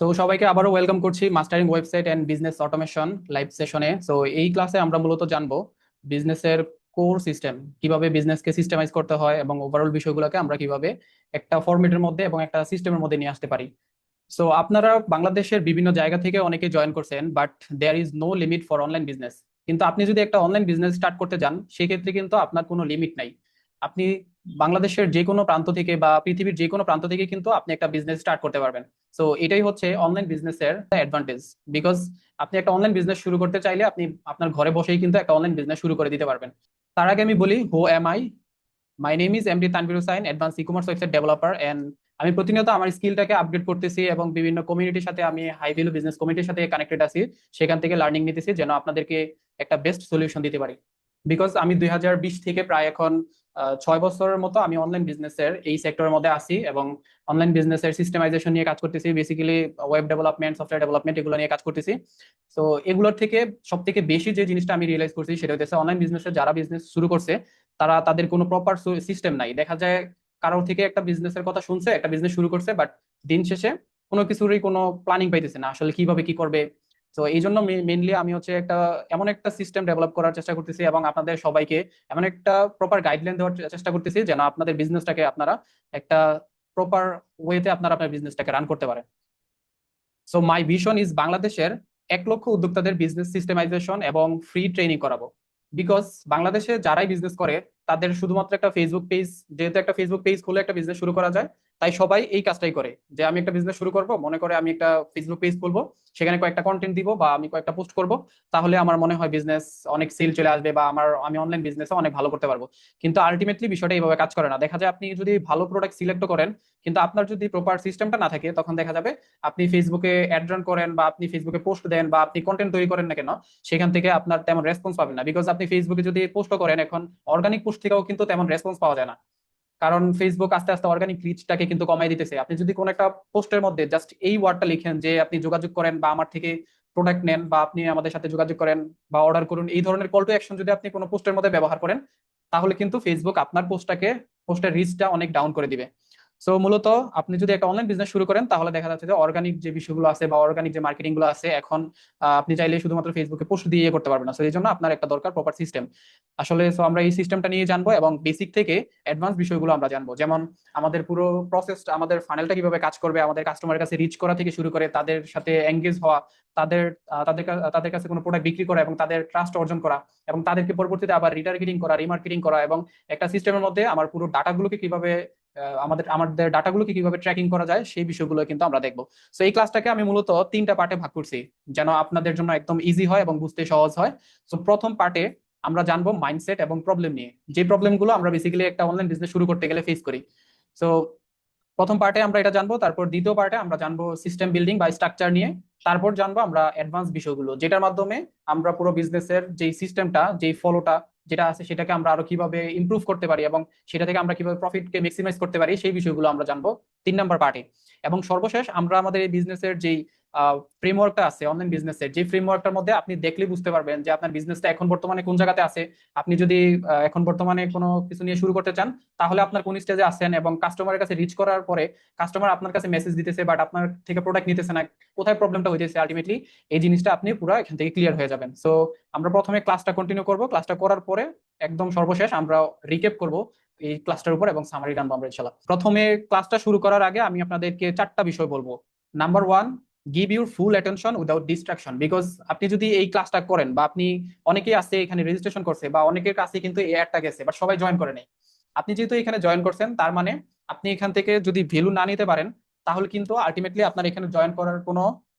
So সবাইকে আবারও welcome করছি mastering website and business automation live সেশনে। সো এই ক্লাসে আমরা মূলত জানবো বিজনেসের কোর সিস্টেম, কিভাবে বিজনেসকে সিস্টেমাইজ করতে হয় এবং ওভারঅল বিষয়গুলোকে আমরা কিভাবে একটা ফরম্যাটের মধ্যে এবং একটা সিস্টেমের মধ্যে নিয়ে আসতে পারি। সো আপনারা বাংলাদেশের বিভিন্ন জায়গা থেকে অনেকে জয়েন করছেন, but there is no limit for online business. কিন্তু আপনি যদি একটা অনলাইন বিজনেস স্টার্ট করতে যান, সেক্ষেত্রে কিন্তু আপনার কোনো লিমিট নাই। আপনি বাংলাদেশের যে কোনো প্রান্ত থেকে বা পৃথিবীর যে কোনো প্রান্ত থেকে কিন্তু আপনি একটা বিজনেস স্টার্ট করতে পারবেন। সো এটাই হচ্ছে অনলাইন বিজনেসের অ্যাডভান্টেজ। বিকজ আপনি একটা অনলাইন বিজনেস শুরু করতে চাইলে আপনি আপনার ঘরে বসেই কিন্তু একটা অনলাইন বিজনেস শুরু করে দিতে পারবেন। তার আগে আমি বলি, who am I? My name is MD Tanvir Hossain, advance e commerce website developer. And আমি প্রতিনিয়ত আমার স্কিলটাকে আপডেট করতেছি এবং বিভিন্ন কমিউনিটির সাথে, আমি হাই ভ্যালু বিজনেস কমিউনিটির সাথে কানেক্টেড আছি। সেখান থেকে লার্নিং নিতেছি যেন আপনাদেরকে একটা বেস্ট সলিউশন দিতে পারি। বিকজ আমি 2020 থেকে প্রায় এখন 6 বছরের মতো আমি অনলাইন বিজনেসের এই সেক্টরের মধ্যে আছি এবং অনলাইন বিজনেসের সিস্টেমাইজেশন নিয়ে কাজ করতেছি, basically web development, software development, এগুলো নিয়ে কাজ করতেছি। তো এগুলোর থেকে সব থেকে বেশি যে জিনিসটা আমি রিয়েলাইজ করছি সেটা হচ্ছে অনলাইন বিজনেসে যারা বিজনেস শুরু করছে তারা, তাদের কোনো প্রপার সিস্টেম নাই। দেখা যায় কারোর থেকে একটা বিজনেসের কথা শুনছে, একটা বিজনেস শুরু করছে, বাট দিন শেষে কোনো কিছুরই কোনো প্ল্যানিং পাইতেছে না আসলে কিভাবে কি করবে। তো এই জন্য মেইনলি আমি হচ্ছে একটা এমন একটা সিস্টেম ডেভেলপ করার চেষ্টা করতেছি এবং আপনাদের সবাইকে এমন একটা প্রপার গাইডলাইন দেওয়ার চেষ্টা করতেছি যেন আপনাদের বিজনেসটাকে আপনারা একটা প্রপার ওয়েতে আপনারা আপনার বিজনেসটাকে রান করতে পারেন। সো মাই ভিশন ইজ বাংলাদেশের 1 লক্ষ উদ্যোক্তাদের বিজনেস সিস্টেমাইজেশন এবং ফ্রি ট্রেনিং করাবো। বিকজ বাংলাদেশে যারাই বিজনেস করে তাদের শুধুমাত্র একটা ফেসবুক পেজ, যেহেতু একটা ফেসবুক পেজ খুলে একটা বিজনেস শুরু করা যায়, তাই সবাই এই কাজটাই করে যে আমি একটা বিজনেস শুরু করব, মনে করে আমি একটা ফেসবুক পেজ খুলবো, সেখানে কয়েকটা কন্টেন্ট দিব বা আমি কয়েকটা পোস্ট করব, তাহলে আমার মনে হয় বিজনেস অনেক সেল চলে আসবে বা আমি অনলাইন বিজনেসে অনেক ভালো করতে পারবো। কিন্তু আলটিমেটলি বিষয়টা এইভাবে কাজ করে না। দেখা যায় আপনি যদি ভালো প্রোডাক্ট সিলেক্ট করেন, কিন্তু আপনার যদি প্রপার সিস্টেমটা না থাকে, তখন দেখা যাবে আপনি ফেসবুকে অ্যাড রান করেন বা আপনি ফেসবুকে পোস্ট দেন বা আপনি কন্টেন্ট তৈরি করেন না কেন, সেখান থেকে আপনার তেমন রেসপন্স পাবেন না। বিকজ আপনি ফেসবুকে যদি পোস্ট করেন, এখন অর্গানিক পোস্ট থেকেও কিন্তু তেমন রেসপন্স পাওয়া যায় না, কারণ ফেসবুক আস্তে আস্তে অর্গানিক রিচটাকে কিন্তু কমাই দিতেছে। আপনি যদি কোনো একটা পোস্টের মধ্যে জাস্ট এই ওয়ার্ডটা লিখেন যে আপনি যোগাযোগ করেন বা আমার থেকে প্রোডাক্ট নেন বা আপনি আমাদের সাথে যোগাযোগ করেন বা অর্ডার করুন, এই ধরনের কল টু অ্যাকশন যদি আপনি কোনো পোস্টের মধ্যে ব্যবহার করেন, তাহলে কিন্তু ফেসবুক আপনার পোস্টের রিচটা অনেক ডাউন করে দিবে। সো মূলত আপনি যদি একটা অনলাইন বিজনেস শুরু করেন, তাহলে দেখা যাচ্ছে যে অর্গানিক যে বিষয়গুলো আছে বা অর্গানিক যে মার্কেটিং গুলো আছে, এখন আপনি চাইলে শুধুমাত্র ফেসবুকে পোস্ট দিয়ে করতে পারবেন না। সো এই জন্য আপনার একটা দরকার প্রপার সিস্টেম। আসলে সো আমরা এই সিস্টেমটা নিয়ে জানবো এবং বেসিক থেকে অ্যাডভান্স বিষয়গুলো আমরা জানবো, যেমন আমাদের পুরো প্রসেস, আমাদের ফানেলটা কিভাবে কাজ করবে, আমাদের কাস্টমারের কাছে রিচ করা থেকে শুরু করে তাদের সাথে এঙ্গেজ হওয়া, তাদের তাদের কাছে কোনো প্রোডাক্ট বিক্রি করা এবং তাদের ট্রাস্ট অর্জন করা, এবং তাদেরকে পরবর্তীতে আবার রিটার্গেটিং করা, রিমার্কেটিং করা, এবং একটা সিস্টেমের মধ্যে আমার পুরো ডাটাগুলোকে কিভাবে আমাদের আমাদের ডাটাগুলোকে কিভাবে ট্র্যাকিং করা যায়, সেই বিষয়গুলো কিন্তু আমরা দেখবো। তো এই ক্লাসটাকে আমি মূলত 3টা পার্টে ভাগ করছি যেন আপনাদের জন্য একদম ইজি হয় এবং বুঝতে সহজ হয়। তো প্রথম পার্টে আমরা জানবো মাইন্ডসেট এবং প্রবলেম নিয়ে, যে প্রবলেমগুলো আমরা বেসিক্যালি একটা অনলাইন বিজনেস শুরু করতে গেলে ফেস করি। সো প্রথম পার্টে আমরা এটা জানবো, তারপর দ্বিতীয় পার্টে আমরা জানবো সিস্টেম বিল্ডিং বা স্ট্রাকচার নিয়ে, তারপর জানবো আমরা অ্যাডভান্স বিষয়গুলো যেটার মাধ্যমে আমরা পুরো বিজনেসের যেই সিস্টেমটা, যেই ফলোটা যেটা আছে সেটাকে আমরা আরো কিভাবে ইমপ্রুভ করতে পারি এবং সেটা থেকে আমরা কিভাবে প্রফিটকে ম্যাক্সিমাইজ করতে পারি, সেই বিষয়গুলো আমরা জানবো 3 নম্বর পার্টে। এবং সর্বশেষ আমরা আমাদের এই বিজনেসের যেই ফ্রেমওয়ার্কটা আছে, অনলাইন বিজনেসের যে ফ্রেমওয়ার্কটার মধ্যে আপনি দেখলে বুঝতে পারবেন যে আপনার বিজনেসটা এখন বর্তমানে কোন জায়গাতে আছে। আপনি যদি এখন বর্তমানে কোনো কিছু নিয়ে শুরু করতে চান, তাহলে আপনার কোন স্টেজে আছেন এবং কাস্টমারের কাছে রিচ করার পরে কাস্টমার আপনার কাছে মেসেজ দিতেছে বাট আপনার থেকে প্রোডাক্ট নিতেছে না, কোথায় প্রবলেমটা হইতেছে, আলটিমেটলি এই জিনিসটা আপনি পুরো এখান থেকে ক্লিয়ার হয়ে যাবেন। সো আমরা প্রথমে ক্লাসটা কন্টিনিউ করব, ক্লাসটা করার পরে একদম সর্বশেষ আমরা রিক্যাপ করব এই ক্লাসটার উপর এবং সামারি টানবো আমরা ইনশাল্লাহ। প্রথমে ক্লাসটা শুরু করার আগে আমি আপনাদেরকে 4টা বিষয় বলবো। Number 1, give your full attention without distraction. Because আপনি যদি এই ক্লাসটা করেন বা আপনি, অনেকেই আছে এখানে রেজিস্ট্রেশন করছে বা অনেকের কাছে কিন্তু এই অ্যাডটা গেছে বাট সবাই জয়েন করে নেই। আপনি যেহেতু এখানে জয়েন করছেন, তার মানে আপনি এখান থেকে যদি ভ্যালু না নিতে পারেন, তাহলে কিন্তু আলটিমেটলি আপনার এখানে জয়েন করার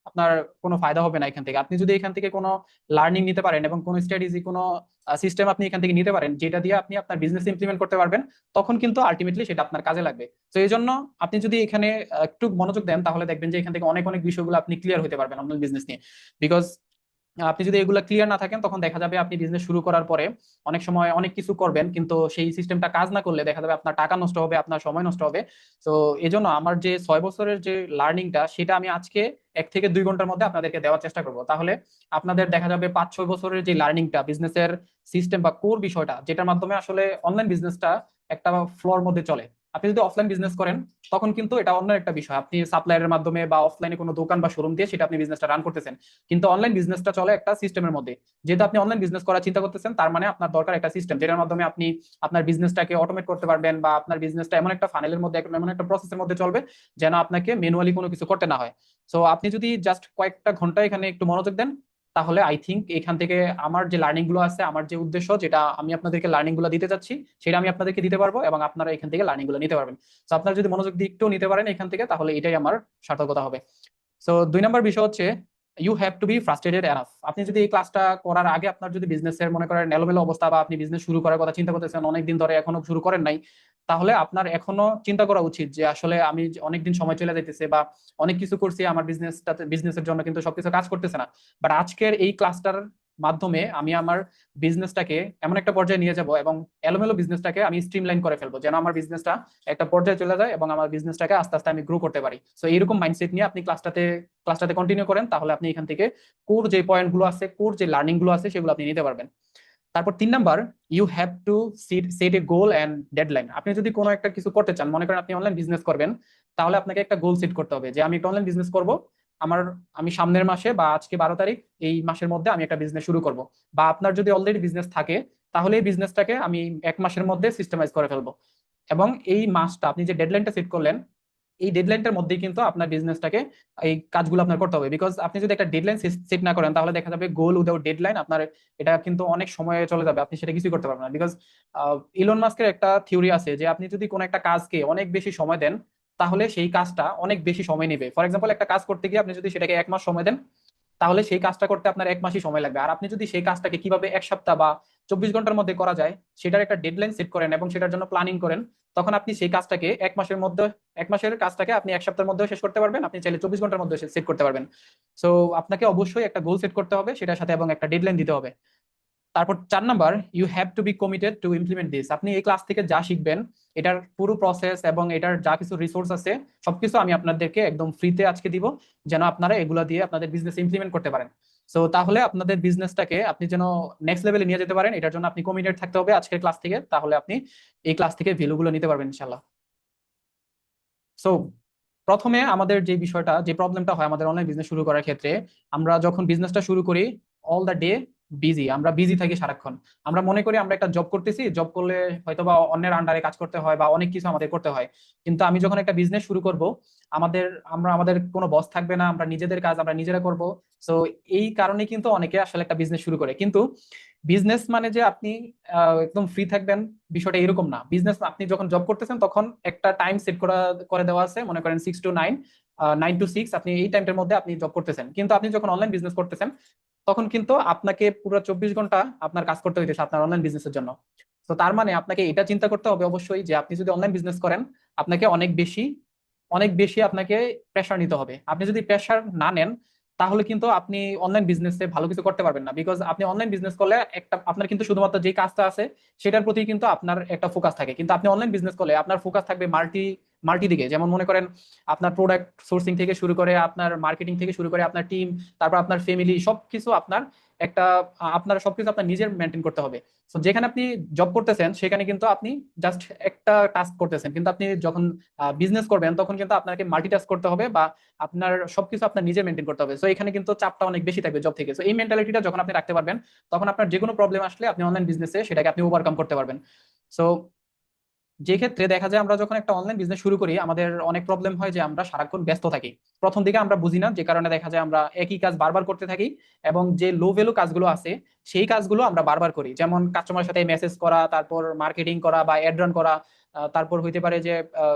আপনার কোনো ফায়দা হবে না। এখান থেকে আপনি যদি এখান থেকে কোনো লার্নিং নিতে পারেন এবং কোনো স্ট্র্যাটেজি, কোনো সিস্টেম আপনি এখান থেকে নিতে পারেন যেটা দিয়ে আপনি আপনার বিজনেস ইমপ্লিমেন্ট করতে পারবেন, তখন কিন্তু আলটিমেটলি সেটা আপনার কাজে লাগবে। তো এই জন্য আপনি যদি এখানে একটু মনোযোগ দেন, তাহলে দেখবেন যে এখান থেকে অনেক অনেক বিষয়গুলো আপনি ক্লিয়ার হতে পারবেন অনলাইন বিজনেস নিয়ে। বিকজ আপনি যদি এগুলো ক্লিয়ার না থাকেন, তখন দেখা যাবে আপনি বিজনেস শুরু করার পরে অনেক সময় অনেক কিছু করবেন, কিন্তু সেই সিস্টেমটা কাজ না করলে দেখা যাবে আপনার টাকা নষ্ট হবে, আপনার সময় নষ্ট হবে। তো এই জন্য আমার যে 6 বছরের যে লার্নিংটা, সেটা আমি আজকে 1 থেকে 2 ঘন্টার মধ্যে আপনাদেরকে দেওয়ার চেষ্টা করব। তাহলে আপনাদের দেখা যাবে 5-6 বছরের যে লার্নিংটা, বিজনেসের সিস্টেম বা কোর বিষয়টা, যেটার মাধ্যমে আসলে অনলাইন বিজনেসটা একটা ফ্লোর মধ্যে চলে, আপনি যদি অফলাইন বিজনেস করেন তখন কিন্তু এটা অন্য একটা বিষয়, আপনি সাপ্লায়ারের মাধ্যমে বা অফলাইনে কোনো দোকান বা শোরুম দিয়ে সেটা আপনি বিজনেসটা রান করতেছেন। কিন্তু অনলাইন বিজনেসটা চলে একটা সিস্টেমের মধ্যে। যেহেতু আপনি অনলাইন বিজনেস করার চিন্তা করতেছেন, তার মানে আপনার দরকার একটা সিস্টেম যেটার মাধ্যমে আপনি আপনার বিজনেসটাকে অটোমেট করতে পারবেন, বা আপনার বিজনেসটা এমন একটা ফানেলের মধ্যে, এমন একটা প্রসেসের মধ্যে চলবে যেন আপনাকে ম্যানুয়ালি কোনো কিছু করতে না হয়। সো আপনি যদি জাস্ট কয়েকটা ঘন্টা এখানে একটু মনোযোগ দেন, তাহলে আই থিঙ্ক এখান থেকে আমার যে লার্নিং গুলো আছে, আমার যে উদ্দেশ্য, যেটা আমি আপনাদেরকে লার্নিং গুলো দিতে চাচ্ছি, সেটা আমি আপনাদেরকে দিতে পারবো এবং আপনারা এখান থেকে লার্নিং গুলো নিতে পারবেন। তো আপনারা যদি মনোযোগ দিয়ে একটু নিতে পারেন এখান থেকে, তাহলে এটাই আমার সার্থকতা হবে। সো 2 নম্বর বিষয় হচ্ছে you have to be frustrated enough. আপনি যদি এই ক্লাসটা করার আগে আপনার যদি বিজনেসের মনে করেন এলোমেলো অবস্থা, বা আপনি বিজনেস শুরু করার কথা চিন্তা করতেছেন অনেকদিন ধরে এখনো শুরু করেন নাই, তাহলে আপনার এখনো চিন্তা করা উচিত যে আসলে আমি অনেকদিন সময় চলে যাইতেছে বা অনেক কিছু করছি, আমার বিজনেসের জন্য কিন্তু সবকিছু কাজ করতেছে না। বাট আজকের এই ক্লাসটার মাধ্যমে আমি আমার বিজনেসটাকে এমন একটা পর্যায়ে নিয়ে যাব এবং এলোমেলো বিজনেসটাকে আমি স্ট্রিমলাইন করে ফেলবো, যেন আমার বিজনেসটা একটা পর্যায়ে চলে যায় এবং আমার বিজনেসটাকে আস্তে আস্তে আমি গ্রো করতে পারি। সো এইরকম মাইন্ডসেট নিয়ে আপনি ক্লাসটাতে কন্টিনিউ করেন, তাহলে আপনি এখান থেকে কোর যে পয়েন্ট গুলো আছে, কোর যে লার্নিং গুলো আছে, সেগুলো আপনি নিতে পারবেন। তারপর 3 number, you have to set a goal and deadline. আপনি যদি কোনো একটা কিছু করতে চান, মনে করেন আপনি অনলাইন বিজনেস করবেন, তাহলে আপনাকে একটা গোল সেট করতে হবে যে আমি একটা অনলাইন বিজনেস করব, আমার আমি সামনের মাসে বা আজকে 12 তারিখ, এই মাসের মধ্যে আমি একটা বিজনেস শুরু করব। বা আপনার যদি অলরেডি বিজনেস থাকে, তাহলে এই বিজনেসটাকে আমি 1 মাসের মধ্যে সিস্টেমাইজ করে ফেলবো। এবং এই মাসটা আপনি যে ডেডলাইনটা সেট করলেন, এই ডেডলাইনটার মধ্যেই কিন্তু আপনার বিজনেসটাকে এই কাজগুলো আপনার করতে হবে। বিকজ আপনি যদি একটা ডেডলাইন সেট না করেন, তাহলে দেখা যাবে গোল উইদাউট ডেডলাইন আপনার এটা কিন্তু অনেক সময় চলে যাবে, আপনি সেটা কিছুই করতে পারবেন না। বিকজ ইলন মাস্কের একটা থিওরি আছে যে আপনি যদি কোনো একটা কাজকে অনেক বেশি সময় দেন, তাহলে সেই কাজটা অনেক বেশি সময় নেবে। ফর এক্সাম্পল, একটা কাজ করতে গিয়ে আপনি যদি সেটাকে 1 মাস সময় দেন, তাহলে সেই কাজটা করতে আপনার 1 মাসই সময় লাগবে। আর আপনি যদি সেই কাজটাকে কিভাবে 1 সপ্তাহ বা 24 ঘন্টার মধ্যে করা যায় সেটার একটা ডেডলাইন সেট করেন এবং সেটার জন্য প্ল্যানিং করেন, তখন আপনি সেই কাজটাকে 1 মাসের মধ্যে, 1 মাসের কাজটাকে আপনি 1 সপ্তাহের মধ্যে শেষ করতে পারবেন, আপনি চাইলে 24 ঘন্টার মধ্যে সেট করতে পারবেন। সো আপনাকে অবশ্যই একটা গোল সেট করতে হবে সেটার সাথে, এবং একটা ডেডলাইন দিতে হবে। তারপর 4 number, you have to be committed to implement this. আপনি এই ক্লাস থেকে যা শিখবেন, এটার পুরো প্রসেস এবং এটার যা কিছু রিসোর্স আছে, সবকিছু আমি আপনাদেরকে একদম ফ্রিতে আজকে দিব, যেন আপনারা এগুলা দিয়ে আপনাদের বিজনেস ইমপ্লিমেন্ট করতে পারেন। সো তাহলে আপনাদের বিজনেসটাকে আপনি যেন নেক্সট লেভেলে নিয়ে যেতে পারেন, এটার জন্য আপনি কমিটেড থাকতে হবে আজকের ক্লাস থেকে, তাহলে আপনি এই ক্লাস থেকে ভ্যালুগুলো নিতে পারবেন ইনশাল্লাহ। সো প্রথমে আমাদের যে বিষয়টা, যে প্রবলেমটা হয় আমাদের অনলাইন বিজনেস শুরু করার ক্ষেত্রে, আমরা যখন বিজনেসটা শুরু করি, অল দ্য ডে বিজি, আমরা বিজি থাকি সারাক্ষণ। আমরা মনে করি আমরা একটা জব করতেছি, জব করলে হয়তোবা অন্যের আন্ডারে কাজ করতে হয় বা অনেক কিছু আমাদের করতে হয়। কিন্তু আমি যখন একটা বিজনেস শুরু করব, আমাদের কোনো বস থাকবে না, আমরা নিজেদের কাজ আমরা নিজেরা করব। সো এই কারণে কিন্তু অনেকে আসলে একটা বিজনেস শুরু করে। কিন্তু বিজনেস মানে যে আপনি একদম ফ্রি থাকবেন, বিষয়টা এরকম না। বিজনেস আপনি যখন জব করতেছেন তখন একটা টাইম সেট করে দেওয়া আছে, মনে করেন 6 to 9, 9 to 6, আপনি এই টাইমটার মধ্যে আপনি জব করতেছেন। কিন্তু আপনি যখন অনলাইন বিজনেস করতেছেন, তখন কিন্তু আপনাকে পুরো 24 ঘন্টা আপনার কাজ করতে হইতেছে আপনার অনলাইন বিজনেসের জন্য। তো তার মানে আপনাকে এটা চিন্তা করতে হবে অবশ্যই যে আপনি যদি অনলাইন বিজনেস করেন, আপনাকে অনেক বেশি আপনাকে প্রেশার নিতে হবে। আপনি যদি প্রেশার না নেন, তাহলে কিন্তু আপনি অনলাইন বিজনেসে ভালো কিছু করতে পারবেন না। বিকজ আপনি অনলাইন বিজনেস করলে একটা আপনার কিন্তু শুধুমাত্র যে কাজটা আছে সেটার প্রতি কিন্তু আপনার একটা ফোকাস থাকে, কিন্তু আপনি অনলাইন বিজনেস করলে আপনার ফোকাস থাকবে মাল্টি মাল্টি দিকে। যেমন মনে করেন আপনার প্রোডাক্ট সোর্সিং থেকে শুরু করে, আপনার মার্কেটিং থেকে শুরু করে, আপনার টিম, তারপর আপনার ফ্যামিলি, সবকিছু আপনার একটা আপনার সবকিছু আপনার নিজের মেনটেন করতে হবে। তো যেখানে আপনি জব করতেছেন সেখানে কিন্তু আপনি জাস্ট একটা টাস্ক করতেছেন, কিন্তু আপনি যখন বিজনেস করবেন তখন কিন্তু আপনাকে মাল্টিটাস্ক করতে হবে, বা আপনার সবকিছু আপনার নিজে মেনটেন করতে হবে। সো এখানে কিন্তু চাপটা অনেক বেশি থাকবে জব থেকে। সো এই মেন্টালিটিটা যখন আপনি রাখতে পারবেন, তখন আপনার যে কোনো প্রবলেম আসলে আপনি অনলাইন বিজনেসে সেটাকে আপনি ওভারকাম করতে পারবেন। সো যে ক্ষেত্রে দেখা যায় আমরা যখন একটা অনলাইন বিজনেস শুরু করি, আমাদের অনেক প্রবলেম হয় যে আমরা সারাক্ষণ ব্যস্ত থাকি। প্রথম দিকে আমরা বুঝি না, যে কারণে দেখা যায় আমরা একই কাজ বারবার করতে থাকি, এবং যে লো ভ্যালু কাজগুলো আছে সেই কাজগুলো আমরা বারবার করি। যেমন কাস্টমারের সাথে মেসেজ করা, তারপর মার্কেটিং করা বা অ্যাড রান করা, তারপর হইতে পারে যে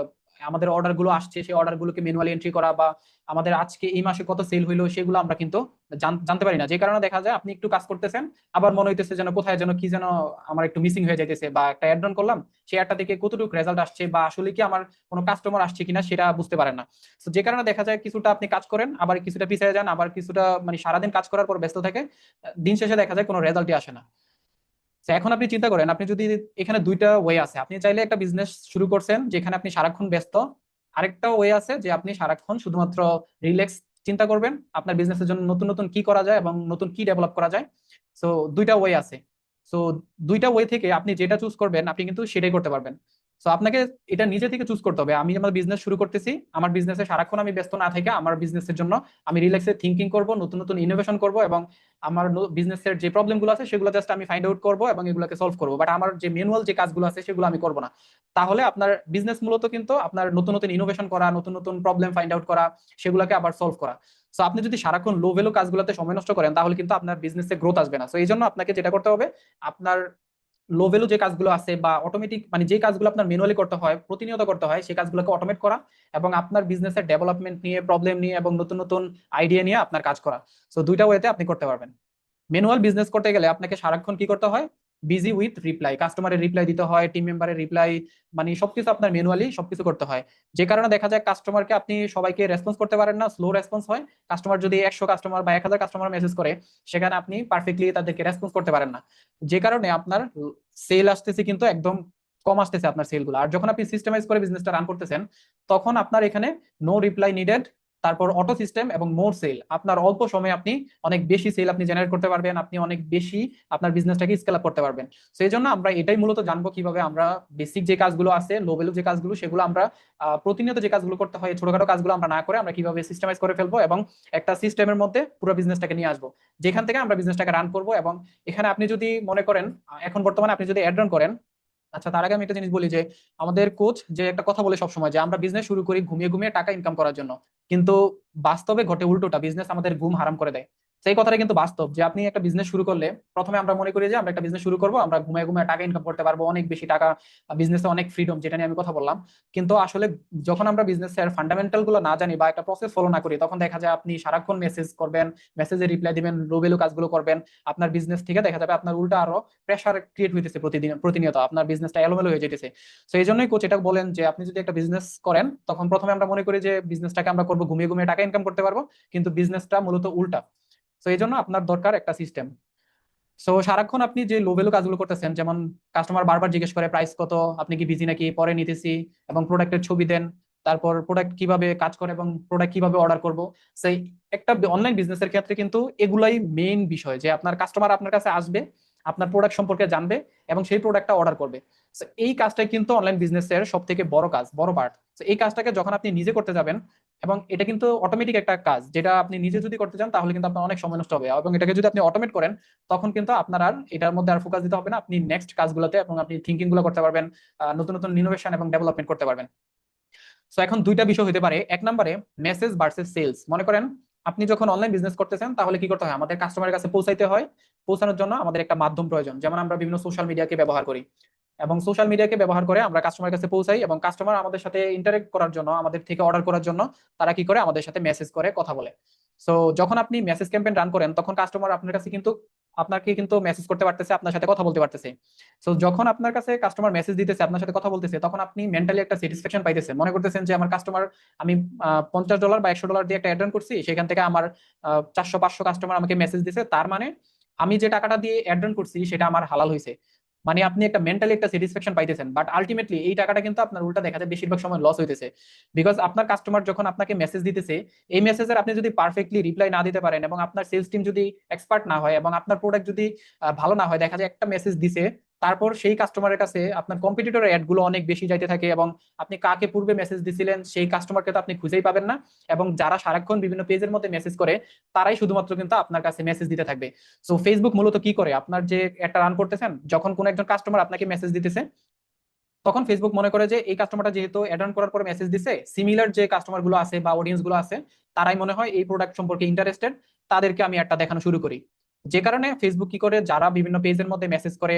আমাদের অর্ডার গুলো আসছে সেই অর্ডার গুলোকে ম্যানুয়ালি এন্ট্রি করা, বা আমাদের আজকে এই মাসে কত সেল হইলো সেগুলো আমরা কিন্তু জানতে পারি না। যে কারণে দেখা যায় আপনি একটু কাজ করতেছেন, আবার মনে হইতেছে যেন কোথায় যেন কি যেন আমার একটু মিসিং হয়ে যাইতেছে, বা একটা অ্যাড রান করলাম, সেই অ্যাডটা থেকে কতটুকু রেজাল্ট আসছে বা আসলে কি আমার কোনো কাস্টমার আসছে কিনা সেটা বুঝতে পারেন না। তো যে কারণে দেখা যায় কিছুটা আপনি কাজ করেন, আবার কিছুটা পিছিয়ে যান, আবার কিছুটা মানে সারাদিন কাজ করার পর ব্যস্ত থাকে, দিন শেষে দেখা যায় কোনো রেজাল্টই আসে না। তো এখন আপনি চিন্তা করেন, আপনি যদি এখানে দুইটা ওয়ে আছে, আপনি চাইলে একটা বিজনেস শুরু করছেন যেখানে আপনি সারাক্ষণ ব্যস্ত, আরেকটা ওয়ে আছে যে আপনি সারাক্ষণ শুধুমাত্র রিল্যাক্স চিন্তা করবেন আপনার বিজনেসের জন্য নতুন নতুন কি করা যায় এবং নতুন কি ডেভেলপ করা যায়। সো দুইটা ওয়ে আছে। সো দুইটা ওয়ে থেকে আপনি যেটা চুজ করবেন আপনি কিন্তু সেটাই করতে পারবেন। সো আপনাকে এটা নিজে থেকে চুজ করতে হবে। আমি আমার বিজনেস শুরু করতেছি, আমার বিজনেসে সারাক্ষণ আমি ব্যস্ত না থেকে আমার বিজনেসের জন্য আমি রিল্যাক্সে থিঙ্কিং করব, নতুন নতুন ইনোভেশন করব, এবং আমার বিজনেসের যে প্রবলেমগুলো আছে সেগুলো জাস্ট আমি ফাইন্ড আউট করবো এবং এগুলোকে সলভ করবো, বাট আমার যে ম্যানুয়াল যে কাজগুলো আছে সেগুলো আমি করবো না। তাহলে আপনার বিজনেস মূলত কিন্তু আপনার নতুন নতুন ইনোভেশন করা, নতুন নতুন প্রবলেম ফাইন্ড আউট করা, সেগুলোকে আবার সলভ করা। সো আপনি যদি সারাক্ষণ লো ভ্যালু কাজগুলোতে সময় নষ্ট করেন তাহলে কিন্তু আপনার বিজনেসে গ্রোথ আসবে না। সো এই জন্য আপনাকে যেটা করতে হবে, আপনার লো ভ্যালু যে কাজগুলো আছে বা অটোমেটিক মানে যে কাজগুলো আপনার ম্যানুয়ালি করতে হয়, প্রতিনিয়ত করতে হয়, সেই কাজগুলোকে অটোমেট করা এবং আপনার বিজনেসের ডেভেলপমেন্ট নিয়ে, প্রবলেম নিয়ে এবং নতুন নতুন আইডিয়া নিয়ে আপনার কাজ করা। সো দুইটা ওয়েতে আপনি করতে পারবেন। ম্যানুয়াল বিজনেস করতে গেলে আপনাকে সারাক্ষণ কি করতে হয়, বিজি উইথ রিপ্লাই, কাস্টমারের রিপ্লাই দিতে হয়, টিম মেম্বারের রিপ্লাই, মানে সবকিছু আপনার ম্যানুয়ালি সবকিছু করতে হয়। যে কারণে দেখা যায় কাস্টমারকে আপনি সবাইকে রেসপন্স করতে পারেন না, স্লো রেসপন্স হয়। কাস্টমার যদি 100 কাস্টমার বা 1000 কাস্টমার মেসেজ করে, সেখানে আপনি পারফেক্টলি তাদেরকে রেসপন্স করতে পারেন না। যে কারণে আপনার সেল আসতেছে কিন্তু একদম কম আসতেছে আপনার সেলগুলো। আর যখন আপনি সিস্টেমাইজ করে বিজনেসটা রান করতেছেন, তখন আপনার এখানে নো রিপ্লাই নিডেড, তারপর অটো সিস্টেম এবং মোর সেল, আপনার অল্প সময়ে আপনি অনেক বেশি সেল আপনি জেনারেট করতে পারবেন, আপনি অনেক বেশি আপনার বিজনেসটাকে স্কেল আপ করতে পারবেন। সেই জন্য আমরা এটাই মূলত জানবো কিভাবে আমরা বেসিক যে কাজগুলো আছে, লো ভ্যালু যে কাজগুলো, সেগুলো আমরা প্রতিনিয়ত যে কাজগুলো করতে হয়, ছোটখাটো কাজগুলো আমরা না করে আমরা কিভাবে সিস্টেমাইজ করে ফেলবো এবং একটা সিস্টেমের মধ্যে পুরো বিজনেসটাকে নিয়ে আসবো, যেখান থেকে আমরা বিজনেসটাকে রান করবো। এবং এখানে আপনি যদি মনে করেন, এখন বর্তমানে আপনি যদি অ্যাড রান করেন, আচ্ছা তার আগে আমি একটা জিনিস বলি যে আমাদের কোচ যে একটা কথা বলে সবসময় যে আমরা বিজনেস শুরু করি ঘুমিয়ে ঘুমিয়ে টাকা ইনকাম করার জন্য, কিন্তু বাস্তবে ঘটে উল্টোটা, বিজনেস আমাদের ঘুম হারাম করে দেয়। সেই কথাটা কিন্তু বাস্তব, যে আপনি একটা বিজনেস শুরু করলে প্রথমে আমরা মনে করি যে আমরা একটা বিজনেস শুরু করবো, আমরা ঘুমিয়ে ঘুমিয়ে টাকা ইনকাম করতে পারবো, অনেক বেশি টাকা, বিজনেসে অনেক ফ্রিডম, যেটা নিয়ে আমি কথা বললাম। কিন্তু আসলে যখন আমরা বিজনেসের ফান্ডামেন্টাল গুলো না জানি বা একটা প্রসেস ফলো না করি, তখন দেখা যায় আপনি সারাক্ষণ মেসেজ করবেন, মেসেজে রিপ্লাই দিবেন, লো ভ্যালু কাজগুলো করবেন, আপনার বিজনেস থেকে দেখা যাবে আপনার উল্টা আরো প্রেশার ক্রিয়েট হইতেছে, প্রতিদিন প্রতিনিয়ত আপনার বিজনেসটা এলোমেলো হয়ে যেতেছে। তো এই জন্যই কোচ এটা বলেন যে আপনি যদি একটা বিজনেস করেন, তখন প্রথমে আমরা মনে করি যে বিজনেসটাকে আমরা করবো ঘুমিয়ে ঘুমিয়ে টাকা ইনকাম করতে পারবো, কিন্তু বিজনেসটা মূলত উল্টা। তো এই জন্য আপনার দরকার একটা সিস্টেম। সো সারাক্ষণ আপনি যে লো ভ্যালু কাজগুলো করতেছেন, যেমন কাস্টমার বারবার জিজ্ঞেস করে প্রাইস কত, আপনি কি বিজি নাকি, পরে নিতেছি, এবং প্রোডাক্টের ছবি দেন, তারপর প্রোডাক্ট কিভাবে কাজ করে এবং প্রোডাক্ট কিভাবে অর্ডার করব, সেই একটা অনলাইন বিজনেসের ক্ষেত্রে কিন্তু এগুলাই মেইন বিষয়, যে আপনার কাস্টমার আপনার কাছে আসবে, আপনার প্রোডাক্ট সম্পর্কে জানবে এবং সেই প্রোডাক্টটা অর্ডার করবে। So, এই কাজটাই কিন্তু অনলাইন বিজনেসের সব থেকে বড় কাজ, বড় পার্ট। এই কাজটাকে যখন আপনি নিজে করতে যাবেন, এবং এটা কিন্তু অটোমেটিক একটা কাজ, যেটা আপনি নিজে যদি করতে চান তাহলে কিন্তু আপনার অনেক সময় নষ্ট হবে, এবং এটাকে যদি আপনি অটোমেট করেন, তখন কিন্তু আপনার আর এটার মধ্যে আর ফোকাস দিতে হবে না, আপনি নেক্সট কাজগুলোতে এবং আপনি থিঙ্কিং গুলো করতে পারবেন, নতুন নতুন ইনোভেশন এবং ডেভেলপমেন্ট করতে পারবেন। সো এখন দুইটা বিষয় হতে পারে, এক নম্বরে মেসেজ ভার্সেস সেলস। মনে করেন আপনি যখন অনলাইন বিজনেস করতেছেন, তাহলে কি করতে হয়, আমাদের কাস্টমারের কাছে পৌঁছাইতে হয়। পৌঁছানোর জন্য আমাদের একটা মাধ্যম প্রয়োজন, যেমন আমরা বিভিন্ন সোশ্যাল মিডিয়াকে ব্যবহার করি, এবং সোশ্যাল মিডিয়াকে ব্যবহার করে আমরা কাস্টমারের কাছে পৌঁছাই, এবং কাস্টমার আমাদের সাথে ইন্টারেক্ট করার জন্য, আমাদের থেকে অর্ডার করার জন্য তারা কি করে, আমাদের সাথে মেসেজ করে, কথা বলে। সো যখন আপনি মেসেজ ক্যাম্পেইন রান করেন, তখন কাস্টমার আপনার কাছে কিন্তু আপনাকে কিন্তু মেসেজ করতে পারতেছে, আপনার সাথে কথা বলতে পারতেছে। সো যখন আপনার কাছে কাস্টমার মেসেজ দিতেছে, আপনার সাথে কথা বলতেছে, তখন আপনি মেন্টালি একটা স্যাটিসফ্যাকশন পাইতেছেন, মনে করতেছেন যে আমার কাস্টমার, আমি $50 বা $100 দিয়ে একটা অ্যাড রান করছি, সেখান থেকে আমার 400-500 কাস্টমার আমাকে মেসেজ দিছে, তার মানে আমি যে টাকাটা দিয়ে অ্যাড রান করছি সেটা আমার হালাল হয়েছে। মানে আপনি একটা মেন্টালি একটা স্যাটিসফ্যাকশন পাইতেছেন, বাট আলটিমেটলি এই টাকাটা কিন্তু আপনার উল্টা দেখা যায় বেশিরভাগ সময় লস হইতেছে। বিকজ আপনার কাস্টমার যখন আপনাকে মেসেজ দিতেছে, এই মেসেজের আপনি যদি পারফেক্টলি রিপ্লাই না দিতে পারেন, এবং আপনার সেলস টিম যদি এক্সপার্ট না হয়, এবং আপনার প্রোডাক্ট যদি ভালো না হয়, দেখা যায় একটা মেসেজ দিছে, তারপর সেই কাস্টমারের কাছে আপনার কম্পিটিটরের অ্যাড গুলো অনেক বেশি যাইতে থাকে, এবং আপনি কাকে পূর্বে মেসেজ দিছিলেন সেই কাস্টমারকে তো আপনি খুঁজেই পাবেন না, এবং যারা সারাক্ষণ বিভিন্ন পেজের মধ্যে মেসেজ করে, তারাই শুধুমাত্র কিন্তু আপনার কাছে মেসেজ দিতে থাকবে। সো ফেসবুক মূলত কি করে, আপনার যে একটা রান করতেছেন, যখন কোন একজন কাস্টমার আপনাকে মেসেজ দিতেছে, তখন ফেসবুক মনে করে যে এই কাস্টমারটা যেহেতু অ্যাড অন করার পরে মেসেজ দিছে, সিমিলার যে কাস্টমার গুলো আছে বা অডিয়েন্স গুলো আছে, তারাই মনে হয় এই প্রোডাক্ট সম্পর্কে ইন্টারেস্টেড, তাদেরকে আমি একটা দেখানো শুরু করি। যে কারণে ফেসবুক কি করে, যারা বিভিন্ন পেজের মধ্যে মেসেজ করে,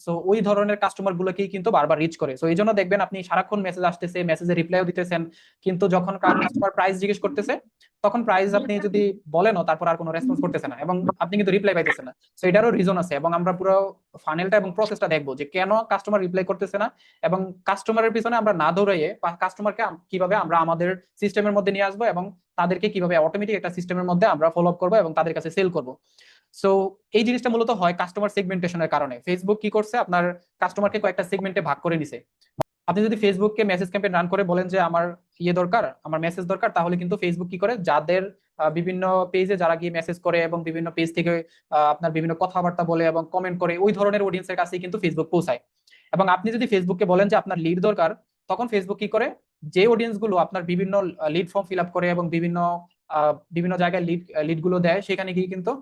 সো ওই ধরনের কাস্টমার গুলোকেই কিন্তু বারবার রিচ করে। সো এই জন্য দেখবেন আপনি সারাক্ষণ মেসেজ আসতেছে, মেসেজে রিপ্লাইও দিতেছেন, কিন্তু যখন কাস্টমার প্রাইস জিজ্ঞেস করতেছে, তখন প্রাইস আপনি যদি বলেনও, তারপর আর কোনো রেসপন্স করতেছে না, এবং আপনি কিন্তু রিপ্লাই পাইতেছেন না। সো এটারও রিজন আছে, এবং আমরা পুরো ফানেলটা এবং প্রসেসটা দেখবো যে কেন কাস্টমার রিপ্লাই করতেছে না, এবং কাস্টমারের পিছনে আমরা না দৌড়াইয়ে কাস্টমারকে কিভাবে আমরা আমাদের সিস্টেমের মধ্যে নিয়ে আসবো, এবং তাদেরকে কিভাবে অটোমেটিক একটা সিস্টেমের মধ্যে আমরা ফলো আপ করবো এবং তাদের কাছে সেল করবো। সো এই জিনিসটা মূলত হয় কাস্টমার সেগমেন্টেশনের কারণে। ফেসবুক কি করছে, আপনার কাস্টমারকে কয়েকটা সেগমেন্টে ভাগ করে নিছে। আপনি যদি ফেসবুককে মেসেজ ক্যাম্পেইন রান করে বলেন যে আমার ইয়ে দরকার, আমার মেসেজ দরকার, তাহলে কিন্তু ফেসবুক কি করে, যাদের বিভিন্ন পেজে যারা গিয়ে মেসেজ করে এবং বিভিন্ন পেজ থেকে আপনার বিভিন্ন কথাবার্তা বলে এবং কমেন্ট করে, ওই ধরনের অডিয়েন্সের কাছে কিন্তু ফেসবুক পৌঁছায়। এবং আপনি যদি ফেসবুককে বলেন যে আপনার লিড দরকার, তখন ফেসবুক কি করে, যে অডিয়েন্স গুলো আপনার বিভিন্ন লিড ফর্ম ফিল আপ করে এবং বিভিন্ন বিভিন্ন জায়গায় লিড গুলো দেয়, সেখানে গিয়ে কিন্তু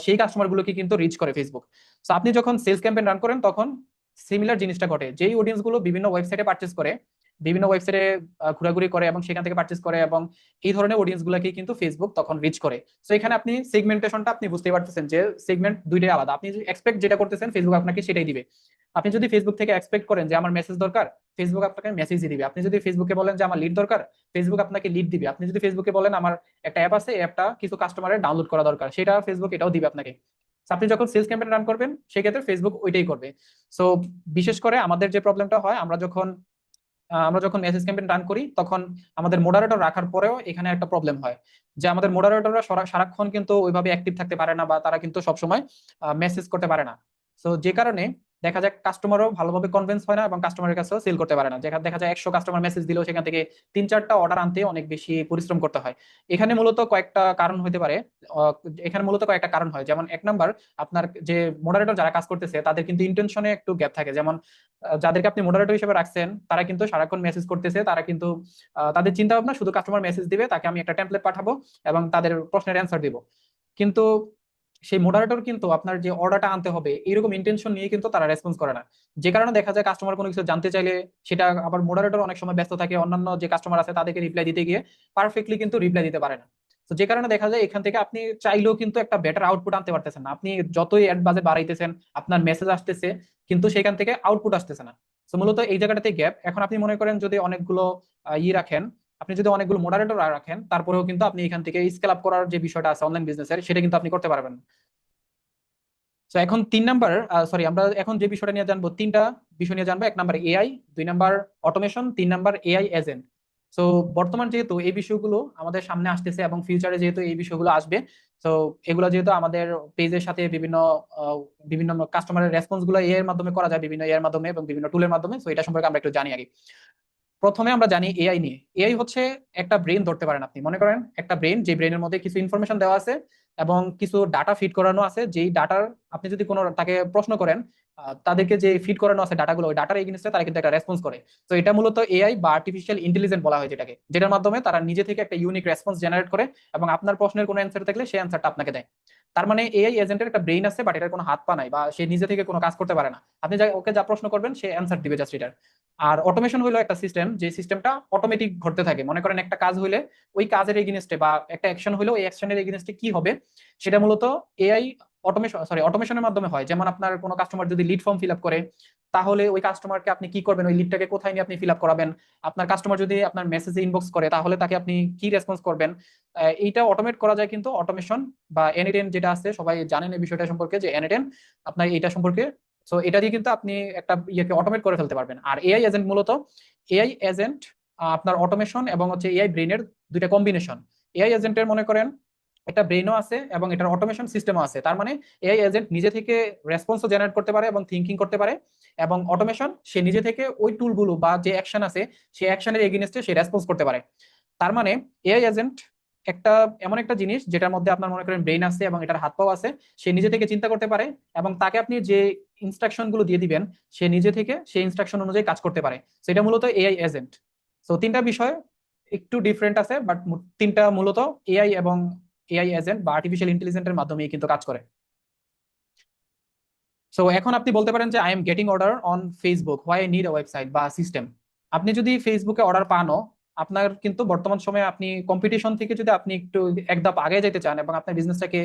সেই কাস্টমার গুলোকে কিন্তু রিচ করে ফেসবুক। তো আপনি যখন সেলস ক্যাম্পেইন রান করেন তখন সিমিলার জিনিসটা ঘটে, যেই অডিয়েন্স গুলো বিভিন্ন ওয়েবসাইটে পারচেস করে, বিভিন্ন ওয়েবসাইটে ঘোরাঘুরি করে এবং সেখান থেকে পারচেস করে, এবং এই ধরনের অডিয়েন্স গুলাকে কিন্তু ফেসবুক তখন রিচ করে। তো এখানে আপনি সেগমেন্টেশনটা আপনি বুঝতে পারতেছেন যে সেগমেন্ট দুইটাই আলাদা। আপনি এক্সপেক্ট যেটা করতেছেন ফেসবুক আপনাকে সেটাই দিবে। আপনি যদি ফেসবুক থেকে এক্সপেক্ট করেন যে আমার মেসেজ দরকার, ফেসবুক আপনাকে মেসেজই দিবে। আপনি যদি ফেসবুকে বলেন যে আমার লিড দরকার, ফেসবুক আপনাকে লিড দিবে। আপনি যদি ফেসবুকে বলেন আমার একটা অ্যাপ আছে, এই অ্যাপটা কিছু কাস্টমারের ডাউনলোড করা দরকার, সেটা ফেসবুক এটাও দিবে আপনাকে। So আপনি যখন সেলস ক্যাম্পেইন রান করবেন সেক্ষেত্রে ফেসবুক ওইটাই করবে। সো বিশেষ করে আমাদের যে প্রবলেমটা হয়, আমরা যখন মেসেজ ক্যাম্পেইন রান করি তখন আমাদের মোডারেটর রাখার পরেও এখানে একটা প্রবলেম হয়, যে আমাদের মোডারেটররা সারাক্ষণ কিন্তু ওইভাবে অ্যাক্টিভ থাকতে পারে না, বা তারা কিন্তু সবসময় মেসেজ করতে পারে না। তো যে কারণে দেখা যায় কাস্টমারও ভালোভাবে কনভিন্স হয় না এবং কাস্টমারের কাছেও সেল করতে পারে না। দেখা যায় 100 কাস্টমার মেসেজ দিলেও সেখান থেকে 3-4টা অর্ডার আনতে অনেক বেশি পরিশ্রম করতে হয়। এখানে মূলত কয়েকটা কারণ হতে পারে। আহ, এখানে মূলত কয়েকটা কারণ হয়, যেমন 1 নাম্বার, আপনার যে মোডারেটর যারা কাজ করতেছে তাদের কিন্তু ইন্টেনশনে একটু গ্যাপ থাকে। যেমন যাদেরকে আপনি মোডারেটর হিসেবে রাখছেন তারা কিন্তু সারাক্ষণ মেসেজ করতেছে, তারা কিন্তু তাদের চিন্তা ভাবনা শুধু কাস্টমার মেসেজ দিবে, তাকে আমি একটা টেমপ্লেট পাঠাবো এবং তাদের প্রশ্নের অ্যান্সার দিব। কিন্তু সেই মোডারেটর কিন্তু আপনার যে অর্ডারটা আনতে হবে এরকম ইন্টেনশন নিয়ে কিন্তু তারা রেসপন্স করে না। যে কারণে দেখা যায় কাস্টমার কোনো কিছু জানতে চাইলে সেটা আবার মোডারেটর অনেক সময় ব্যস্ত থাকে, অন্যান্য যে কাস্টমার আছে তাদেরকে রিপ্লাই দিতে গিয়ে পারফেক্টলি কিন্তু রিপ্লাই দিতে পারে না। তো যে কারণে দেখা যায় এখান থেকে আপনি চাইলেও কিন্তু একটা বেটার আউটপুট আনতে পারতেছেন না। আপনি যতই অ্যাড বাজেট বাড়াইতেছেন, আপনার মেসেজ আসতেছে কিন্তু সেখান থেকে আউটপুট আসতেছে না। তো মূলত এই জায়গাটাতে গ্যাপ। এখন আপনি মনে করেন যদি অনেকগুলো রাখেন, আপনি যদি অনেকগুলো মোডারেটর রাখেন, তারপরেও কিন্তু আপনি এখান থেকে স্কেল আপ করার যে বিষয়টা আছে অনলাইন বিজনেসের, সেটা কিন্তু আপনি করতে পারবেন না। তো এখন 3 নাম্বার, সরি, আমরা এখন যে বিষয়টা নিয়ে জানবো, তিনটা বিষয় নিয়ে জানবো। 1 number AI, 2 number automation, 3 number AI agent. তো বর্তমান যেহেতু এই বিষয়গুলো আমাদের সামনে আসতেছে এবং ফিউচারে যেহেতু এই বিষয়গুলো আসবে, তো এগুলো যেহেতু আমাদের পেজের সাথে বিভিন্ন বিভিন্ন কাস্টমারের রেসপন্স গুলো এআই এর মাধ্যমে করা যায়, বিভিন্ন এআই এর মাধ্যমে এবং বিভিন্ন টুলের মাধ্যমে। তো এটা সম্পর্কে আমরা একটু জানি আগে। প্রথমে আমরা জানি এআই নিয়ে। এআই হচ্ছে একটা ব্রেন ধরতে পারেন আপনি, মনে করেন একটা ব্রেন, যে ব্রেনের মধ্যে কিছু ইনফরমেশন দেওয়া আছে এবং কিছু ডাটা ফিড করানো আছে, যেই ডাটার আপনি যদি কোনো তাকে প্রশ্ন করেন, তাদেরকে যে ফিড করানো আছে ডাটাগুলো, ওই ডাটার এগেইনস্টে তারা কিন্তু একটা রেসপন্স করে। তো এটা মূলত এআই বা আর্টিফিশিয়াল ইন্টেলিজেন্স বলা হয় যেটাকে, যেটার মাধ্যমে তারা নিজে থেকে একটা ইউনিক রেসপন্স জেনারেট করে এবং আপনার প্রশ্নের কোনো অ্যান্সার থাকলে সেই অ্যান্সারটা আপনাকে দেয়। তার মানে এআই এজেন্টের একটা ব্রেইন আছে, বাট এটার কোনো হাত পা নাই, বা সে নিজে থেকে কোনো কাজ করতে পারে না। আপনি ওকে যা প্রশ্ন করবেন সে অ্যান্সার দিবে জাস্ট এটার। আর অটোমেশন হলো একটা সিস্টেম, যে সিস্টেমটা অটোমেটিক ঘটতে থাকে। মনে করেন একটা কাজ হইলে ওই কাজের এগেইনস্টে, বা একটা অ্যাকশন হইলে ওই অ্যাকশনের এগেইনস্টে কি হবে, সেটা মূলত এআই অটোমেশনের মাধ্যমে হয়। যেমন আপনার কোনো কাস্টমার যদি লিড ফর্ম ফিল আপ করে, তাহলে ওই কাস্টমারকে আপনি কি করবেন, ওই লিডটাকে কোথায় নিয়ে আপনি ফিল আপ করাবেন। আপনার কাস্টমার যদি আপনার মেসেজে ইনবক্স করে, তাহলে তাকে আপনি কি রেসপন্স করবেন। এইটা অটোমেট করা যায় কিন্তু অটোমেশন বা এনএটেন যেটা আছে, সবাই জানেন এই বিষয়টা সম্পর্কে, যে এনএটেন আপনার এইটা সম্পর্কে। সো এটা দিয়ে কিন্তু আপনি একটা ইয়েকে অটোমেট করে ফেলতে পারবেন। আর এআই এজেন্ট মূলত, এআই এজেন্ট আপনার অটোমেশন এবং হচ্ছে এআই ব্রেনের দুইটা কম্বিনেশন। এআই এজেন্টের মনে করেন একটা ব্রেনও আছে এবং এটার অটোমেশন সিস্টেমও আছে। তার মানে এআই এজেন্ট নিজে থেকে রেসপন্সও জেনারেট করতে পারে এবং থিঙ্কিং করতে পারে, এবং অটোমেশন সে নিজে থেকে ওই টুলগুলো বা যে অ্যাকশন আছে সেই অ্যাকশনের এগেইনস্টে সে রেসপন্স করতে পারে। তার মানে এআই এজেন্ট একটা এমন একটা জিনিস যেটার মধ্যে আপনার মনে করেন ব্রেন আছে এবং এটার হাত পাও আছে, সে নিজে থেকে চিন্তা করতে পারে, এবং তাকে আপনি যে ইনস্ট্রাকশন গুলো দিয়ে দিবেন সে নিজে থেকে সেই ইনস্ট্রাকশন অনুযায়ী কাজ করতে পারে। সেটা মূলত এআই এজেন্ট। তো তিনটা বিষয় একটু ডিফারেন্ট আছে, বাট তিনটা মূলত এআই এবং এআই এজেন্ট বা আর্টিফিশিয়াল ইন্টেলিজেন্সের মাধ্যমে কিন্তু কাজ করে। সো এখন আপনি বলতে পারেন যে I am getting order on Facebook, why I need a website বা সিস্টেম। আপনি যদি ফেসবুকে অর্ডার পানও, আপনার কিন্তু বর্তমান সময়ে আপনি কম্পিটিশন থেকে যদি আপনি একটু এক ধাপ আগে যেতে চান এবং আপনার বিজনেসটাকে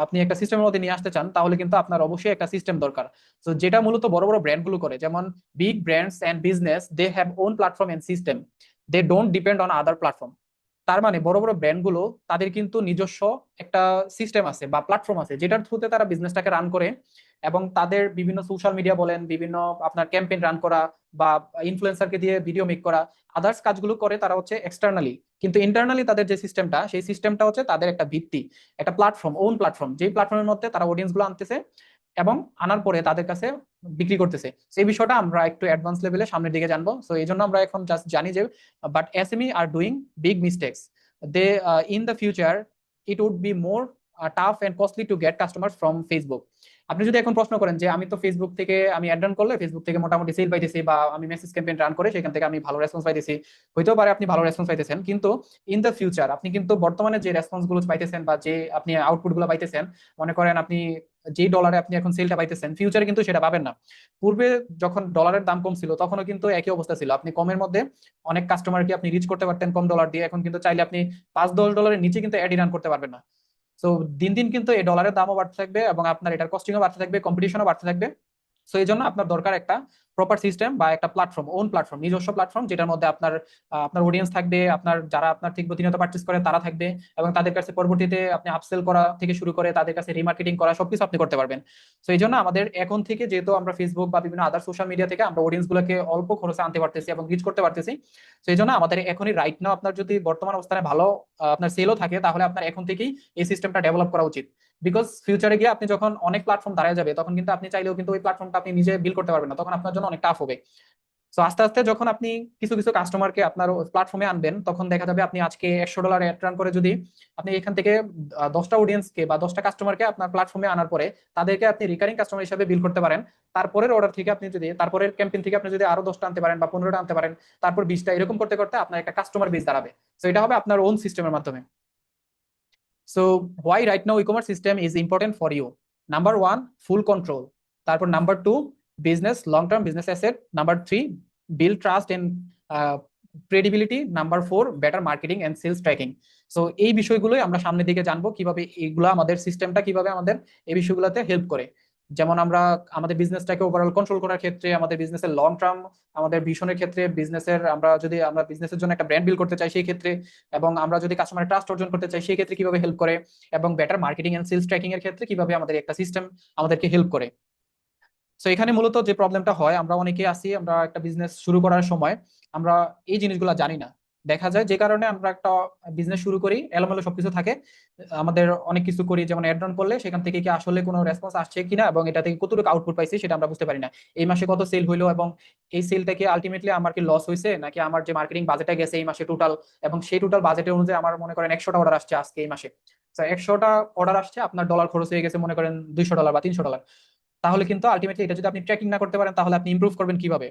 আপনি একটা সিস্টেমের মধ্যে নিয়ে আসতে চান, তাহলে কিন্তু আপনার অবশ্যই একটা সিস্টেম দরকার। তো যেটা মূলত বড় বড় ব্র্যান্ডগুলো করে, যেমন big brands and business, they have own platform and system, they don't depend on other platform. তার মানে বড় বড় ব্র্যান্ডগুলো তাদের কিন্তু নিজস্ব একটা সিস্টেম আছে বা প্ল্যাটফর্ম আছে, যেটার থ্রুতে তারা বিজনেসটাকে রান করে, এবং তাদের বিভিন্ন সোশ্যাল মিডিয়া বলেন, বিভিন্ন আপনার ক্যাম্পেইন রান করা, বা ইনফ্লুয়েন্সারকে দিয়ে ভিডিও মেক করা, আদার্স কাজগুলো করে তারা হচ্ছে এক্সটার্নালি। কিন্তু ইন্টারনালি তাদের যে সিস্টেমটা, সেই সিস্টেমটা হচ্ছে তাদের একটা ভিত্তি, একটা প্ল্যাটফর্ম, ওন প্ল্যাটফর্ম, যেই প্ল্যাটফর্মের মধ্যে তারা অডিয়েন্স গুলো আনতেছে এবং আনার পরে তাদের কাছে বিক্রি করতেছে। সেই বিষয়টা আমরা একটু অ্যাডভান্স লেভেলে সামনের দিকে জানবো। সো এই জন্য আমরা এখন জাস্ট জানি যে but SME are doing big mistakes. They in the future it would be more tough and costly to get customer from Facebook. আপনি যদি এখন প্রশ্ন করেন যে আমি তো ফেসবুক থেকে আমি অ্যাড রান করলে ফেসবুক থেকে মোটামুটি সেল পাইতেছি, বা আমি মেসেজ ক্যাম্পেইন রান করে সেখান থেকে আমি ভালো রেসপন্স পাইতেছি, হইতেও পারে আপনি ভালো রেসপন্স পাইতেছেন, কিন্তু ইন দ্য ফিউচার আপনি কিন্তু বর্তমানে যে রেসপন্স গুলো পাইতেছেন বা যে আপনি আউটপুট গুলো পাইতেছেন, মনে করেন আপনি যে ডলারে আপনি এখন সেলটা পাইতেছেন, ফিউচারে কিন্তু সেটা পাবেন না। পূর্বে যখন ডলারের দাম কম ছিল তখনও কিন্তু একই অবস্থা ছিল, আপনি কমের মধ্যে অনেক কাস্টমারকে আপনি রিচ করতে পারতেন কম ডলার দিয়ে। এখন কিন্তু চাইলে আপনি 5-10 ডলারের নিচে কিন্তু অ্যাড রান করতে পারবেন না। সো দিন দিন কিন্তু এই ডলারের দামও বাড়তে থাকবে এবং আপনার এটার কস্টিংও বাড়তে থাকবে, কম্পিটিশনও বাড়তে থাকবে। সো এই জন্য আপনার দরকার একটা প্রপার সিস্টেম বা একটা প্ল্যাটফর্ম, ওন প্ল্যাটফর্ম, নিজস্ব প্ল্যাটফর্ম, যেটার মধ্যে আপনার অডিয়েন্স থাকবে, আপনার যারা আপনার ঠিক প্রতিনিয়ত পার্চেস করে তারা থাকবে, এবং তাদের কাছে পরবর্তীতে আপনি আপসেল করা থেকে শুরু করে তাদের কাছে রিমার্কেটিং করা সবকিছু আপনি করতে পারবেন। তো এই জন্য আমাদের এখন থেকে, যেহেতু আমরা ফেসবুক বা বিভিন্ন আদার সোশ্যাল মিডিয়া থেকে আমরা অডিয়েন্স গুলোকে অল্প খরচে আনতে পারতেছি এবং রিচ করতে পারতেছি, তো এই জন্য আমাদের এখনই রাইট নাও, আপনার যদি বর্তমান অবস্থানে ভালো আপনার সেলও থাকে, তাহলে আপনার এখন থেকেই এই সিস্টেমটা ডেভেলপ করা উচিত। বিকজ ফিউচারে গিয়ে আপনি যখন অনেক প্ল্যাটফর্ম দাঁড়ায় যাবে, তখন কিন্তু আপনি চাইলেও কিন্তু ওই প্ল্যাটফর্মটা আপনি নিজে বিল করতে পারবেন না, তখন আপনার জন্য অনেক টাফ হবে। তো আস্তে আস্তে যখন আপনি কিছু কিছু কাস্টমারকে আপনার প্ল্যাটফর্মে আনবেন, তখন দেখা যাবে আপনি আজকে $100 অ্যাড রান করে যদি আপনি এখান থেকে 10টা অডিয়েন্সকে বা 10টা কাস্টমারকে আপনার প্ল্যাটফর্মে আনার পরে তাদেরকে আপনি রিকারিং কাস্টমার হিসেবে বিল করতে পারেন। তারপরের অর্ডার থেকে আপনি যদি, তারপরের ক্যাম্পেইন থেকে আপনি যদি আরো 10টা আনতে পারেন বা 15টা আনতে পারেন, তারপর 20টা, এরকম করতে করতে আপনার একটা কাস্টমার বেস দাঁড়াবে। তো এটা হবে আপনার ওন সিস্টেমের মাধ্যমে। So why right now e-commerce system is important for you? Number one, full control. তারপর number two, business, long-term business asset. Number three, build trust and credibility. Number four, better marketing and sales tracking. So এই বিষয়গুলোই আমরা সামনের দিকে জানবো, কিভাবে এইগুলা আমাদের সিস্টেমটা কিভাবে আমাদের এই বিষয়গুলোতে হেল্প করে। যেমন আমরা আমাদের বিজনেসটাকে ওভারঅল কন্ট্রোল করার ক্ষেত্রে, আমাদের বিজনেসের লং টার্ম আমাদের ভিশনের ক্ষেত্রে, বিজনেসের আমরা বিজনেসের জন্য একটা ব্র্যান্ড বিল্ড করতে চাই সেই ক্ষেত্রে, এবং আমরা যদি কাস্টমারের ট্রাস্ট অর্জন করতে চাই সেই ক্ষেত্রে কিভাবে হেল্প করে, এবং better marketing and sales tracking এর ক্ষেত্রে কিভাবে আমাদের একটা সিস্টেম আমাদেরকে হেল্প করে। তো এখানে মূলত যে প্রবলেমটা হয়, আমরা অনেকে আছি, আমরা একটা বিজনেস শুরু করার সময় আমরা এই জিনিসগুলো জানি না। দেখা যায় যে কারণে আমরা একটা বিজনেস শুরু করি, এলোমেলো সবকিছু থাকে, আমাদের অনেক কিছু করি, যেমন অ্যাড রান করলে সেখান থেকে কি আসলে কোনো রেসপন্স আসছে কিনা এবং এটা থেকে কতটুকু আউটপুট পাইছি সেটা আমরা বুঝতে পারি না। এই মাসে কত সেল হইলো, এবং এই সেলটা কি আলটিমেটলি আমার কি লস হয়েছে, নাকি আমার যে মার্কেটিং বাজেটটা গেছে এই মাসে টোটাল, এবং সেই টোটাল বাজেটের অনুযায়ী আমার মনে করেন 100টা অর্ডার আসছে আজকে এই মাসে, তো 100টা অর্ডার আসছে, আপনার ডলার খরচ হয়ে গেছে মনে করেন $200 বা $300। তাহলে কিন্তু আলটিমেটলি এটা যদি আপনি ট্র্যাকিং না করতে পারেন, তাহলে আপনি ইমপ্রুভ করবেন কিভাবে?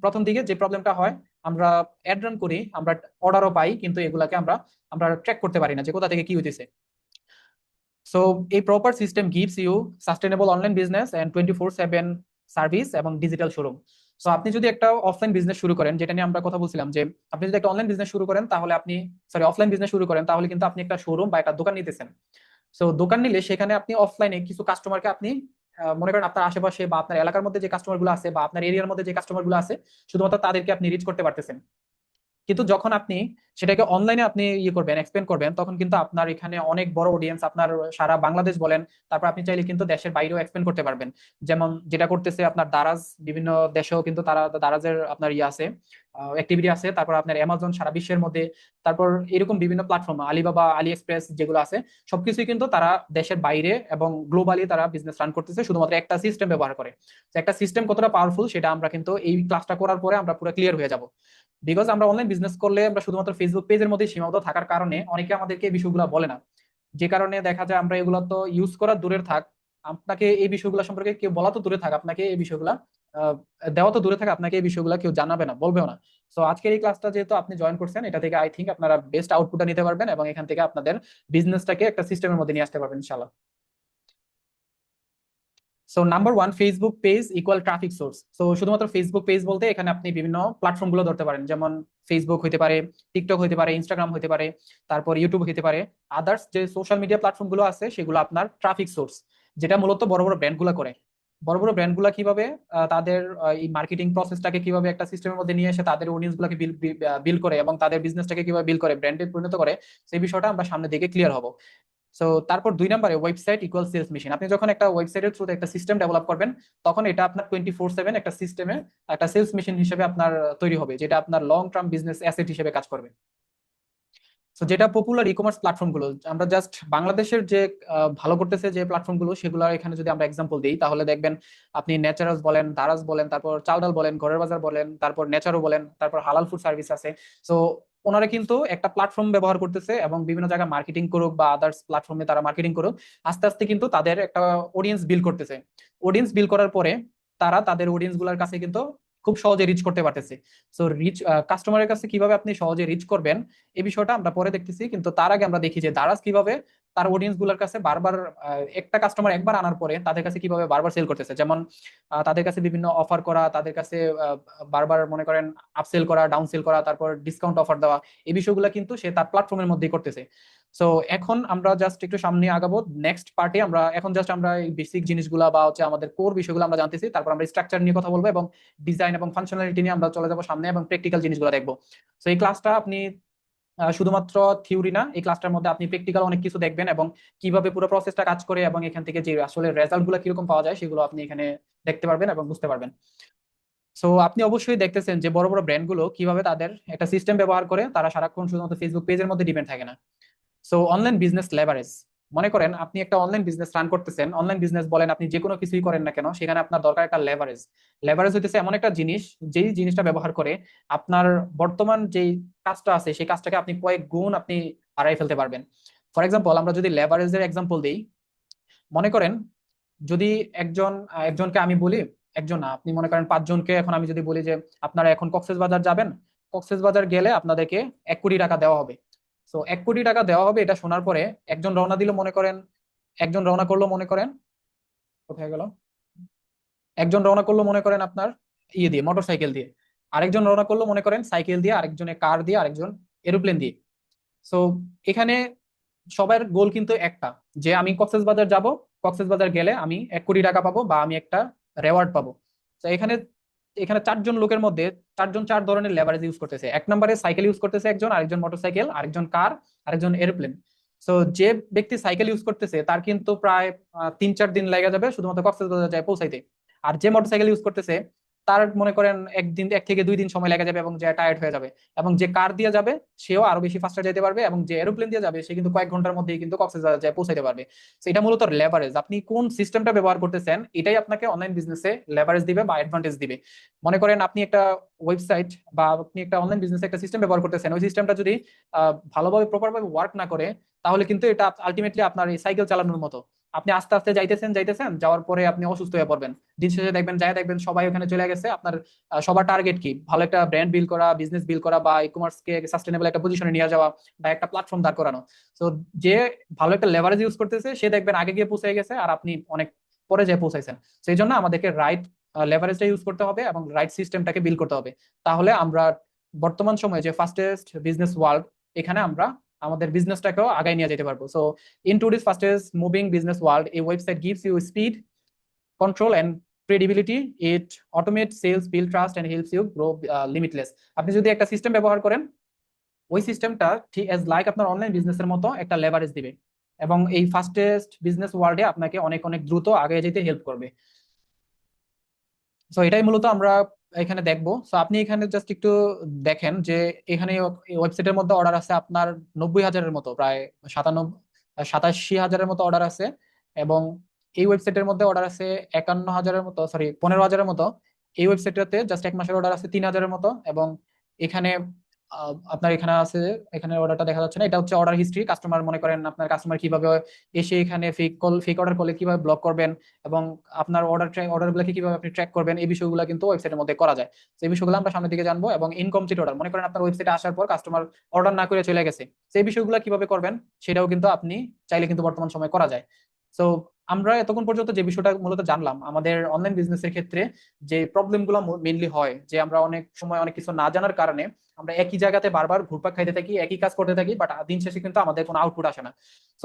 প্রথম দিকে যে প্রবলেমটা হয়, আমরা অ্যাড রান করি, আমরা অর্ডারও পাই, কিন্তু এগুলাকে আমরা আমরা ট্র্যাক করতে পারি না যে কোথা থেকে কি হইতেছে। সো এই proper system gives you sustainable online business and 24/7 service এবং ডিজিটাল শোরুম। সো আপনি যদি একটা অফলাইন বিজনেস শুরু করেন, যেটা নিয়ে আমরা কথা বলছিলাম, যে আপনি যদি একটা অনলাইন বিজনেস শুরু করেন তাহলে আপনি, সরি, অফলাইন বিজনেস শুরু করেন, তাহলে কিন্তু আপনি একটা শোরুম বা একটা দোকান নিতেছেন। সো দোকান নিলে সেখানে আপনি অফলাইনে কিছু কাস্টমারকে আপনি মনে করেন আপনার আশেপাশে বা আপনার এলাকার মধ্যে যে কাস্টমার গুলো আছে বা আপনার এরিয়ার মধ্যে যে কাস্টমার গুলো আছে, শুধুমাত্র তাদেরকে আপনি রিচ করতে পারতেছেন। কিন্তু যখন আপনি সেটাকে অনলাইনে আপনি ইয়ে করবেন, এক্সপ্লেন করবেন, তখন কিন্তু আপনার এখানে অনেক বড় অডিয়েন্স, আপনার সারা বাংলাদেশ বলেন, তারপর আপনি চাইলে কিন্তু দেশের বাইরেও এক্সপ্লেন করতে পারবেন। যেমন যেটা করতেছে আপনার দারাজ, বিভিন্ন দেশেও কিন্তু তারা দারাজের আপনার ইয়ে আছে, অ্যাক্টিভিটি আছে, তারপর আপনার অ্যামাজন সারা বিশ্বের মধ্যে, তারপর এরকম বিভিন্ন প্ল্যাটফর্ম, আলিবাবা, আলি এক্সপ্রেস যেগুলো আছে, সবকিছুই কিন্তু তারা দেশের বাইরে এবং গ্লোবালি তারা বিজনেস রান করতেছে শুধুমাত্র একটা সিস্টেম ব্যবহার করে। তো একটা সিস্টেম কতটা পাওয়ারফুল সেটা আমরা কিন্তু এই ক্লাসটা করার পরে আমরা পুরো ক্লিয়ার হয়ে যাব। বিকজ আমরা অনলাইন বিজনেস করলে আমরা শুধুমাত্র ফেসবুক পেজের মধ্যে সীমাবদ্ধ থাকার কারণে অনেকে আমাদেরকে এই বিষয়গুলো বলে না, যে কারণে দেখা যায় আমরা এগুলো তো ইউজ করা দূরের থাক, আপনাকে এই বিষয়গুলো সম্পর্কে কেউ বলা তো দূরে থাক, আপনাকে এই বিষয়গুলা আহ, দেওয়া তো দূরে থাকে, আপনাকে এই বিষয়গুলো কেউ জানাবে না, বলবেও না। তো আজকের এই ক্লাসটা যেহেতু আপনি জয়েন করছেন, এটা থেকে আই থিঙ্ক আপনারা বেস্ট আউটপুটটা নিতে পারবেন এবং এখান থেকে আপনাদের বিজনেসটাকে একটা সিস্টেমের মধ্যে নিয়ে আসতে পারবেন ইনশাল্লাহ। So number one, Facebook page equal traffic source. So শুধুমাত্র ফেসবুক পেজ বলতে এখানে আপনি বিভিন্ন প্ল্যাটফর্ম গুলো ধরতে পারেন, যেমন ফেসবুক হইতে পারে, টিকটক হইতে পারে, ইনস্টাগ্রাম হইতে পারে, তারপর ইউটিউব হইতে পারে। আদার্স যে সোশ্যাল মিডিয়া প্ল্যাটফর্ম গুলো আছে সেগুলো আপনার ট্রাফিক সোর্স, যেটা মূলত বড় বড় ব্র্যান্ড গুলো করে। বড় বড় ব্র্যান্ড গুলা কিভাবে তাদের এই মার্কেটিং প্রসেসটাকে কিভাবে একটা সিস্টেমের মধ্যে নিয়ে এসে তাদের অডিয়েন্স গুলাকে বিল করে এবং তাদের বিজনেসটাকে কিভাবে বিল করে, ব্র্যান্ডে পরিণত করে, সেই বিষয়টা আমরা সামনের দিকে ক্লিয়ার হবো। সো তারপর 2 নম্বরে, ওয়েবসাইট ইকুয়াল সেলস মেশিন। আপনি যখন একটা ওয়েবসাইটের থ্রুতে একটা সিস্টেম ডেভেলপ করবেন, তখন এটা আপনার 24/7 একটা সিস্টেমে একটা সেলস মেশিন হিসেবে আপনার তৈরি হবে, যেটা আপনার লং টার্ম বিজনেস অ্যাসেট হিসেবে কাজ করবে। তো যেটা পপুলার ই কমার্স প্ল্যাটফর্ম গুলো, আমরা জাস্ট বাংলাদেশের যে ভালো করতেছে যে প্ল্যাটফর্ম গুলো, সেগুলো এখানে যদি আমরা এক্সাম্পল দিই, তাহলে দেখবেন আপনি ন্যাচারালস বলেন, দারাজ বলেন, তারপর চালডাল বলেন, ঘরের বাজার বলেন, তারপর নেচারও বলেন, তারপর হালাল ফুড সার্ভিস আছে। সো ওনারা কিন্তু একটা প্ল্যাটফর্ম ব্যবহার করতেছে এবং বিভিন্ন জায়গায় মার্কেটিং করুক বা আদার্স প্ল্যাটফর্মে তারা মার্কেটিং করুক, আস্তে আস্তে কিন্তু তাদের একটা অডিয়েন্স বিল্ড করতেছে। অডিয়েন্স বিল্ড করার পরে তারা তাদের অডিয়েন্স গুলার কাছে কিন্তু খুব সহজে রিচ করতে পারতেছে। সো রিচ কাস্টমারের কাছে কিভাবে আপনি সহজে রিচ করবেন এই বিষয়টা আমরা পরে দেখতেছি, কিন্তু তার আগে আমরা দেখি যে দারাজ কিভাবে তার অডিয়েন্স গুলার কাছে বারবার একটা কাস্টমার একবার আনার পরে তাদের কাছে কিভাবে বারবার সেল করতেছে। যেমন তাদের কাছে বিভিন্ন অফার করা, তাদের কাছে বারবার মনে করেন আপসেল করা, ডাউন সেল করা, তারপর ডিসকাউন্ট অফার দেওয়া, এই বিষয়গুলো কিন্তু সে তার প্ল্যাটফর্মের মধ্যেই করতেছে। সো এখন আমরা জাস্ট একটু সামনে আগাবো নেক্সট পার্টে। আমরা এখন জাস্ট আমরা এই বেসিক জিনিসগুলা বা হচ্ছে আমাদের কোর বিষয়গুলো আমরা জানতেছি, তারপর আমরা স্ট্রাকচার নিয়ে কথা বলবো এবং ডিজাইন এবং ফাংশনালিটি নিয়ে আমরা চলে যাবো সামনে এবং প্র্যাকটিক্যাল জিনিসগুলো দেখবো। সো এই ক্লাসটা আপনি শুধুমাত্র থিওরি না, এই ক্লাসটার মধ্যে আপনি প্র্যাকটিক্যাল অনেক কিছু দেখবেন এবং কিভাবে পুরো প্রসেসটা কাজ করে এবং এখান থেকে যে আসলে রেজাল্ট গুলো কিরকম পাওয়া যায় সেগুলো আপনি এখানে দেখতে পারবেন এবং বুঝতে পারবেন। সো আপনি অবশ্যই দেখতেছেন যে বড় বড় ব্র্যান্ড গুলো কিভাবে তাদের একটা সিস্টেম ব্যবহার করে, তারা সারাক্ষণ শুধুমাত্র ফেসবুক পেজের মধ্যে ডিপেন্ড থাকে না। সো অনলাইন বিজনেস লেভারেজ, মনে করেন আপনি একটা অনলাইন বিজনেস রান করতেছেন, অনলাইন বিজনেস বলেন আপনি যে কোনো কিছুই করেন না কেন, সেখানে আপনার দরকার একটা লেভারেজ। লেভারেজ হইতেছে এমন একটা জিনিস যেই জিনিসটা ব্যবহার করে আপনার বর্তমান যেই কাজটা আছে সেই কাজটাকে আপনি কয়েক গুণ আপনি বাড়াই ফেলতে পারবেন। ফর এক্সাম্পল, আমরা যদি লেভারেজের এক্সাম্পল দিই, মনে করেন যদি একজনকে আমি বলি, একজন না, আপনি মনে করেন 5 জনকে এখন আমি যদি বলি যে আপনারা এখন কক্সবাজার যাবেন, কক্সবাজার গেলে আপনাদেরকে 1 কোটি টাকা দেওয়া হবে। তো 1 কোটি টাকা দেওয়া হবে, এটা শোনার পরে একজন রওনা দিল, মনে করেন একজন রওনা করলো, মনে করেন কোথায় গেল, একজন রওনা করলো মনে করেন আপনার ইয়ে দিয়ে, মোটর সাইকেল দিয়ে, আরেকজন রওনা করলো মনে করেন সাইকেল দিয়ে, আরেকজনে কার দিয়ে, আরেকজন এরোপ্লেন দিয়ে। সো এখানে সবার গোল কিন্তু একটা, যে আমি কক্সবাজার যাব, কক্সবাজার গেলে আমি 1 কোটি টাকা পাবো বা আমি একটা রেওয়ার্ড পাবো। তো এখানে এখানে 4 জন লোকের মধ্যে 4 জন 4 ধরনের লেভারেজ ইউজ করতেছে। 1 নম্বরে সাইকেল ইউজ করতেছে একজন, আরেকজন মোটরসাইকেল, আরেকজন কার, আরেকজন এরোপ্লেন। সো যে ব্যক্তি সাইকেল ইউজ করতেছে তার কিন্তু প্রায় 3-4 দিন লেগে যাবে শুধুমাত্র কক্সবাজার যায় পৌঁছাইতে। আর যে মোটরসাইকেল ইউজ করতেছে তার মনে করেন 1 থেকে 2 দিন সময় লেগে যাবে এবং যে টায়ার্ড হয়ে যাবে। এবং যে কার দিয়ে যাবে সেও আরো বেশি ফাস্টার যেতে পারবে, এবং যে এরোপ্লেন দিয়ে যাবে সে কিন্তু কয়েক ঘন্টার মধ্যেই কিন্তু কক্সবাজার যায় পৌঁছাইতে পারবে। তো এটা মূলত লেভারেজ, আপনি কোন সিস্টেমটা ব্যবহার করতেছেন এটাই আপনাকে অনলাইন বিজনেসে লেভারেজ দিবে বা অ্যাডভান্টেজ দিবে। মনে করেন আপনি একটা ওয়েবসাইট বা আপনি একটা অনলাইন বিজনেসে একটা সিস্টেম ব্যবহার করতেছেন, ওই সিস্টেমটা যদি ভালোভাবে প্রপার ভাবে ওয়ার্ক না করে, তাহলে কিন্তু এটা আলটিমেটলি আপনার এই সাইকেল চালানোর মতো। আপনি আস্তে আস্তে যাইতেছেন যাইতেছেন, যাওয়ার পরে আপনি অসুস্থ হয়ে পড়বেন। দিন শেষে দেখবেন সবাই ওখানে চলে গেছে। আপনার সবার টার্গেট কি? ভালো একটা ব্র্যান্ড বিল্ড করা, বিজনেস বিল্ড করা, বা ই কমার্স কে সাস্টেনেবল একটা পজিশনে নিয়ে যাওয়া, বা একটা প্ল্যাটফর্ম দাঁড় করানো। তো যে ভালো একটা লেভারেজ ইউজ করতেছে সে দেখবেন আগে গিয়ে পৌঁছে গেছে, আর আপনি অনেক পরে যেয়ে পৌঁছাইছেন। সেই জন্য আমাদেরকে রাইট লেভারেজটা ইউজ করতে হবে এবং রাইট সিস্টেমটাকে বিল্ড করতে হবে। তাহলে আমরা বর্তমান সময়ে যে ফাস্টেস্ট বিজনেস ওয়ার্ল্ড, এখানে আমরা আমাদের বিজনেসটাকেও আগায় নিয়ে যেতে পারবো। So in today's fastest moving business world, a website gives you speed, control, and credibility. It automates sales, build trust, and helps you grow limitless. আপনি যদি একটা সিস্টেম ব্যবহার করেন, ওই সিস্টেমটা ঠিক এজ লাইক আপনার অনলাইন বিজনেসের মতো একটা লেভারেজ দিবে এবং এই ফাস্টেস্ট বিজনেস ওয়ার্ল্ডে আপনাকে অনেক অনেক দ্রুত আগে যেতে হেল্প করবে। সো এটাই মূলত আমরা এখানে দেখবো। সো আপনি এখানে জাস্ট একটু দেখেন যে এখানে ওয়েবসাইটের মধ্যে অর্ডার আছে আপনার 90,000-এর মতো, প্রায় 87,000 মতো অর্ডার আছে। এবং এই ওয়েবসাইটের মধ্যে অর্ডার আছে 51,000-এর মতো, সরি 15,000-এর মতো। এই ওয়েবসাইটটাতে জাস্ট 1 মাসের অর্ডার আছে 3,000-এর মতো। এবং এখানে আপনার এখানে আছে, এখানে অর্ডারটা দেখা যাচ্ছে না, এটা হচ্ছে অর্ডার হিস্ট্রি। কাস্টমার মনে করেন আপনার কাস্টমার কিভাবে এসে এখানে ফেক অর্ডার করলে কিভাবে ব্লক করবেন, এবং আপনার অর্ডার গুলোকে কিভাবে আপনি ট্র্যাক করবেন, এই বিষয়গুলো কিন্তু ওয়েবসাইটের মধ্যে করা যায়। তো এই বিষয়গুলো আমরা সামনের দিকে জানবো। এবং ইনকমপ্লিট অর্ডার, মনে করেন আপনার ওয়েবসাইটে আসার পর কাস্টমার অর্ডার না করে চলে গেছে, সেই বিষয়গুলো কিভাবে করবেন সেটাও কিন্তু আপনি চাইলে কিন্তু বর্তমান সময় করা যায়। তো আমরা এতক্ষণ পর্যন্ত যে বিষয়টা মূলত জানলাম, আমাদের অনলাইন বিজনেসের ক্ষেত্রে যে প্রবলেম গুলো মেইনলি হয়, যে আমরা অনেক সময় অনেক কিছু না জানার কারণে আমরা একই জায়গাতে বারবার ঘুরপাক খাইতে থাকি, একই কাজ করতে থাকি, বাট দিন শেষে কিন্তু আমাদের কোনো আউটপুট আসে না।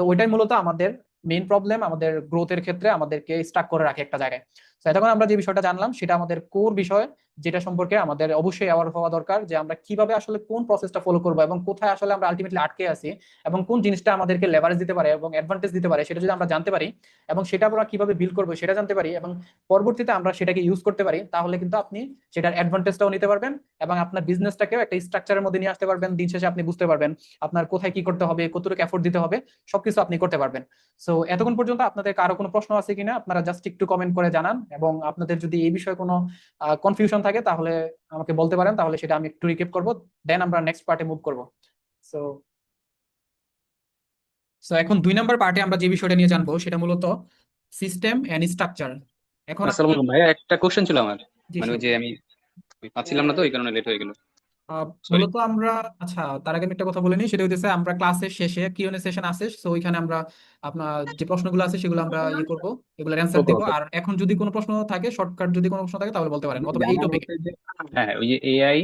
তো ওইটাই মূলত আমাদের মেইন প্রবলেম, আমাদের গ্রোথের ক্ষেত্রে আমাদেরকে স্টাক করে রাখে একটা জায়গায়। তো এতক্ষণ আমরা যে বিষয়টা জানলাম সেটা আমাদের কোর বিষয়, যেটা সম্পর্কে আমাদের অবশ্যই অ্যাওয়ার হওয়া দরকার, যে আমরা কিভাবে আসলে কোন প্রসেসটা ফলো করবো এবং কোথায় আসলে আমরা আলটিমেটলি আটকে আছি, এবং কোন জিনিসটা আমাদেরকে লেভারেজ দিতে পারে এবং অ্যাডভান্টেজ দিতে পারে, সেটা যদি আমরা জানতে পারি এবং সেটা আমরা কিভাবে বিল্ড করবো সেটা জানতে পারি, এবং পরবর্তীতে আমরা সেটাকে ইউজ করতে পারি, তাহলে কিন্তু আপনি সেটার অ্যাডভান্টেজটাও নিতে পারবেন এবং আপনার বিজনেসটাকেও একটা স্ট্রাকচারের মধ্যে নিয়ে আসতে পারবেন। দিন শেষে আপনি বুঝতে পারবেন আপনার কোথায় কি করতে হবে, কতটুকু এফোর্ট দিতে হবে, সবকিছু আপনি করতে পারবেন। সো এতক্ষণ পর্যন্ত আপনাদের কারো কোনো প্রশ্ন আছে কিনা আপনারা জাস্ট একটু কমেন্ট করে জানান, এবং আপনাদের যদি এই বিষয়ে কোনো কনফিউশন থাকে তাহলে আমাকে বলতে পারেন, তাহলে সেটা আমি একটু রিকেপ করবো, দেন আমরা নেক্সট পার্টে মুভ করবো। সো সো এখন 2 নম্বর পার্টে আমরা যে বিষয়টা নিয়ে জানবো সেটা মূলত সিস্টেম এন্ড স্ট্রাকচার। এখন আসসালামু আলাইকুম ভাইয়া, একটা কোশ্চেন ছিল আমার। জি মানে ওই শিওর। যে আমি পাচ্ছিলাম না, তো এই কারণে লেট হয়ে গেল। সরি। মূলত আমরা, আচ্ছা তার আগে আমি একটা কথা বলে নিই, সেটা হচ্ছে আমরা ক্লাসের শেষে কিউএনএ সেশন আছে, সো ওইখানে আমরা আপনার যে প্রশ্নগুলো আছে সেগুলো আমরা ইয়ে করবো, এগুলোর অ্যান্সার ওকে দিব। ওকে। আর এখন যদি কোনো প্রশ্ন থাকে, শর্টকাট যদি কোনো প্রশ্ন থাকে তাহলে বলতে পারেন, অথবা এই জানার টপিকে। মতে যে, হ্যাঁ হ্যাঁ, ওই যে এআই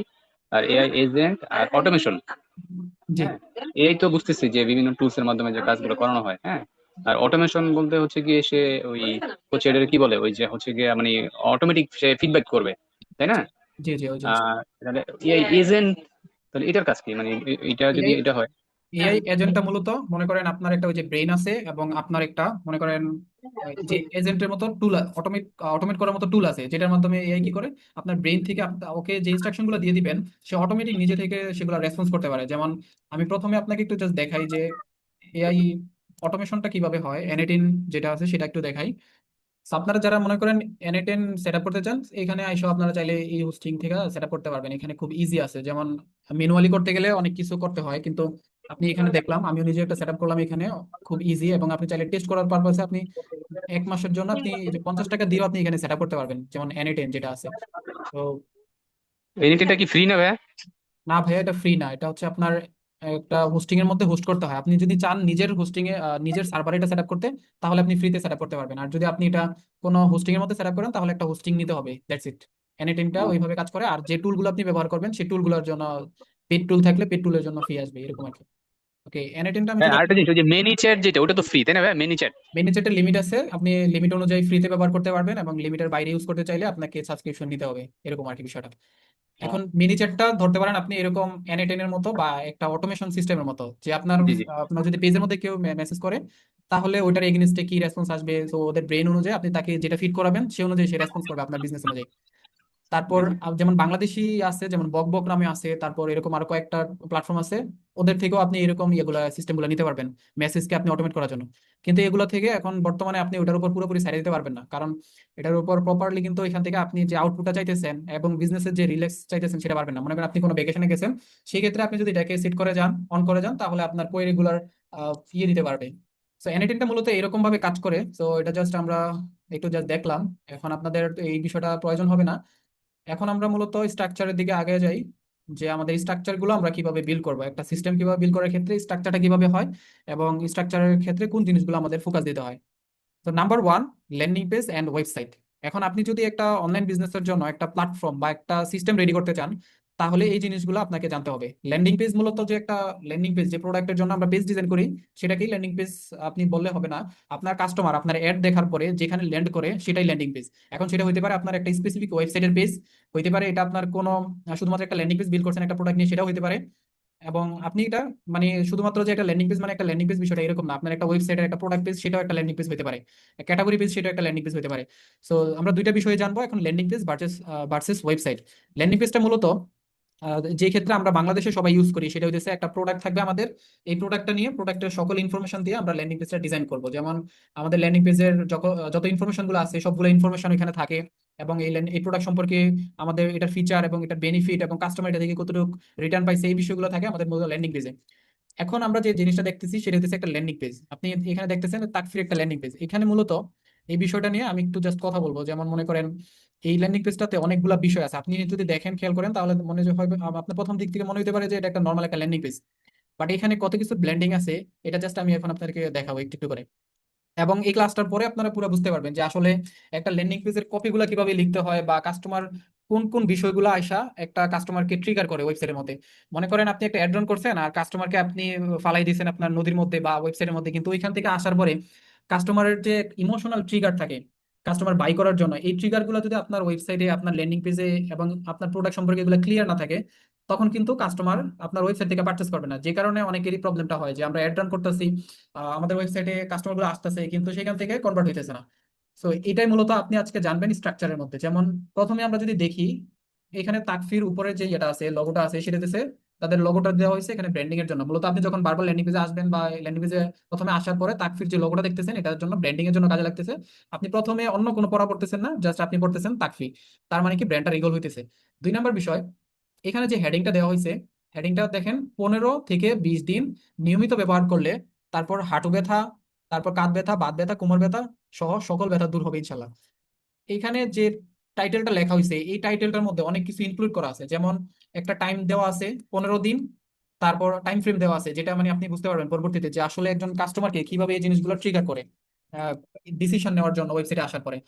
আর এআই এজেন্ট আর অটোমেশন। জি হ্যাঁ, এআই তো বুঝতেছি যে বিভিন্ন টুলস এর মাধ্যমে যে কাজগুলো করানো হয়, হ্যাঁ। আর অটোমেশন বলতে হচ্ছে গিয়ে সে ওই হচ্ছে এটা কি বলে, ওই যে হচ্ছে গিয়ে মানে অটোমেটিক সে ফিডব্যাক করবে, তাই না? জি জি জি, ওই জিনিস। তাহলে এআই এজেন্ট, তাহলে এটার কাজ কি, মানে এটা যদি এআই এটা হয়? এআই এজেন্টটা মূলত মনে করেন আপনার একটা ওই যে ব্রেন আছে, এবং আপনার একটা মনে করেন যে এজেন্টের মতো টুল, অটোমেট অটোমেট করার মতো টুল আছে, যেটার মাধ্যমে এআই কি করে আপনার ব্রেন থেকে ওকে যে ইনস্ট্রাকশন গুলো দিয়ে দিবেন, সে অটোমেটিক নিজে থেকে সেগুলো রেসপন্স করতে পারে। যেমন আমি প্রথমে আপনাকে একটু জাস্ট দেখাই যে এআই অটোমেশনটা কিভাবে হয়, এনএটিন যেটা আছে সেটা একটু দেখাই। So, আপনারা যারা মনে করেন N10 সেট আপ করতে চান, এখানে আইসো আপনারা চাইলে এই হোস্টিং থেকে সেট আপ করতে পারবেন। এখানে খুব ইজি আছে, যেমন ম্যানুয়ালি করতে গেলে অনেক কিছু করতে হয়, কিন্তু আপনি এখানে দেখলাম, আমিও নিজে একটা সেট আপ করলাম এখানে, খুব ইজি। এবং আপনি চাইলে টেস্ট করার পারপাসে আপনি 1 মাসের জন্য আপনি এই যে 50 টাকা দিয়েও আপনি এখানে সেট আপ করতে পারবেন, যেমন N10 যেটা আছে। তো এনিটা কি ফ্রি না ভাইয়া? না ভাইয়া, এটা ফ্রি না, এটা হচ্ছে আপনার একটা হোস্টিং এর মধ্যে হোস্ট করতে হয়। আপনি যদি চান নিজের হোস্টিং এ নিজের সার্ভারে এটা সেট আপ করতে, তাহলে আপনি ফ্রিতে সেট আপ করতে পারবেন। আর যদি আপনি এটা কোনো হোস্টিং এর মধ্যে সেট আপ করেন, তাহলে একটা হোস্টিং নিতে হবে, দ্যাটস ইট। এনিটিংটা ওইভাবে কাজ করে। আর যে টুলগুলো আপনি ব্যবহার করবেন সেই টুলগুলোর জন্য পেড টুল থাকলে পেড টুলের জন্য ফি আসবে, এরকম আর কি। ওকে, এনিটিংটা আমি হ্যাঁ, শুধু আরেকটা জিনিস, ওই যে মেনি চ্যাট যেটা, ওটা তো ফ্রি তাই না ভাইয়া? Many chat. মেনেজেটের লিমিট আছে, আপনি লিমিট অনুযায়ী ফ্রিতে ব্যবহার করতে পারবেন, এবং লিমিটের বাইরে ইউজ করতে চাইলে আপনাকে সাবস্ক্রিপশন নিতে হবে, এরকম আর কি বিষয়টা। এখন মিনি চ্যাটটা ধরতে পারেন আপনি এরকম N10 এর মতো, বা একটা অটোমেশন সিস্টেমের মতো, যে আপনার জি জি। আপনার যদি পেজের মধ্যে কেউ মেসেজ করে, তাহলে ওইটার এগেইনস্টে কি রেসপন্স আসবে, তো ওদের ব্রেন অনুযায়ী আপনি তাকে যেটা ফিড করাবেন সে অনুযায়ী সে রেসপন্স করবে আপনার বিজনেস অনুযায়ী। তারপর জি জি। যেমন বাংলাদেশি আছে, যেমন বক বক নামে আছে, তারপর এরকম আরো কয়েকটা প্ল্যাটফর্ম আছে, ওদের থেকেও আপনি এরকম ইয়েগুলা সিস্টেম গুলো নিতে পারবেন মেসেজকে আপনি অটোমেট করার জন্য। কিন্তু এগুলো থেকে এখন বর্তমানে আপনি ওটার উপর পুরোপুরি সাইড দিতে পারবেন না, কারণ এটার উপর প্রপারলি কিন্তু এখান থেকে আপনি যে আউটপুটটা চাইতেছেন এবং বিজনেসের যে রিল্যাক্স চাইতেছেন সেটা পারবেন না। মনে করেন আপনি কোনো ভেকেশনে গেছেন, সেই ক্ষেত্রে আপনি যদি এটাকে সেট করে যান, অন করে যান, তাহলে আপনার কোয়েরিগুলার ইয়ে দিতে পারবে। সো এনএটিনটা মূলত এরকম ভাবে কাজ করে। সো এটা জাস্ট আমরা একটু জাস্ট দেখলাম, এখন আপনাদের এই বিষয়টা প্রয়োজন হবে না। এখন আমরা মূলত স্ট্রাকচারের দিকে আগে যাই, যে আমাদের স্ট্রাকচার গুলো আমরা কিভাবে বিল্ড করবো, একটা সিস্টেম কিভাবে বিল্ড করার ক্ষেত্রে স্ট্রাকচারটা কিভাবে হয়, এবং স্ট্রাকচারের ক্ষেত্রে কোন জিনিসগুলো আমাদের ফোকাস দিতে হয়। তো number one, landing page and website. এখন আপনি যদি একটা অনলাইন বিজনেসের জন্য একটা প্ল্যাটফর্ম বা একটা সিস্টেম রেডি করতে চান, তাহলে এই জিনিসগুলো আপনাকে জানতে হবে। ল্যান্ডিং পেজ মূলত যে একটা ল্যান্ডিং পেজ, যে প্রোডাক্টের জন্য আমরা পেজ ডিজাইন করি, সেটাকেই ল্যান্ডিং পেজ আপনি বললে হবে না। আপনার কাস্টমার আপনার অ্যাড দেখার পরে যেখানে ল্যান্ড করে সেটাই ল্যান্ডিং পেজ। এখন সেটা হতে পারে আপনার একটা স্পেসিফিক ওয়েবসাইটের পেজ, হইতে পারে এটা আপনার কোনো শুধুমাত্র একটা ল্যান্ডিং পেজ বিল্ড করছেন একটা প্রোডাক্ট নিয়ে, সেটাও হতে পারে। এবং আপনি এটা মানে শুধুমাত্র যে একটা ল্যান্ডিং পেজ মানে একটা ল্যান্ডিং পেজ বিষয়টা এরকম না, আপনার একটা ওয়েবসাইটের একটা প্রোডাক্ট পেজ সেটাও একটা ল্যান্ডিং পেজ হতে পারে, ক্যাটাগরি পেজ সেটাও একটা ল্যান্ডিং পেজ হতে পারে। সো আমরা দুইটা বিষয়ে জানবো এখন, landing page versus website. Landing পেজটা মূলত যে ক্ষেত্রে আমরা বাংলাদেশে সবাই ইউজ করি, সেটা হচ্ছে একটা প্রোডাক্ট থাকবে আমাদের, এই প্রোডাক্টটা নিয়ে প্রোডাক্টের সকল ইনফরমেশন দিয়ে আমরা ল্যান্ডিং পেজটা ডিজাইন করব। যেমন আমাদের ল্যান্ডিং পেজের যত ইনফরমেশন গুলো আছে সবগুলো ইনফরমেশন এখানে থাকে, এবং এই প্রোডাক্ট সম্পর্কে আমাদের এটার ফিচার এবং এটার বেনিফিট এবং কাস্টমার এটা থেকে কতটুকু রিটার্ন পাইছে, এই বিষয়গুলো থাকে আমাদের মূলত ল্যান্ডিং পেজে। এখন আমরা যে জিনিসটা দেখতেছি সেটা হচ্ছে একটা ল্যান্ডিং পেজ। আপনি এখানে দেখতেছেন তাকফির একটা ল্যান্ডিং পেজ। এখানে মূলত এই বিষয়টা নিয়ে আমি একটু জাস্ট কথা বলবো। যেমন মনে করেন এই ল্যান্ডিং পেজটাতে অনেকগুলা বিষয় আছে, আপনি যদি দেখেন খেয়াল করেন তাহলে মনে যে হয় আপনার প্রথম দিক থেকে মনে হতে পারে যে এটা একটা নর্মাল একটা ল্যান্ডিং পেজ, বাট এখানে কত কিছু ব্লেন্ডিং আছে, এটা জাস্ট আমি এখন আপনাদেরকে দেখাবো একটু একটু করে। এবং এই ক্লাসটার পরে আপনারা পুরো বুঝতে পারবেন যে আসলে একটা ল্যান্ডিং পেজের কপিগুলো কিভাবে লিখতে হয়, বা কাস্টমার কোন কোন বিষয়গুলো আইসা একটা কাস্টমারকে ট্রিগার করে ওয়েবসাইটের মধ্যে। মনে করেন আপনি একটা অ্যাড রান করছেন আর কাস্টমারকে আপনি ফালাই দিয়েছেন আপনার নদীর মধ্যে বা ওয়েবসাইটের মধ্যে, কিন্তু ওইখান থেকে আসার পরে কাস্টমারের যে ইমোশনাল ট্রিগার থাকে কাস্টমার বাই করার জন্য, এই ট্রিগার গুলো যদি আপনার ওয়েবসাইটে আপনার ল্যান্ডিং পেজে এবং আপনার প্রোডাক্ট সম্পর্কে এগুলো ক্লিয়ার না থাকে, তখন কিন্তু কাস্টমার আপনার ওয়েবসাইট থেকে পারচেস করবে না, যে কারণে অনেকেরই প্রবলেমটা হয় যে আমরা অ্যাড রান করতেছি, আমাদের ওয়েবসাইটে কাস্টমার গুলো আসতেছে কিন্তু সেখান থেকে কনভার্ট হইতেছে না। সো এটাই মূলত আপনি আজকে জানবেন স্ট্রাকচারের মধ্যে। যেমন প্রথমে আমরা যদি দেখি, এখানে তাকফির উপরে যে এটা আছে, লগোটা আছে, সেটা দিতেছে, তাদের লগোটা দেওয়া হয়েছে এখানে ব্র্যান্ডিং এর জন্য। মূলত আপনি যখন বারবার ল্যান্ডিং পেজে আসবেন বা ল্যান্ডিং পেজে প্রথমে আসার পরে তাকফির যে লোগোটা দেখতেছেন, এটার জন্য ব্র্যান্ডিং এর জন্য কাজে লাগতেছে। আপনি প্রথমে অন্য কোনো পড়া পড়তেছেন না, জাস্ট আপনি পড়তেছেন তাকফি, তার মানে কি ব্র্যান্ডটা রিগল হইতেছে। 2 নম্বর বিষয়, এখানে যে হেডিংটা দেওয়া হয়েছে, হেডিংটা দেখেন 15 থেকে 20 দিন নিয়মিত ব্যবহার করলে তারপর হাঁটু ব্যথা, তারপর কাঁধ ব্যথা, বাত ব্যথা, কোমর ব্যথা সহ সকল ব্যথা দূর হবে ইনশাল্লাহ। এইখানে যে টাইটেলটা লেখা হয়েছে, এই টাইটেলটার মধ্যে অনেক কিছু ইনক্লুড করা আছে। যেমন একটা টাইম দেওয়া আছে 15 দিন, তারপর টাইম ফ্রেম দেওয়া আছে, যেটা মানে আপনি বুঝতে পারবেন পরবর্তীতে যে আসলে একজন কাস্টমারকে কিভাবে এই জিনিসগুলো ট্রিগার করে ডিসিশন নেওয়ার জন্য ওয়েবসাইটে আসার পরে।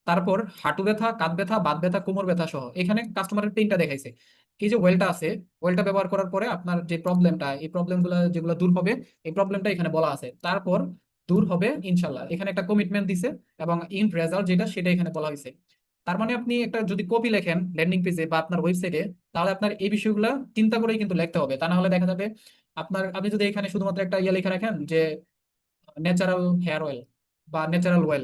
তারপর হাঁটু ব্যথা, কাঁধ ব্যথা, বাত ব্যথা, কোমর ব্যথা সহ এখানে কাস্টমারের পেইনটা দেখাইছে। এই যে ওয়েলটা আছে, ওয়েলটা ব্যবহার করার পরে আপনার যে প্রবলেমটা, এই প্রবলেমগুলো যেগুলো দূর হবে, এই প্রবলেমটা এখানে বলা আছে। তারপর দূর হবে ইনশাল্লাহ, এখানে একটা কমিটমেন্ট দিছে, এবং ইন রেজাল্ট যেটা সেটা এখানে বলা হয়েছে। তার মানে আপনি একটা যদি কপি লেখেন ল্যান্ডিং পেজে বা আপনার ওয়েবসাইটে, তাহলে আপনার এই বিষয়গুলো চিন্তা করেই কিন্তু লিখতে হবে। তা না হলে দেখা যাবে আপনার, আপনি যদি এখানে শুধুমাত্র একটা ইয়ে লেখা রাখেন যে ন্যাচারাল হেয়ার অয়েল বা ন্যাচারাল অয়েল,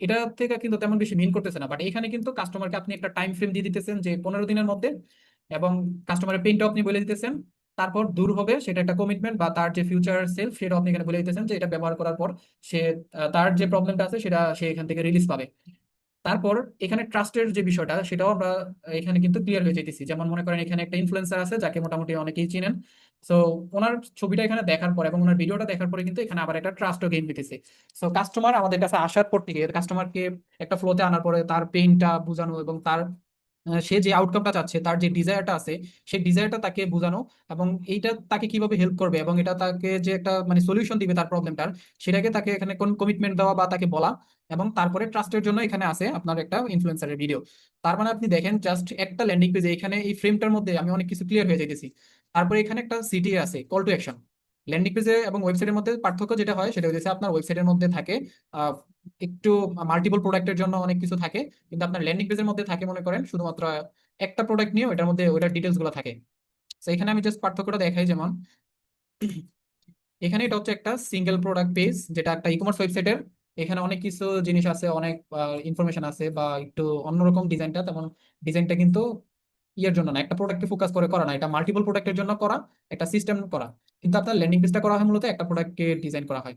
এটা থেকে কিন্তু তেমন বেশি মিন করতেছে না। বাট এখানে কিন্তু কাস্টমারকে আপনি একটা টাইম ফ্রেম দিয়ে দিতেছেন যে 15 দিনের মধ্যে, এবং কাস্টমারের পেইনটাও আপনি বলে দিতেছেন। তারপর দূর হবে সেটা একটা কমিটমেন্ট, বা তার যে ফিউচার সেলফ সেটাও আপনি এখানে বলে দিতেছেন যে এটা ব্যবহার করার পর সে তার যে প্রবলেমটা আছে সেটা সে এখান থেকে রিলিজ পাবে। তারপর এখানে ট্রাস্টের যে বিষয়টা সেটাও আমরা এখানে কিন্তু ক্লিয়ার হয়ে যেতেছি। যেমন মনে করেন এখানে একটা ইনফ্লুয়েন্সার আছে যাকে মোটামুটি অনেকেই চিনেন। সো ওনার ছবিটা এখানে দেখার পর এবং ওনার ভিডিওটা দেখার পরে কিন্তু এখানে আবার একটা ট্রাস্টও গেইন পেতেছে। সো কাস্টমার আমাদের কাছে আসার পর থেকে, কাস্টমারকে একটা ফ্লোতে আনার পরে তার পেইনটা বোঝানো এবং তার সে যে আউটকামটা চাচ্ছে, তার যে ডিজায়ারটা আছে, সেই ডিজায়ারটা তাকে বোঝানো, এবং এইটা তাকে কিভাবে হেল্প করবে এবং এটা তাকে যে একটা মানে সলিউশন দিবে তার প্রবলেমটার, সেটাকে তাকে এখানে কোন কমিটমেন্ট দেওয়া বা তাকে বলা। এবং তারপরে ট্রাস্টের জন্য এখানে আছে আপনার একটা ইনফ্লুয়েন্সারের ভিডিও। তার মানে আপনি দেখেন জাস্ট একটা ল্যান্ডিং পেজে এখানে এই ফ্রেমটার মধ্যে আমি অনেক কিছু ক্লিয়ার হয়ে যাইতেছি। তারপরে এখানে একটা সিটি আছে, কল টু অ্যাকশন। ল্যান্ডিং পেজে এবং ওয়েবসাইটের মধ্যে পার্থক্য যেটা হয় সেটা হচ্ছে আপনার ওয়েবসাইটের মধ্যে থাকে আহ, একটু মাল্টিপল প্রোডাক্টের জন্য অনেক কিছু থাকে, কিন্তু আপনার ল্যান্ডিং পেজের মধ্যে থাকে মনে করেন শুধুমাত্র একটা প্রোডাক্ট নিয়ে ওটার মধ্যে ওটার ডিটেলস গুলো থাকে। তো এখানে আমি জাস্ট পার্থক্যটা দেখাই। যেমন এখানে এটা হচ্ছে একটা সিঙ্গেল প্রোডাক্ট পেজ, যেটা একটা ই কমার্স ওয়েবসাইটের। এখানে অনেক কিছু জিনিস আছে, অনেক ইনফরমেশন আছে, বা একটু অন্যরকম ডিজাইনটা। তেমন ডিজাইনটা কিন্তু ইয়ের জন্য না, একটা প্রোডাক্টকে ফোকাস করে করা না, এটা মাল্টিপল প্রোডাক্টের জন্য করা, একটা সিস্টেম করা। কিন্তু আপনার ল্যান্ডিং পেজটা করা হয় মূলত একটা প্রোডাক্টকে ডিজাইন করা হয়।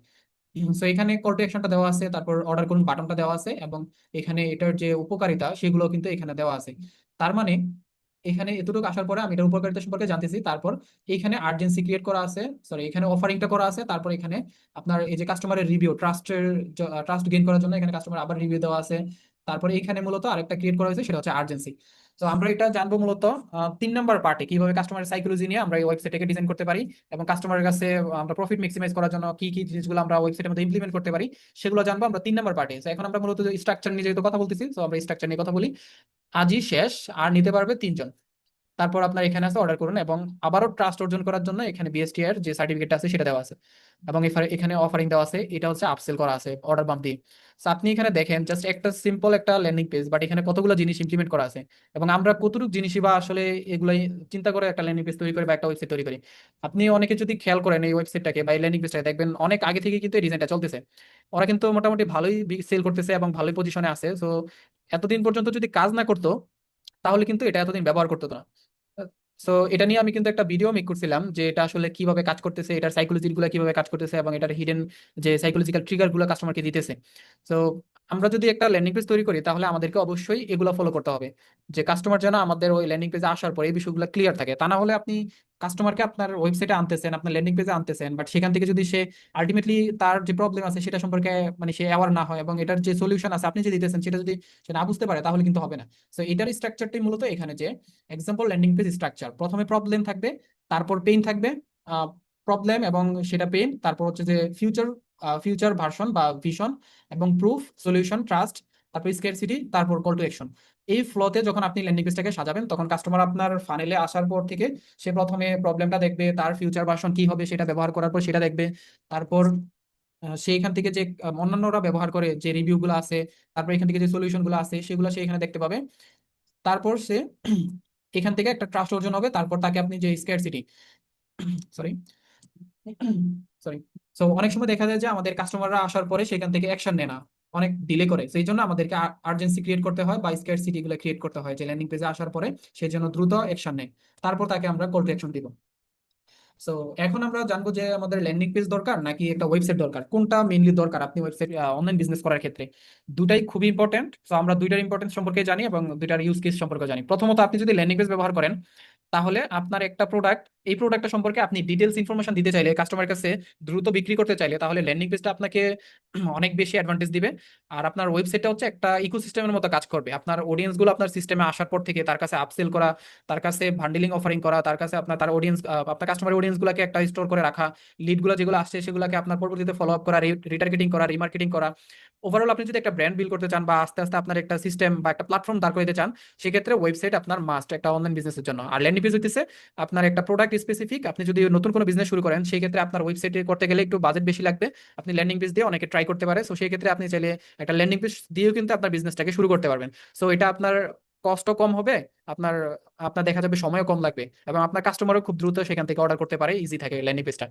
সো এখানে কল টু অ্যাকশনটা দেওয়া আছে, তারপর অর্ডার করুন বাটনটা দেওয়া আছে, এবং এখানে এটার যে উপকারিতা সেগুলো কিন্তু এখানে দেওয়া আছে। তার মানে এখানে এতটুকু আসার পরে আমি এটার উপকারিতা সম্পর্কে জানতেছি। তারপর এখানে আর্জেন্সি ক্রিয়েট করা আছে, সরি এখানে অফারিংটা করা আছে। তারপর এখানে আপনার এই যে কাস্টমারের রিভিউ, ট্রাস্ট গেইন করার জন্য এখানে কাস্টমার আবার রিভিউ দেওয়া আছে। তারপরে এখানে মূলত আরেকটা ক্রিয়েট করা হয়েছে, সেটা হচ্ছে আর্জেন্সি। তো আমরা এটা জানবো মূলত 3 নম্বর পার্টে, কিভাবে কাস্টমারের সাইকোলজি নিয়ে আমরা এই ওয়েবসাইটকে ডিজাইন করতে পারি, এবং কাস্টমারের কাছে আমরা প্রফিট ম্যাক্সিমাইজ করার জন্য কি কি জিনিসগুলো আমরা ওয়েবসাইটের মধ্যে ইমপ্লিমেন্ট করতে পারি, সেগুলো জানবো আমরা 3 নম্বর পার্টে। তো এখন আমরা মূলত স্ট্রাকচার নিয়ে যেহেতু কথা বলতেছি, তো আমরা স্ট্রাকচার নিয়ে কথা বলি। আজই শেষ, আর নিতে পারবে 3 জন। তারপর আপনার এখানে আছে অর্ডার করুন, এবং আবারও ট্রাস্ট অর্জন করার জন্য এখানে বিএসটি এর যে সার্টিফিকেট আছে সেটা দেওয়া আছে, এবং এখানে অফারিং দেওয়া আছে, এটা হচ্ছে আপসেল করা আছে অর্ডার বাম্প দিয়ে। So আপনি এখানে দেখেন জাস্ট একটা সিম্পল একটা ল্যান্ডিং পেজ, বাট এখানে কতগুলো জিনিস ইমপ্লিমেন্ট করা আছে, এবং আমরা কতটুকু জিনিসই বা আসলে এগুলাই চিন্তা করে একটা ল্যান্ডিং পেজ তৈরি করি বা একটা ওয়েবসাইট তৈরি করি। আপনি অনেকে যদি খেয়াল করেন এই ওয়েবসাইটটাকে বা এই ল্যান্ডিং পেজটাকে, দেখবেন অনেক আগে থেকে কিন্তু এই ডিজাইনটা চলতেছে। ওরা কিন্তু মোটামুটি ভালোই সেল করতেছে এবং ভালোই পজিশনে আছে। তো এতদিন পর্যন্ত যদি কাজ না করতো, তাহলে কিন্তু এটা এতদিন ব্যবহার করতো না। সো এটা নিয়ে আমি কিন্তু একটা ভিডিও মেক করছিলাম যে এটা আসলে কিভাবে কাজ করতেছে, এটার সাইকোলজি গুলো কিভাবে কাজ করতেছে, এবং এটার হিডেন যে সাইকোলজিক্যাল ট্রিগার গুলো কাস্টমারকে দিতেছে। তো আমরা যদি একটা ল্যান্ডিং পেজ তৈরি করি, তাহলে আমাদেরকে অবশ্যই এগুলো ফলো করতে হবে, যে কাস্টমার যেন আমাদের ওই ল্যান্ডিং পেজে আসার পরে এই বিষয়গুলো ক্লিয়ার থাকে। তা না হলে আপনি কাস্টমারকে আপনার ওয়েবসাইটে আনতেছেন, আপনার ল্যান্ডিং পেজে আনতেছেন, বাট সেখান থেকে যদি সে আলটিমেটলি তার যে প্রবলেম আছে সেটা সম্পর্কে মানে সে অ্যাওয়ার না হয়, এবং এটার যে সলিউশন আছে আপনি যে দিতেছেন সেটা যদি সে না বুঝতে পারে, তাহলে কিন্তু হবে না। তো এটার স্ট্রাকচারটাই মূলত এখানে, যে এক্সাম্পল ল্যান্ডিং পেজ স্ট্রাকচার, প্রথমে প্রবলেম থাকবে, তারপর পেইন থাকবে, প্রবলেম এবং সেটা পেইন, তারপর হচ্ছে যে ফিউচার ভার্সন বা ভিশন, এবং প্রুফ, সলিউশন, ট্রাস্ট, তারপর স্কেরসিটি, তারপর কল টু অ্যাকশন। এই ফ্লোতে যখন আপনি ল্যান্ডিং পেজটাকে সাজাবেন, তখন কাস্টমার আপনার ফানেলে আসার পর থেকে সে প্রথমে প্রবলেমটা দেখবে, তার ফিউচার ভার্সন কি হবে সেটা ব্যবহার করার পর সেটা দেখবে। তারপর সেইখান থেকে যে অন্যান্যরা ব্যবহার করে যে রিভিউ গুলো আছে, তারপর এখান থেকে যে সলিউশন গুলো আছে সেগুলো সে এখানে দেখতে পাবে। তারপর সে এখান থেকে একটা ট্রাস্ট অর্জন হবে, তারপর তাকে আপনি যে স্ক্যারসিটি, সরি সরি সো অনেক সময় দেখা যায় যে আমাদের কাস্টমাররা আসার পরে সেখান থেকে অ্যাকশন নেয় না, অনেক ডিলে করে। সেই জন্য আমাদেরকে আর্জেন্সি ক্রিয়েট করতে হয় বা স্ক্যারসিটি গুলো ক্রিয়েট করতে হয়, যে ল্যান্ডিং পেজে আসার পরে সে যেন দ্রুত অ্যাকশন নেয়, তারপর তাকে আমরা কল টু অ্যাকশন দিব। সো এখন আমরা জানবো যে আমাদের ল্যান্ডিং পেজ দরকার নাকি একটা ওয়েবসাইট দরকার, কোনটা মেইনলি দরকার আপনি ওয়েবসাইট অনলাইন বিজনেস করার ক্ষেত্রে। দুটাই খুবই ইম্পর্টেন্ট। সো আমরা দুইটার ইম্পর্টেন্স সম্পর্কে জানি এবং দুইটার ইউজ কেস সম্পর্কে জানি। প্রথমত, আপনি যদি ল্যান্ডিং পেজ ব্যবহার করেন, তাহলে আপনার একটা প্রোডাক্ট, এই প্রোডাক্টটা সম্পর্কে আপনি ডিটেলস ইনফরমেশন দিতে চাইলে, কাস্টমার কাছে দ্রুত বিক্রি করতে চাইলে, তাহলে ল্যান্ডিং পেজটা আপনাকে অনেক বেশি অ্যাডভান্টেজ দিবে। আর আপনার ওয়েবসাইটটা হচ্ছে একটা ইকোসিস্টেমের মতো কাজ করবে। আপনার অডিয়েন্স গুলো আপনার সিস্টেমে আসার পর থেকে তার কাছে আপসেল করা, তার কাছে বান্ডিলিং অফারিং করা, তার কাছে আপনার তার অডিয়েন্স, আপনার কাস্টমার অডিয়েন্স গুলাকে একটা স্টোর করে রাখা, লিড গুলো যেগুলো আসছে সেগুলোকে আপনার পরবর্তীতে ফলো আপ করা, রিটার্গেটিং করা, রিমার্কেটিং করা। ওভারঅল আপনি যদি একটা ব্র্যান্ড বিল্ড করতে চান বা আস্তে আস্তে আপনার একটা সিস্টেম বা একটা প্ল্যাটফর্ম দাঁড় করতে চান, সেক্ষেত্রে ওয়েবসাইট আপনার মাস্ট একটা অনলাইন বিজনেসের জন্য। আর ল্যান্ডিং পেজ হইতেছে আপনার একটা প্রোডাক্ট স্পেসিফিক। আপনি যদি নতুন কোনো বিজনেস শুরু করেন, সেই ক্ষেত্রে আপনার ওয়েবসাইটে করতে গেলে একটু বাজেট বেশি লাগবে, আপনি ল্যান্ডিং পেজ দিয়ে অনেকে ট্রাই করতে পারে। সো সেই ক্ষেত্রে আপনি চাইলে একটা ল্যান্ডিং পেজ দিয়েও কিন্তু আপনার বিজনেসটাকে শুরু করতে পারবেন। সো এটা আপনার কষ্টও কম হবে, আপনার আপনার দেখা যাবে সময়ও কম লাগবে, এবং আপনার কাস্টমারও খুব দ্রুত সেখান থেকে অর্ডার করতে পারে, ইজি থাকে ল্যান্ডিং পেজটা।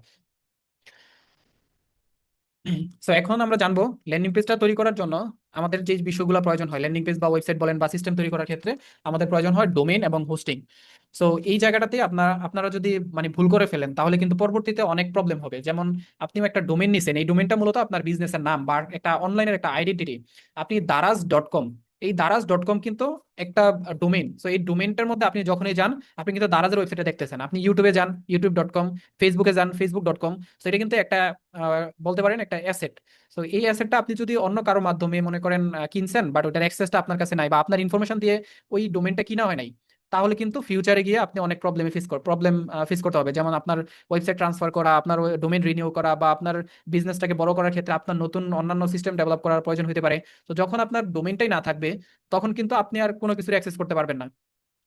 সো এখন আমরা জানবো ল্যান্ডিং পেজটা তৈরি করার জন্য আমাদের যে বিষয়গুলো প্রয়োজন হয়, ল্যান্ডিং পেজ বা ওয়েবসাইট বলেন বা সিস্টেম তৈরি করার ক্ষেত্রে আমাদের প্রয়োজন হয় ডোমেইন এবং হোস্টিং। সো এই জায়গাটাতে আপনারা যদি মানে ভুল করে ফেলেন, তাহলে কিন্তু পরবর্তীতে অনেক প্রবলেম হবে। যেমন আপনি একটা ডোমেইন নিছেন, এই ডোমেইনটা মূলত আপনার বিজনেসের নাম বা একটা অনলাইনের একটা আইডেন্টিটি। আপনি দারাজ.কম, এই দারাজ.কম কিন্তু একটা ডোমেইন। সো এই ডোমেইনটার মধ্যে আপনি যখনই যান, আপনি কিন্তু দারাজের ওয়েবসাইটে দেখতেছেন। আপনি ইউটিউবে যান, ইউটিউব.কম, ফেসবুকে যান, ফেসবুক.কম। সো এটা কিন্তু একটা বলতে পারেন একটা অ্যাসেট। তো এই অ্যাসেটটা আপনি যদি অন্য কারো মাধ্যমে মনে করেন কিনছেন, বাট ওটার অ্যাক্সেসটা আপনার কাছে নাই বা আপনার ইনফরমেশন দিয়ে ওই ডোমেনটা কিনা হয় নাই, তাহলে কিন্তু ফিউচারে গিয়ে আপনি অনেক প্রবলেম ফেস করতে হবে। যেমন আপনার ওয়েবসাইট ট্রান্সফার করা, আপনার ডোমেন রিনিউ করা, বা আপনার বিজনেসটাকে বড় করার ক্ষেত্রে আপনার নতুন অন্যান্য সিস্টেম ডেভেলপ করার প্রয়োজন হতে পারে। তো যখন আপনার ডোমেনটাই না থাকবে, তখন কিন্তু আপনি আর কোনো কিছুর অ্যাক্সেস করতে পারবেন না।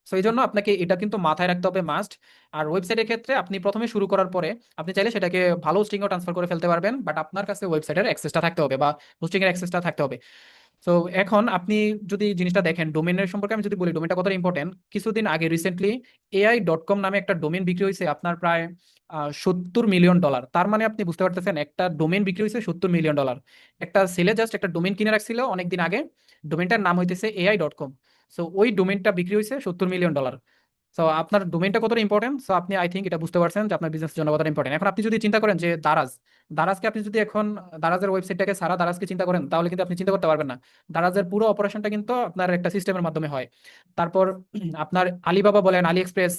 সো এই জন্য আপনাকে এটা কিন্তু মাথায় রাখতে হবে মাস্ট। আর ওয়েবসাইটের ক্ষেত্রে আপনি প্রথমে শুরু করার পরে আপনি চাইলে সেটাকে ভালো হোস্টিংও ট্রান্সফার করে ফেলতে পারবেন, বাট আপনার কাছে ওয়েবসাইটের অ্যাক্সেসটা থাকতে হবে বা হোস্টিং এর অ্যাক্সেসটা থাকতে হবে। তো এখন আপনি যদি জিনিসটা দেখেন, ডোমেনের সম্পর্কে আমি যদি বলি ডোমেনটা কতটা ইম্পর্টেন্ট, কিছুদিন আগে রিসেন্টলি AI.com নামে একটা ডোমেন বিক্রি হয়েছে আপনার প্রায় $70 মিলিয়ন। তার মানে আপনি বুঝতে পারতেছেন একটা ডোমেন বিক্রি হয়েছে $70 মিলিয়ন। একটা ছেলে জাস্ট একটা ডোমেন কিনে রাখছিল অনেকদিন আগে, ডোমেনটার নাম হইতেছে AI.com। সো ওই ডোমেনটা বিক্রি হয়েছে $70 মিলিয়ন। সো আপনার ডোমেইনটা কতটা ইম্পর্টেন্ট, সো আপনি আই থিঙ্ক এটা বুঝতে পারছেন যে আপনার বিজনেসের জন্য কতটা ইম্পর্টেন্ট। এখন আপনি যদি চিন্তা করেন যে দারাজকে আপনি যদি এখন দারাজের ওয়েবসাইটটাকে সারা দারাজকে চিন্তা করেন, তাহলে কিন্তু আপনি চিন্তা করতে পারবেন না। দারাজের পুরো অপারেশনটা কিন্তু আপনার একটা সিস্টেমের মাধ্যমে হয়। তারপর আপনার আলিবাবা বলেন, আলি এক্সপ্রেস,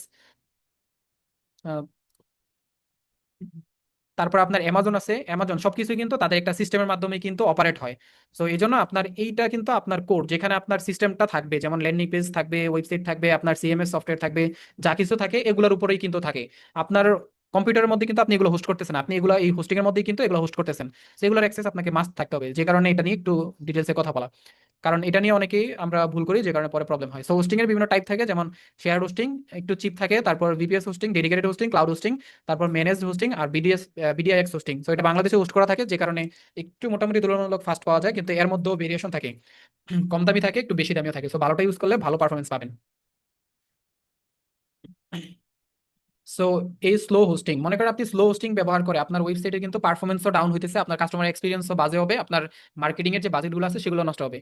তারপর আপনার অ্যামাজন আছে, অ্যামাজন সবকিছু কিন্তু তাদের একটা সিস্টেমের মাধ্যমে কিন্তু অপারেট হয়। সো এই জন্য আপনার এইটা কিন্তু আপনার কোর, যেখানে আপনার সিস্টেমটা থাকবে, যেমন ল্যান্ডিং পেজ থাকবে, ওয়েবসাইট থাকবে, আপনার সিএমএস সফটওয়্যার থাকবে, যা কিছু থাকে এগুলোর উপরেই কিন্তু থাকে। আপনার কম্পিউটারের মধ্যে কিন্তু আপনি এগুলো হোস্ট করতেছেন, আপনি এগুলো এই হোস্টিং এর মধ্যেই কিন্তু এগুলো হোস্ট করতেছেন। সেগুলোর অ্যাক্সেস আপনাকে মাস্ট থাকতে হবে, যে কারণে এটা নিয়ে একটু ডিটেলসে কথা বলা। কারণ এটা নিয়ে অনেকেই আমরা ভুল করি, যে কারণে পরে প্রবলেম হয়। সো হোস্টিং এর বিভিন্ন টাইপ থাকে, যেমন শেয়ার হোস্টিং একটু চিপ থাকে, তারপর VPS hosting, dedicated hosting, cloud hosting, তারপর ম্যানেজড হোস্টিং, আর বিডিআইএক্স হোস্টিং। সো এটা বাংলাদেশে হোস্ট করা থাকে, যে কারণে একটু মোটামুটি তুলনামূলক ফাস্ট পাওয়া যায়, কিন্তু এর মধ্যেও ভেরিয়েশন থাকে, কম দামি থাকে, একটু বেশি দামিও থাকে। সো ভালোটা ইউজ করলে ভালো পারফরমেন্স পাবেন। সো এই স্লো হোস্টিং, মনে করেন আপনি স্লো হোস্টিং ব্যবহার করে আপনার ওয়েবসাইটে কিন্তু পারফরমেন্সও ডাউন হইতেছে, আপনার কাস্টমার এক্সপিরিয়েন্সও বাজে হবে, আপনার মার্কেটিং এর যে বাজেটগুলো আছে সেগুলো নষ্ট হবে।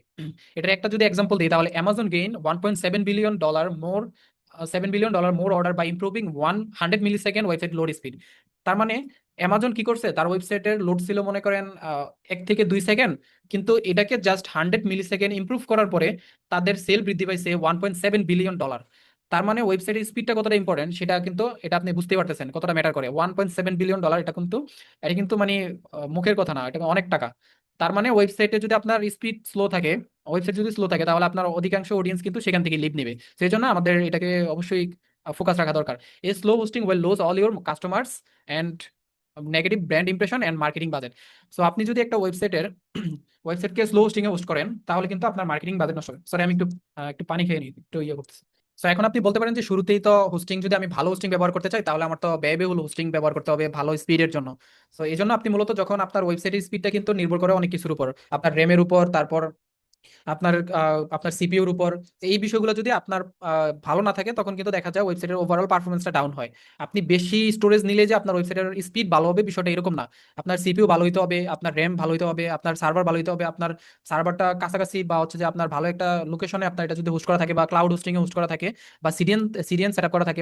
এটার একটা যদি এক্সাম্পল দিই, তাহলে Amazon gain $1.7 billion more, $7 billion more order by improving 100 millisecond website load speed. তার মানে অ্যামাজন কি করছে, তার ওয়েবসাইটের লোড ছিল মনে করেন 1 থেকে 2 সেকেন্ড, কিন্তু এটাকে জাস্ট 100 মিলি সেকেন্ড ইমপ্রুভ করার পরে তাদের সেল বৃদ্ধি পাইছে $1.7 billion। তার মানে ওয়েবসাইটের স্পিডটা কতটা ইম্পর্টেন্ট সেটা কিন্তু এটা আপনি বুঝতে পারতেছেন কতটা ম্যাটার করে। $1.7 বিলিয়ন, এটা কিন্তু মানে মুখের কথা না, এটা অনেক টাকা। তার মানে ওয়েবসাইটে যদি আপনার স্পিড স্লো থাকে, ওয়েবসাইট যদি স্লো থাকে, তাহলে আপনার অধিকাংশ অডিয়েন্স কিন্তু সেখান থেকে লিভ নেবে। সেই জন্য আমাদের এটাকে অবশ্যই ফোকাস রাখা দরকার। এই slow hosting will lose all your customers and negative brand impression and marketing budget. So আপনি যদি একটা ওয়েবসাইটকে স্লো হোস্টিং এ হোস্ট করেন, তাহলে কিন্তু আপনার মার্কেটিং বাজেট নষ্ট হবে। সরি, আমি একটু পানি খেয়ে নিই, একটু ইয়ে করতেছি। সো এখন আপনি বলতে পারেন যে শুরুতেই তো হোস্টিং, যদি আমি ভালো হোস্টিং ব্যবহার করতে চাই, তাহলে আমার তো ব্যয়বহুল হোস্টিং ব্যবহার করতে হবে ভালো স্পিডের জন্য। সো এই জন্য আপনি মূলত যখন আপনার ওয়েবসাইটের স্পিডটা কিন্তু নির্ভর করে অনেক কিছুর উপর, আপনার র্যামের উপর, তারপর আপনার আপনার সিপিইউর উপর। এই বিষয়গুলো যদি আপনার ভালো না থাকে, তখন কিন্তু দেখা যায় ওয়েবসাইটের ওভারঅল পারফরমেন্সটা ডাউন হয়। আপনি বেশি স্টোরেজ নিলে যে আপনার ওয়েবসাইটের স্পিড ভালো হবে, বিষয়টা এরকম না। আপনার সিপিইউ ভালো হইতে হবে, আপনার র্যাম ভালো হইতে হবে, আপনার সার্ভার ভালো হইতে হবে, আপনার সার্ভারটা কাছাকাছি বা হচ্ছে যে আপনার ভালো একটা লোকেশনে আপনার এটা যদি হোস্ট করা থাকে, বা ক্লাউড হোস্টিং এ হোস্ট করা থাকে, বা সিডিএন সিডিএন সেটআপ করা থাকে,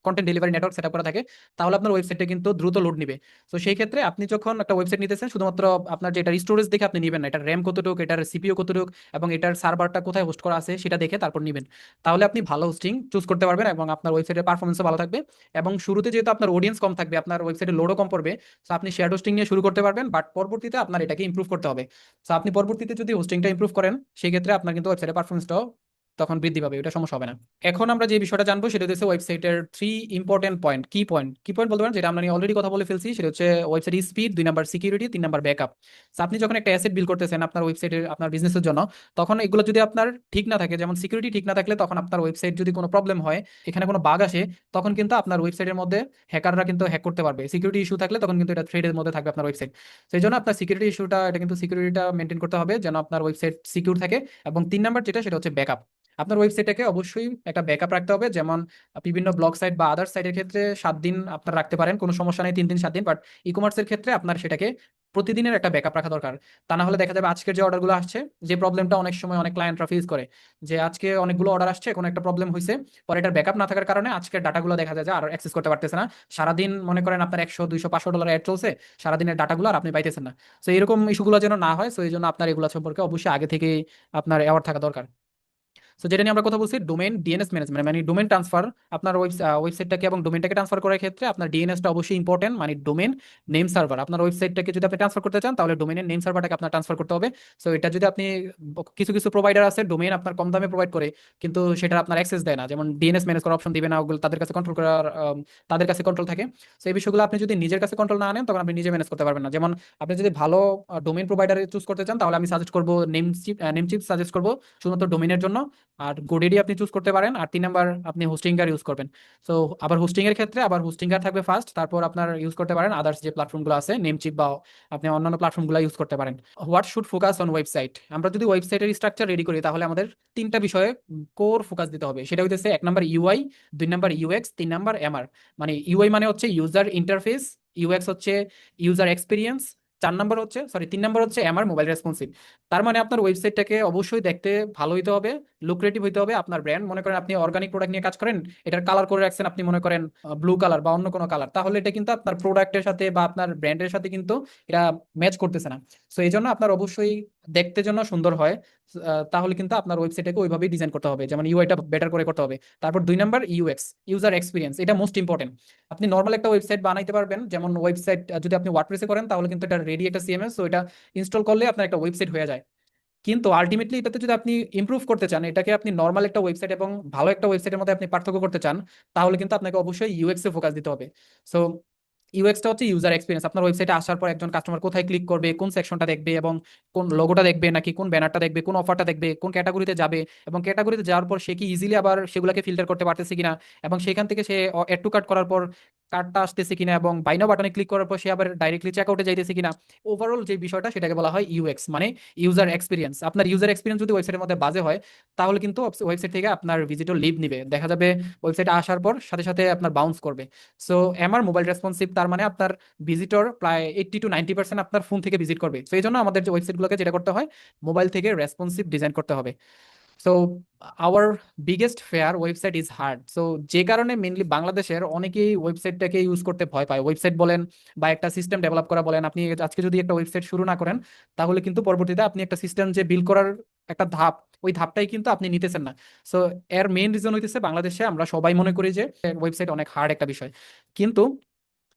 কন্টেন্ট ডেলিভারি নেটওয়ার্ক সেটআপ করা থাকে, তাহলে আপনার ওয়েবসাইটটা কিন্তু দ্রুত লোড নিবে। তো সেই ক্ষেত্রে আপনি যখন একটা ওয়েবসাইট নিতেছেন, শুধুমাত্র আপনার যে এটা স্টোরেজ দেখে আপনি নিবেন না, এটার র্যাম কতটুকু, এটার সিপিইউ কতটুকু, এবং এটার সার্ভারটা কোথায় হোস্ট করা আছে সেটা দেখে তারপর নিবেন। তাহলে আপনি ভালো হোস্টিং চুজ করতে পারবেন এবং আপনার ওয়েবসাইটের পারফরমেন্সও ভালো থাকবে। এবং শুরুতে যেহেতু আপনার অডিয়েন্স কম থাকবে, আপনার ওয়েবসাইটে লোডও কম পড়বে, তো আপনি শেয়ার হোস্টিং নিয়ে শুরু করতে পারবেন, বাট পরবর্তীতে আপনার এটাকে ইমপ্রুভ করতে হবে। তো আপনি পরবর্তীতে যদি হোস্টিংটা ইমপ্রুভ করেন, সেই ক্ষেত্রে আপনার কিন্তু ওয়েবসাইটের পারফরমেন্সটাও তখন বৃদ্ধি পাবে, এটা সমস্যা হবে না। এখন আমরা যে বিষয়টা জানবো সেটা হচ্ছে ওয়েবসাইটের থ্রি ইম্পর্টেন্ট পয়েন্ট, কি পয়েন্ট বলতে পারেন, যেটা আমরা অলরেডি কথা বলে ফেলছি। সেটা হচ্ছে website speed, 2 number security, 3 number backup. আপনি যখন একটা অ্যাসেট বিল্ড করতেছেন আপনার ওয়েবসাইটের, আপনার বিজনেসের জন্য, তখন এগুলো যদি আপনার ঠিক না থাকে, যেমন সিকিউরিটি ঠিক না থাকলে, তখন আপনার ওয়েবসাইট যদি কোনো প্রবলেম হয়, এখানে কোনো বাগ আসে, তখন কিন্তু আপনার ওয়েবসাইটের মধ্যে হ্যাকাররা কিন্তু হ্যাক করতে পারবে। সিকিউরিটি ইস্যু থাকলে তখন কিন্তু এটা থ্রেডের মধ্যে থাকবে আপনার ওয়েবসাইট। সেই জন্য আপনার সিকিউরিটি ইস্যুটা, এটা কিন্তু সিকিউরিটিটা মেনটেন করতে হবে যেন আপনার ওয়েবসাইট সিকিউর থাকে। এবং 3 নাম্বার যেটা, সেটা হচ্ছে ব্যাকআপ। আপনার ওয়েবসাইটটাকে অবশ্যই একটা ব্যাকআপ রাখতে হবে। যেমন বিভিন্ন ব্লগ সাইট বা আদার সাইটের ক্ষেত্রে 7 দিন আপনার রাখতে পারেন, কোনো সমস্যা নেই, 3 দিন 7 দিন, বাট ই কমার্সের ক্ষেত্রে আপনার সেটাকে প্রতিদিনের একটা ব্যাকআপ রাখা দরকার। তা না হলে দেখা যাবে আজকের যে অর্ডারগুলো আসছে, যে প্রবলেমটা অনেক সময় অনেক ক্লায়েন্টরা ফেস করে, যে আজকে অনেকগুলো অর্ডার আসছে, কোনো একটা প্রবলেম হয়েছে, পরে এটার ব্যাকআপ না থাকার কারণে আজকের ডাটাগুলো দেখা যায় যে আর অ্যাক্সেস করতে পারতেছে না। সারাদিন মনে করেন আপনার 100, 200, 500 ডলার অ্যাড চলছে, সারাদিনের ডাটাগুলো আর আপনি পাইতেছেন না। তো এরকম ইস্যুগুলো যেন না হয়, তো এই জন্য আপনার এগুলো সম্পর্কে অবশ্যই আগে থেকে আপনার অ্যাওয়ার থাকা দরকার। তো যেটা নিয়ে আমরা কথা বলছি, ডোমেন ডিএনএস ম্যানেজমেন্ট, মানে ডোমেন ট্রান্সফার। আপনার ওয়েবসাইটটাকে এবং ডোমেনটাকে ট্রান্সফার করার ক্ষেত্রে আপনার ডিএনএসটা অবশ্যই ইম্পর্টেন্ট, মানে ডোমেন নেম সার্ভার। আপনার ওয়েবসাইটটাকে যদি আপনি ট্রান্সফার করতে চান, তাহলে ডোমেনের নেম সার্ভারটাকে আপনার ট্রান্সফার করতে হবে। সো এটা যদি আপনি, কিছু কিছু প্রোভাইডার আছে ডোমেন আপনার কম দামে প্রোভাইড করে, কিন্তু সেটা আপনার অ্যাক্সেস দেয় না, যেমন ডিএনএস ম্যানেজ করার অপশন দিবে না, ওগুলো তাদের কাছে কন্ট্রোল করার তাদের কাছে কন্ট্রোল থাকে। তো এই বিষয়গুলো আপনি যদি নিজের কাছে কন্ট্রোল না আনেন, তখন আপনি নিজে ম্যানেজ করতে পারবেন না। যেমন আপনি যদি ভালো ডোমেন প্রোভাইডার চুজ করতে চান, তাহলে আমি সাজেস্ট করবো নেমচিপ সাজেস্ট করবো শুধুমাত্র ডোমেনের জন্য। আর গোডেডি আপনি চুজ করতে পারেন। আর 3 নাম্বার আপনি হোস্টিঙ্গার ইউজ করবেন। সো আবার হোস্টিং এর ক্ষেত্রে আবার হোস্টিঙ্গার থাকবে ফার্স্ট, তারপর আপনার ইউজ করতে পারেন আদার্স যে প্ল্যাটফর্মগুলো আছে, নেমচিপ বা আপনি অন্যান্য প্ল্যাটফর্মগুলো ইউজ করতে পারেন। What should focus on website, আমরা যদি ওয়েবসাইটের স্ট্রাকচার রেডি করি, তাহলে আমাদের 3টা বিষয়ে কোর ফোকাস দিতে হবে। সেটা হইতেছে 1 number UI, 2 number UX, 3 number MR. মানে ইউআই মানে হচ্ছে ইউজার ইন্টারফেস, ইউএক্স হচ্ছে ইউজার এক্সপিরিয়েন্স, 4 নাম্বার হচ্ছে, সরি 3 নাম্বার হচ্ছে এমআর, মোবাইল রেসপন্সিভ। তার মানে আপনার ওয়েবসাইটটাকে অবশ্যই দেখতে ভালো হইতে হবে, লুক্রেটিভ হইতে হবে। আপনার ব্র্যান্ড, মনে করেন আপনি অর্গানিক প্রোডাক্ট নিয়ে কাজ করেন, এটার কালার করে রাখছেন আপনি মনে করেন ব্লু কালার বা অন্য কোনো কালার, তাহলে এটা কিন্তু আপনার প্রোডাক্টের সাথে বা আপনার ব্র্যান্ডের সাথে কিন্তু এটা ম্যাচ করতেছে না। সো এই জন্য আপনার অবশ্যই দেখতে জন্য সুন্দর হয়, তাহলে কিন্তু আপনার ওয়েবসাইটটাকে ওইভাবেই ডিজাইন করতে হবে, যেমন ইউআইটা বেটার করে করতে হবে। তারপর 2 নাম্বার ইউএক্স, ইউজার এক্সপিরিয়েন্স, এটা মোস্ট ইম্পর্টেন্ট। আপনি নর্মাল একটা ওয়েবসাইট বানাইতে পারবেন, যেমন ওয়েবসাইট যদি আপনি ওয়ার্ডপ্রেসে করেন, তাহলে কিন্তু এটা রেডি একটা সিএমএস, তো এটা ইনস্টল করলে আপনার একটা ওয়েবসাইট হয়ে যায়। কিন্তু আলটিমেটলি এটাতে যদি আপনি ইমপ্রুভ করতে চান, এটাকে আপনি নর্মাল একটা ওয়েবসাইট এবং ভালো একটা ওয়েবসাইটের মধ্যে আপনি পার্থক্য করতে চান, তাহলে কিন্তু আপনাকে অবশ্যই ইউএক্স এ ফোকাস দিতে হবে। সো ইউএক্সটা হচ্ছে ইউজার এক্সপিরিয়েন্স। আপনার ওয়েবসাইটে আসার পর একজন কাস্টমার কোথায় ক্লিক করবে, কোন সেকশনটা দেখবে, এবং কোন লোগোটা দেখবে, নাকি কোন ব্যানারটা দেখবে, কোন অফারটা দেখবে, কোন ক্যাটাগরিতে যাবে, এবং ক্যাটাগরিতে যাওয়ার পর সে কি ইজিলি আবার সেগুলোকে ফিল্টার করতে পারতেছে কিনা, এবং সেখান থেকে সে অ্যাড টু কার্ট করার পর কার্ডটা আসতেছে কিনা, এবং বাই নাও বাটনে ক্লিক করার পর সে আবার ডাইরেক্টলি চেক আউটে যাইতেছে কিনা। ওভারঅল যে বিষয়টা, সেটাকে বলা হয় ইউএক্স, মানে ইউজার এক্সপিরিয়েন্স। আপনার ইউজার এক্সপিরিয়েন্স যদি ওয়েবসাইটের মধ্যে বাজে হয়, তাহলে কিন্তু ওয়েবসাইট থেকে আপনার ভিজিটর লিভ নিবে, দেখা যাবে ওয়েবসাইটে আসার পর সাথে সাথে আপনার বাউন্স করবে। সো এমআর, মোবাইল রেসপন্সিভ, তার মানে আপনার ভিজিটর প্রায় 80 to 90% আপনার ফোন থেকে ভিজিট করবে। তো এই জন্য আমাদের যে ওয়েবসাইটগুলোকে যেটা করতে হয়, মোবাইল থেকে রেসপন্সিভ ডিজাইন করতে হবে। So our biggest fair website is hard. So যে কারণে মেনলি বাংলাদেশের অনেকেই ওয়েবসাইটটাকে ইউজ করতে ভয় পায়। ওয়েবসাইট বলেন বা একটা সিস্টেম ডেভেলপ করা বলেন, আপনি আজকে যদি একটা ওয়েবসাইট শুরু না করেন, তাহলে কিন্তু পরবর্তীতে আপনি একটা সিস্টেম যে বিল্ড করার একটা ধাপ, ওই ধাপটাই কিন্তু আপনি নিতেছেন না। সো এর মেইন রিজন হইতেছে, বাংলাদেশে আমরা সবাই মনে করি যে ওয়েবসাইট অনেক হার্ড একটা বিষয়। কিন্তু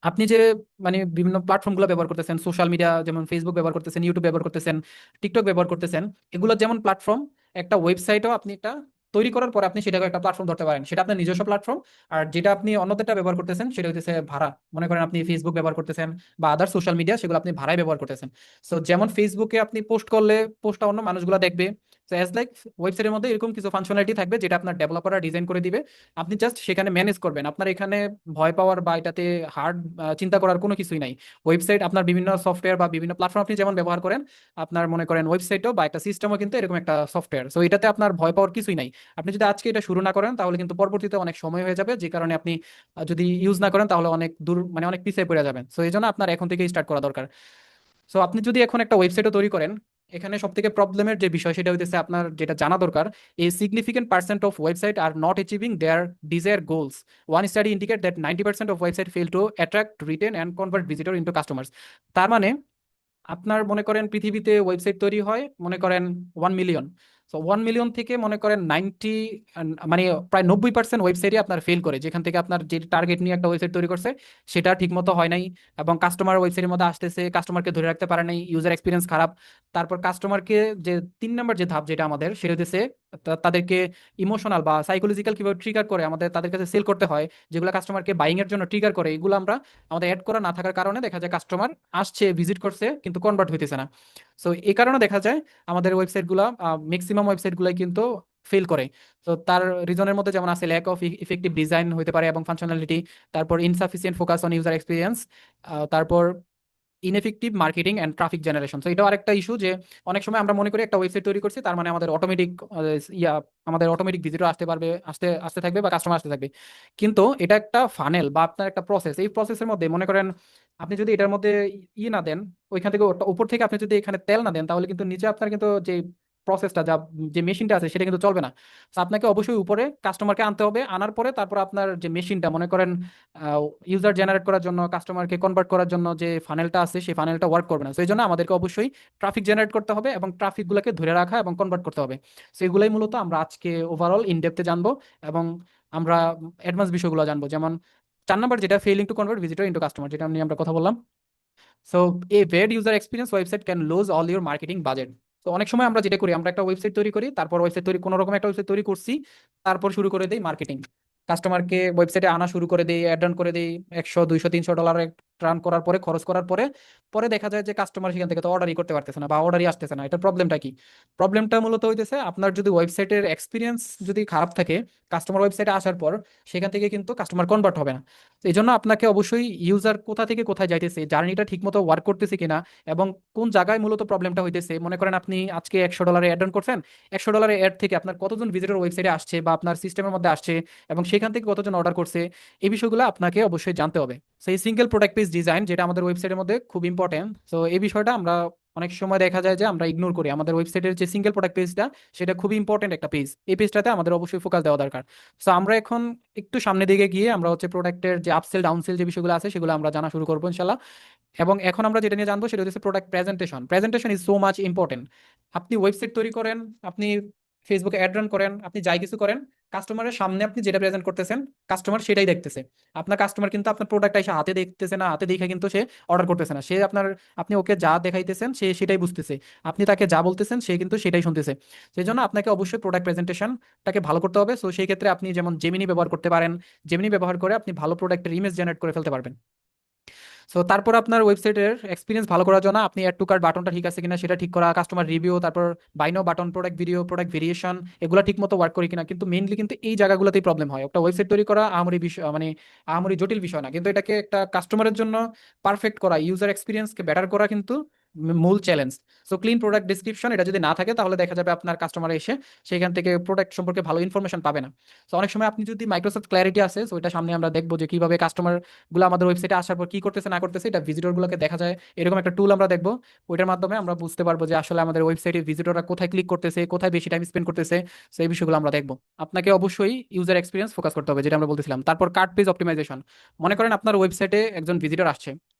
আপনি যে মানে বিভিন্ন প্ল্যাটফর্মগুলো ব্যবহার করতেছেন, সোশ্যাল মিডিয়া যেমন ফেসবুক ব্যবহার করতেছেন, ইউটিউব ব্যবহার করতেছেন, টিকটক ব্যবহার করতেছেন, এগুলো যেমন প্ল্যাটফর্ম, একটা ওয়েবসাইটও আপনি একটা তৈরি করার পরে আপনি সেটাকে একটা প্ল্যাটফর্ম ধরতে পারেন, সেটা আপনার নিজস্ব প্ল্যাটফর্ম। আর যেটা আপনি অন্যদেরটা ব্যবহার করতেছেন, সেটা হচ্ছে ভাড়া। মনে করেন আপনি ফেসবুক ব্যবহার করতেছেন বা আদার সোশ্যাল মিডিয়া, সেগুলো আপনি ভাড়ায় ব্যবহার করতেছেন। সো যেমন ফেসবুকে আপনি পোস্ট করলে পোস্টটা অন্য মানুষগুলো দেখবে, সো অ্যাজ লাইক ওয়েবসাইটের মধ্যে এরকম কিছু ফাংশনালিটি থাকবে যেটা আপনার ডেভেলপাররা ডিজাইন করে দিবে, আপনি জাস্ট সেখানে ম্যানেজ করবেন। আপনার এখানে ভয় পাওয়ার বা এটাতে হার্ড চিন্তা করার কোনো কিছুই নাই। ওয়েবসাইট আপনার বিভিন্ন সফটওয়্যার বা বিভিন্ন প্ল্যাটফর্ম আপনি যেমন ব্যবহার করেন, আপনার মনে করেন ওয়েবসাইটও বা একটা সিস্টেমও কিন্তু এরকম একটা সফটওয়্যার। সো এটাতে আপনার ভয় পাওয়ার কিছুই নাই। আপনি যদি আজকে এটা শুরু না করেন তাহলে কিন্তু পরবর্তীতে অনেক সময় হয়ে যাবে, যে কারণে আপনি যদি ইউজ না করেন তাহলে অনেক দূর মানে অনেক পিছিয়ে পড়ে যাবেন। সো এই জন্য আপনার এখন থেকেই স্টার্ট করা দরকার। সো আপনি যদি এখন একটা ওয়েবসাইটও তৈরি করেন, এখানে সব থেকে প্রবলেমের যে বিষয় সেটা হইতেছে আপনার যেটা জানা দরকার, এই significant percent of website are not achieving their desire goals. One study indicate that 90% of website fail to attract, retain and convert visitor into customers. তার মানে আপনার মনে করেন পৃথিবীতে ওয়েবসাইট তৈরি হয় মনে করেন 1 মিলিয়ন। তো 1 মিলিয়ন থেকে মনে করেন 90 মানে প্রায় 90% ওয়েবসাইটই আপনার ফেল করে, যেখান থেকে আপনার যে টার্গেট নিয়ে একটা ওয়েবসাইট তৈরি করছে সেটা ঠিকমতো হয় নাই, এবং কাস্টমার ওয়েবসাইটের মধ্যে আসতেছে, কাস্টমারকে ধরে রাখতে পারে নাই, ইউজার এক্সপিরিয়েন্স খারাপ। তারপর কাস্টমারকে যে 3 নম্বর যে ধাপ যেটা আমাদের, সেটা হচ্ছে তাদেরকে ইমোশনাল বা সাইকোলজিক্যাল কিভাবে ট্রিগার করে আমাদের তাদের কাছে সেল করতে হয়, যেগুলো কাস্টমারকে বাইং এর জন্য ট্রিগার করে, এগুলো আমরা আমাদের অ্যাড করা না থাকার কারণে দেখা যায় কাস্টমার আসছে, ভিজিট করছে, কিন্তু কনভার্ট হইতেছে না। সো এই কারণে দেখা যায় আমাদের ওয়েবসাইটগুলো, ম্যাক্সিমাম ওয়েবসাইটগুলাই কিন্তু ফেল করে। তো তার রিজনের মধ্যে যেমন আছে ল্যাক অফ ইফেক্টিভ ডিজাইন হতে পারে এবং ফাংশনালিটি, তারপর insufficient focus on user experience, তারপর ineffective marketing and traffic generation. তো এটাও আরেকটা ইস্যু যে অনেক সময় আমরা মনে করি একটা ওয়েবসাইট তৈরি করছি তার মানে আমাদের অটোমেটিক আমাদের অটোমেটিক ভিজিটর আসতে পারবে, আসতে আসতে থাকবে বা কাস্টমার আসতে থাকবে। কিন্তু এটা একটা ফানেল বা আপনার একটা প্রসেস। এই প্রসেসের মধ্যে মনে করেন আপনি যদি এটার মধ্যে না দেন, ওইখান থেকে উপর থেকে আপনি যদি এখানে তেল না দেন, তাহলে কিন্তু নিচে আপনার কিন্তু যে প্রসেসটা যা যে মেশিনটা আছে সেটা কিন্তু চলবে না। তো আপনাকে অবশ্যই উপরে কাস্টমারকে আনতে হবে, আনার পরে তারপর আপনার যে মেশিনটা মনে করেন ইউজার জেনারেট করার জন্য, কাস্টমারকে কনভার্ট করার জন্য যে ফানেলটা আছে সেই ফানেলটা ওয়ার্ক করবে না। তো এই জন্য আমাদেরকে অবশ্যই ট্রাফিক জেনারেট করতে হবে এবং ট্রাফিক গুলোকে ধরে রাখা এবং কনভার্ট করতে হবে। তো এগুলাই মূলত আমরা আজকে ওভারঅল ইনডেপথে জানবো, এবং আমরা অ্যাডভান্স বিষয়গুলো জানবো। যেমন 4 নম্বর যেটা, failing to convert visitor into customer, যেটা নিয়ে আমরা কথা বললাম। So a bad user experience website can loose all your marketing budget. তো অনেক সময় আমরা যেটা করি, আমরা একটা ওয়েবসাইট তৈরি করি, তারপর ওয়েবসাইট তৈরি কোনো রকম একটা ওয়েবসাইট তৈরি করছি, তারপর শুরু করে দেই মার্কেটিং, কাস্টমারকে ওয়েবসাইটে আনা শুরু করে দেই, অ্যাড রান করে দেই, 100 200 300 ডলার রান করার পরে, খরচ করার পরে, পরে দেখা যায় যে কাস্টমার সেখান থেকে তো অর্ডারই করতে পারতেছে না বা অর্ডারই আসতেছে না। এটা প্রবলেমটা কি? প্রবলেমটা মূলত হইতেছে আপনার যদি ওয়েবসাইটের এক্সপিরিয়েন্স যদি খারাপ থাকে, কাস্টমার ওয়েবসাইটে আসার পর সেখান থেকে কিন্তু কাস্টমার কনভার্ট হবে না। তো এই জন্য আপনাকে অবশ্যই ইউজার কোথা থেকে কোথায় যাইতেছে, জার্নিটা ঠিকমতো ওয়ার্ক করতেছে কিনা, এবং কোন জায়গায় মূলত প্রবলেমটা হইতেছে। মনে করেন আপনি আজকে 100 ডলারে অ্যাড রান করছেন, 100 ডলারের অ্যাড থেকে আপনার কতজন ভিজিটর ওয়েবসাইটে আসছে বা আপনার সিস্টেমের মধ্যে আসছে, এবং সেখান থেকে কতজন অর্ডার করছে, এই বিষয়গুলো আপনাকে অবশ্যই জানতে হবে। সেই সিঙ্গেল প্রোডাক্ট পেজ ডিজাইন, যেটা আমাদের ওয়েবসাইটের মধ্যে খুব ইম্পর্টেন্ট। তো এই বিষয়টা আমরা অনেক সময় দেখা যায় যে আমরা ইগনোর করি। আমাদের ওয়েবসাইটের যে সিঙ্গেল প্রোডাক্ট পেজটা, সেটা খুবই ইম্পর্টেন্ট একটা পেজ, এই পেজটাতে আমাদের অবশ্যই ফোকাস দেওয়া দরকার। তো আমরা এখন একটু সামনের দিকে গিয়ে আমরা হচ্ছে প্রোডাক্টের যে আপসেল ডাউনসেল যে বিষয়গুলো আছে সেগুলো আমরা জানা শুরু করবো ইনশাল্লাহ। এবং এখন আমরা যেটা নিয়ে জানবো সেটা হচ্ছে product presentation. Presentation is so much important. আপনি ওয়েবসাইট তৈরি করেন, আপনি ফেসবুকে অ্যাড রান করেন, আপনি যাই কিছু করেন, কাস্টমারের সামনে আপনি যেটা প্রেজেন্ট করতেছেন কাস্টমার সেটাই দেখতেছে। আপনার কাস্টমার কিন্তু আপনার প্রোডাক্টটা এসে হাতে দেখতেছে না, হাতে দেখে কিন্তু সে অর্ডার করতেছে না। সে আপনার, আপনি ওকে যা দেখাইতেছেন সে সেটাই বুঝতেছে, আপনি তাকে যা বলতেছেন সে কিন্তু সেটাই শুনতেছে। সেই জন্য আপনাকে অবশ্যই প্রোডাক্ট প্রেজেন্টেশনটাকে ভালো করতে হবে। সো সেই ক্ষেত্রে আপনি যেমন জেমিনি ব্যবহার করতে পারেন, জেমিনি ব্যবহার করে আপনি ভালো প্রোডাক্টের ইমেজ জেনারেট করে ফেলতে পারবেন। সো তারপর আপনার ওয়েবসাইটের এক্সপিরিয়েন্স ভালো করার জন্য আপনি অ্যাড টু কার্ট বাটনটা ঠিক আছে কিনা সেটা ঠিক করা, কাস্টমার রিভিউ, তারপর buy now button, product video, product variation, এগুলো ঠিক মতো ওয়ার্ক করে কিনা। কিন্তু মেইনলি কিন্তু এই জায়গাগুলোতেই প্রবলেম হয়। একটা ওয়েবসাইট তৈরি করা আহামরি বিষয়, মানে আহামরি জটিল বিষয় না, কিন্তু এটাকে একটা কাস্টমারের জন্য পারফেক্ট করা, ইউজার এক্সপিরিয়েন্সকে বেটার করা কিন্তু মূল challenge. So clean product description এটা যদি না থাকে তাহলে দেখা যাবে আপনার কাস্টমার এসে সেখান থেকে প্রোডাক্ট সম্পর্কে ভালো ইনফরমেশন পাবে না। তো অনেক সময় আপনি যদি মাইক্রোসফট ক্ল্যারিটি আছে, সো এটা সামনে আমরা দেখবো যে কিভাবে কাস্টমার গুলো আমাদের ওয়েবসাইটে আসার পর কি করতেছে না করতেছে, এটা ভিজিটর গুলোকে দেখা যায়। এরকম একটা টুল আমরা দেখবো, ওইটার মাধ্যমে আমরা বুঝতে পারবো যে আসলে আমাদের ওয়েবসাইটে ভিজিটররা কোথায় ক্লিক করতেছে, কোথায় বেশি টাইম স্পেন্ড করতেছে। তো এই বিষয়গুলো আমরা দেখবো। আপনাকে অবশ্যই ইউজার এক্সপিরিয়েন্স ফোকাস করতে হবে, যেটা আমরা বলতেছিলাম। তারপর কার্ট পেজ অপটিমাইজেশন। মনে করেন আপনার ওয়েবসাইটে একজন ভিজিটর আসছে,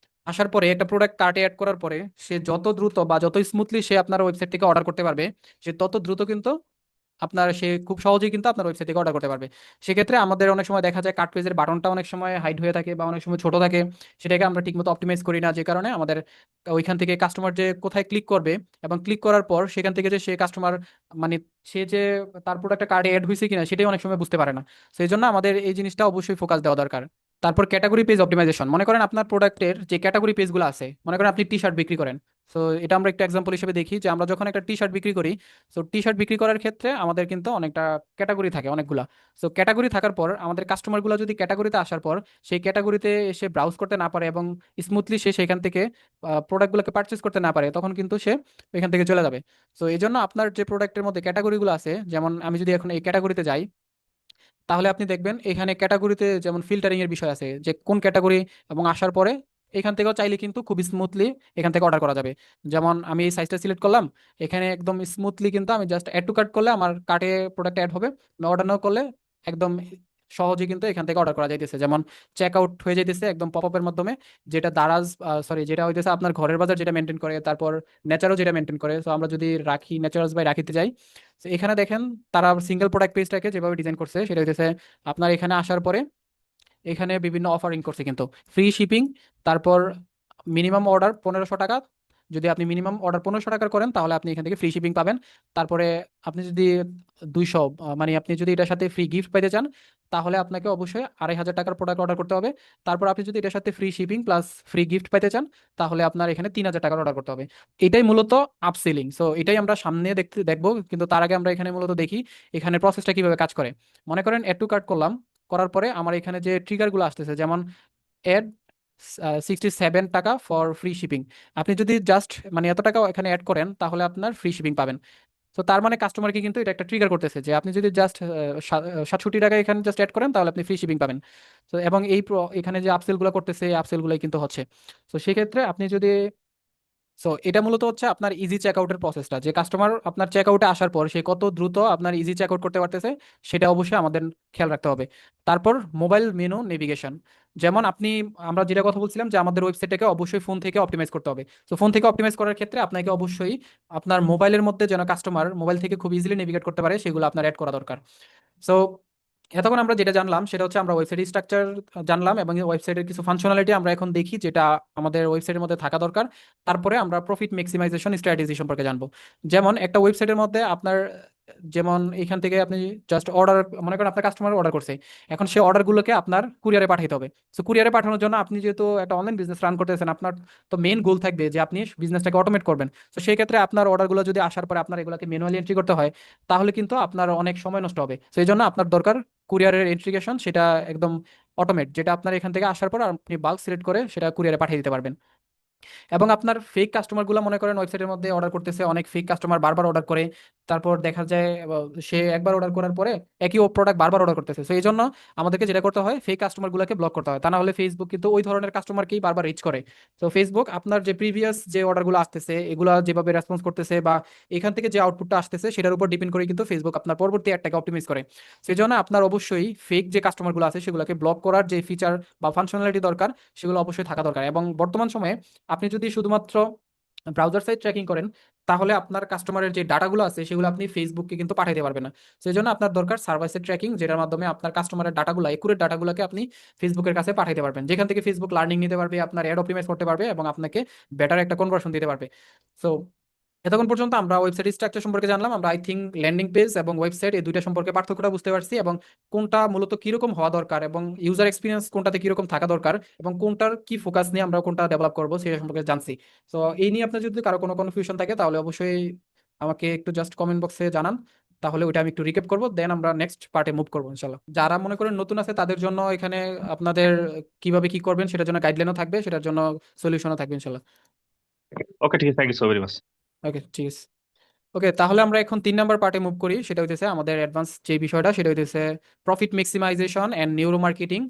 আসার পরে একটা প্রোডাক্ট কার্টে অ্যাড করার পরে সে যত দ্রুত বা যত স্মুথলি সে আপনার ওয়েবসাইট থেকে অর্ডার করতে পারবে, সে তত দ্রুত কিন্তু আপনার, সে খুব সহজেই কিন্তু আপনার ওয়েবসাইট থেকে অর্ডার করতে পারবে। সেক্ষেত্রে আমাদের অনেক সময় দেখা যায় কার্ট পেজের বাটনটা অনেক সময় হাইড হয়ে থাকে বা অনেক সময় ছোট থাকে, সেটাকে আমরা ঠিকমতো অপটিমাইজ করি না, যে কারণে আমাদের ওইখান থেকে কাস্টমার যে কোথায় ক্লিক করবে এবং ক্লিক করার পর সেখান থেকে যে সে কাস্টমার, মানে সে যে তার প্রোডাক্টটা কার্ডে অ্যাড হয়েছে কিনা সেটাই অনেক সময় বুঝতে পারে না। সেই জন্য আমাদের এই জিনিসটা অবশ্যই ফোকাস দেওয়া দরকার। তারপর ক্যাটাগরি পেজ অপটিমাইজেশন, মনে করেন আপনার প্রোডাক্টের যে ক্যাটাগরি পেজগুলো আছে, মনে করেন আপনি টি শার্ট বিক্রি করেন। সো এটা আমরা একটা এক্সাম্পল হিসেবে দেখি যে আমরা যখন একটা টি শার্ট বিক্রি করি, সো টি শার্ট বিক্রি করার ক্ষেত্রে আমাদের কিন্তু অনেকটা ক্যাটাগরি থাকে, অনেকগুলা। সো ক্যাটাগরি থাকার পর আমাদের কাস্টমারগুলো যদি ক্যাটাগরিতে আসার পর সেই ক্যাটাগরিতে এসে ব্রাউজ করতে না পারে এবং স্মুথলি সে সেখান থেকে প্রোডাক্টগুলোকে পারচেস করতে না পারে, তখন কিন্তু সে এখান থেকে চলে যাবে। সো এই জন্য আপনার যে প্রোডাক্টের মধ্যে ক্যাটাগরিগুলো আছে, যেমন আমি যদি এখন এই ক্যাটাগরিতে যাই, তাহলে আপনি দেখবেন এখানে ক্যাটাগরিতে যেমন ফিল্টারিং এর বিষয় আছে, যে কোন ক্যাটাগরি, এবং আসার পরে এখান থেকেও চাইলে কিন্তু খুব স্মুথলি এখান থেকে অর্ডার করা যাবে। যেমন আমি এই সাইজটা সিলেক্ট করলাম, এখানে একদম স্মুথলি কিন্তু আমি জাস্ট অ্যাড টু কার্ট করলে আমার কার্টে প্রোডাক্ট অ্যাড হবে। আমি অর্ডার নাও করলে একদম সহজে কিন্তু এখান থেকে অর্ডার করা যাইতেছে, যেমন চেক আউট হয়ে যাইতেছে একদম পপ আপের মাধ্যমে, যেটা দারাজ, সরি, যেটা হইতেছে আপনার ঘরের বাজার যেটা মেনটেন করে, তারপর নেচারও যেটা মেনটেন করে। তো আমরা যদি রাখি, নেচারালস বাই রাখিতে যাই, তো এখানে দেখেন তারা সিঙ্গেল প্রোডাক্ট পেজটাকে যেভাবে ডিজাইন করছে সেটা হইতেছে আপনার এখানে আসার পরে এখানে বিভিন্ন অফারিং করছে কিন্তু ফ্রি শিপিং, তারপর মিনিমাম অর্ডার 1500 টাকা। যদি আপনি মিনিমাম অর্ডার 1500 টাকার করেন তাহলে আপনি এখান থেকে ফ্রি শিপিং পাবেন। তারপরে আপনি যদি 200, মানে আপনি যদি এটার সাথে ফ্রি গিফট পাইতে চান, তাহলে আপনাকে অবশ্যই 2500 টাকার প্রোডাক্ট অর্ডার করতে হবে। তারপর আপনি যদি এটার সাথে free shipping plus free gift পাইতে চান, তাহলে আপনার এখানে 3000 টাকার অর্ডার করতে হবে। এটাই মূলত আপসেলিং। সো এটাই আমরা সামনে দেখবো, কিন্তু তার আগে আমরা এখানে মূলত দেখি এখানে প্রসেসটা কিভাবে কাজ করে। মনে করেন এড টু কার্ট করলাম, করার পরে আমার এখানে যে ট্রিগারগুলো আসতেছে, যেমন অ্যাড 67 টাকা ফর ফ্রি শিপিং, আপনি যদি জাস্ট মানে এত টাকা এখানে অ্যাড করেন তাহলে আপনার ফ্রি শিপিং পাবেন। তো তার মানে কাস্টমারকে কিন্তু এটা একটা ট্রিগার করতেছে যে আপনি যদি জাস্ট 67 টাকা এখানে জাস্ট অ্যাড করেন তাহলে আপনি ফ্রি শিপিং পাবেন। তো এবং এই এখানে যে আপসেলগুলো করতেছে এই আপসেলগুলোই কিন্তু হচ্ছে। তো সেক্ষেত্রে আপনি যদি, সো এটা মূলত হচ্ছে আপনার ইজি চেকআউটের প্রসেসটা, যে কাস্টমার আপনার চেকআউটে আসার পর সে কত দ্রুত আপনার ইজি চেকআউট করতে পারতেছে সেটা অবশ্যই আমাদের খেয়াল রাখতে হবে। তারপর মোবাইল মেনু নেভিগেশন, যেমন আপনি, আমরা যেটা কথা বলছিলাম যে আমাদের ওয়েবসাইটটাকে অবশ্যই ফোন থেকে অপটিমাইজ করতে হবে। তো ফোন থেকে অপটিমাইজ করার ক্ষেত্রে আপনাকে অবশ্যই আপনার মোবাইলের মধ্যে যেন কাস্টমার মোবাইল থেকে খুব ইজিলি নেভিগেট করতে পারে সেগুলো আপনার অ্যাড করা দরকার। সো এতক্ষণ আমরা যেটা জানলাম সেটা হচ্ছে আমরা ওয়েবসাইট স্ট্রাকচার জানলাম এবং ওয়েবসাইটের কিছু ফাংশনালিটি আমরা এখন দেখি যেটা আমাদের ওয়েবসাইটের মধ্যে থাকা দরকার। তারপরে আমরা প্রফিট ম্যাক্সিমাইজেশন স্ট্র্যাটেজি সম্পর্কে জানবো। যেমন একটা ওয়েবসাইটের মধ্যে আপনার, যেমন এখান থেকে আপনি জাস্ট অর্ডার, মনে করেন আপনার কাস্টমার অর্ডার করছে, এখন সেই অর্ডারগুলোকে আপনার কুরিয়ারে পাঠাতে হবে। সো কুরিয়ারে পাঠানোর জন্য আপনি যেহেতু একটা অনলাইন বিজনেস রান করতেছেন, আপনার তো মেইন গোল থাকবে যে আপনি বিজনেসটাকে অটোমেট করবেন। তো সেই ক্ষেত্রে আপনার অর্ডারগুলো যদি আসার পরে আপনার এগুলোকে ম্যানুয়ালি এন্ট্রি করতে হয়, তাহলে কিন্তু আপনার অনেক সময় নষ্ট হবে। সেই জন্য আপনার দরকার কুরিয়ারের ইন্টিগ্রেশন, সেটা একদম অটোমেট, যেটা আপনার এখান থেকে আসার পর আপনি বাল্ক সিলেক্ট করে সেটা কুরিয়ারে পাঠিয়ে দিতে পারবেন। এবং আপনার ফেক কাস্টমারগুলো, মনে করেন ওয়েবসাইটের মধ্যে অর্ডার করতেছে, অনেক ফেক কাস্টমার বারবার অর্ডার করে, তারপর দেখা যায় সে একবার অর্ডার করার পরে একই প্রোডাক্ট বারবার অর্ডার করতেছে। তো এই জন্য আমাদেরকে যেটা করতে হয়, ফেক কাস্টমারগুলোকে ব্লক করতে হয়, তা না হলে ফেসবুক কিন্তু ওই ধরনের কাস্টমারকেই বারবার রিচ করে। তো ফেসবুক আপনার যে প্রিভিয়াস যে অর্ডারগুলো আসতেছে এগুলা যেভাবে রেসপন্স করতেছে বা এখান থেকে যে আউটপুটটা আসতেছে সেটার উপর ডিপেন্ড করে কিন্তু ফেসবুক আপনার পরবর্তী অ্যাডটাকে অপটিমাইজ করে। সেই জন্য আপনার অবশ্যই ফেক যে কাস্টমারগুলো আছে সেগুলোকে ব্লক করার যে ফিচার বা ফাংশনালিটি দরকার সেগুলো অবশ্যই থাকা দরকার। এবং বর্তমান সময়ে আপনি যদি শুধুমাত্র ব্রাউজার সাইট ট্র্যাকিং করেন, তাহলে আপনার কাস্টমারের যে ডাটাগুলো আছে সেগুলো আপনি ফেসবুককে কিন্তু পাঠাইতে পারবেন না। সেই জন্য আপনার দরকার সার্ভার সাইড ট্র্যাকিং, যেটার মাধ্যমে আপনার কাস্টমারের ডাটাগুলো, একুরেট ডাটাগুলোকে আপনি ফেসবুকের কাছে পাঠাইতে পারবেন, যেখান থেকে ফেসবুক লার্নিং নিতে পারবে, আপনার অ্যাড অপটিমাইজ করতে পারবে এবং আপনাকে বেটার একটা কনভার্সন দিতে পারবে। সো এতক্ষণ পর্যন্ত আমরা ওয়েবসাইট স্ট্রাকচার সম্পর্কে জানলাম। আমরা আই থিঙ্ক ল্যান্ডিং পেজ এবং ওয়েবসাইট এই দুইটা সম্পর্কে পার্থক্যটা বুঝতে পারছি, এবং কোনটা মূলত কিরকম হওয়া দরকার এবং ইউজার এক্সপিরিয়েন্স কোনটাতে কিরকম থাকা দরকার এবং কোনটার কি ফোকাস নিয়ে আমরা কোনটা ডেভেলপ করবো সেটা সম্পর্কে জানছি। তো এই নিয়ে আপনার যদি কারো কোনো কনফিউশন থাকে তাহলে অবশ্যই আমাকে একটু জাস্ট কমেন্ট বক্সে জানান, তাহলে ওইটা আমি একটু রিক্যাপ করবো, দেন আমরা নেক্সট পার্টে মুভ করবো ইনশাল্লাহ। যারা মনে করেন নতুন আছে তাদের জন্য এখানে আপনাদের কিভাবে কি করবেন সেটার জন্য গাইডলাইনও থাকবে, সেটার জন্য সলিউশনও থাকবে ইনশাল্লাহ। ওকে, ঠিক আছে, thank you so very much. Okay, ঠিক আছে। ওকে, তাহলে আমরা এখন 3 নাম্বার পার্টে মুভ করি, সেটা হইতেছে আমাদের অ্যাডভান্স যে বিষয়টা, সেটা হইতেছে profit maximisation and neuro marketing,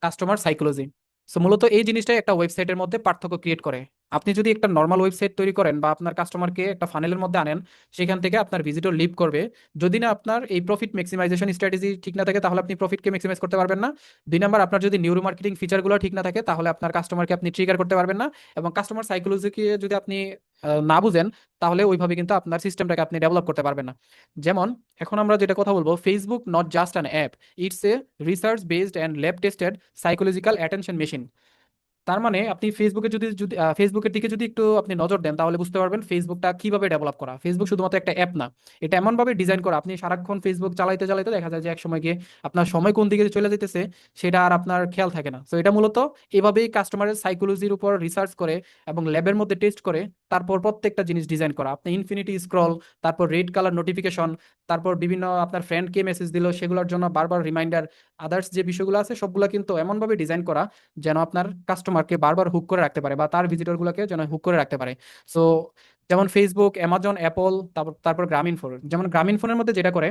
customer psychology. So মূলত এই জিনিসটাই একটা ওয়েবসাইটের মধ্যে পার্থক্য ক্রিয়েট করে। আপনি যদি একটা নর্মাল ওয়েবসাইট তৈরি করেন বা আপনার কাস্টমারকে একটা ফানেলের মধ্যে আনেন, সেখান থেকে আপনার ভিজিটর লিভ করবে, যদি না আপনার এই প্রফিট ম্যাক্সিমাইজেশন স্ট্র্যাটেজি ঠিক না থাকে তাহলে আপনি প্রফিটকে ম্যাক্সিমাইজ করতে পারবেন না। 2 নাম্বার, আপনার যদি নিউরো মার্কেটিং ফিচারগুলো ঠিক না থাকে তাহলে আপনার কাস্টমারকে আপনি ট্রিগার করতে পারবেন না। এবং কাস্টমার সাইকোলজিকে যদি আপনি না বুঝেন তাহলে ওইভাবে কিন্তু আপনার সিস্টেমটাকে আপনি ডেভেলপ করতে পারবেন না। যেমন এখন আমরা যেটা কথা বলবো, Facebook not just an app, it's a research based and lab tested psychological attention machine. তার মানে আপনি ফেসবুকে যদি যদি ফেসবুকের দিকে যদি একটু আপনি নজর দেন তাহলে বুঝতে পারবেন ফেসবুকটা কিভাবে ডেভেলপ করা। ফেসবুক শুধুমাত্র একটা অ্যাপ না, এটা এমন ভাবে ডিজাইন করা আপনি সারাক্ষণ ফেসবুক চালাইতে চালাইতে দেখা যায় যে এক সময় গিয়ে আপনার সময় কোন দিকে চলে যেতেছে সেটা আর আপনার খেয়াল থাকে না। তো এটা মূলত এভাবেই কাস্টমারের সাইকোলজির উপর রিসার্চ করে এবং ল্যাবের মধ্যে টেস্ট করে তারপর প্রত্যেকটা জিনিস ডিজাইন করা। আপনি ইনফিনিটি স্ক্রল, তারপর রেড কালার নোটিফিকেশন, তারপর বিভিন্ন আপনার ফ্রেন্ড কে মেসেজ দিল সেগুলোর জন্য বারবার রিমাইন্ডার, আদার্স যে বিষয়গুলো আছে সবগুলো কিন্তু এমনভাবে ডিজাইন করা যেন আপনার কাস্টমারকে বারবার হুক করে রাখতে পারে বা তার ভিজিটর গুলোকে যেন হুক করে রাখতে পারে। সো যেমন ফেসবুক, অ্যামাজন, অ্যাপল, তারপর তারপর গ্রামীণ ফোন, যেমন গ্রামীণ ফোনের মধ্যে যেটা করে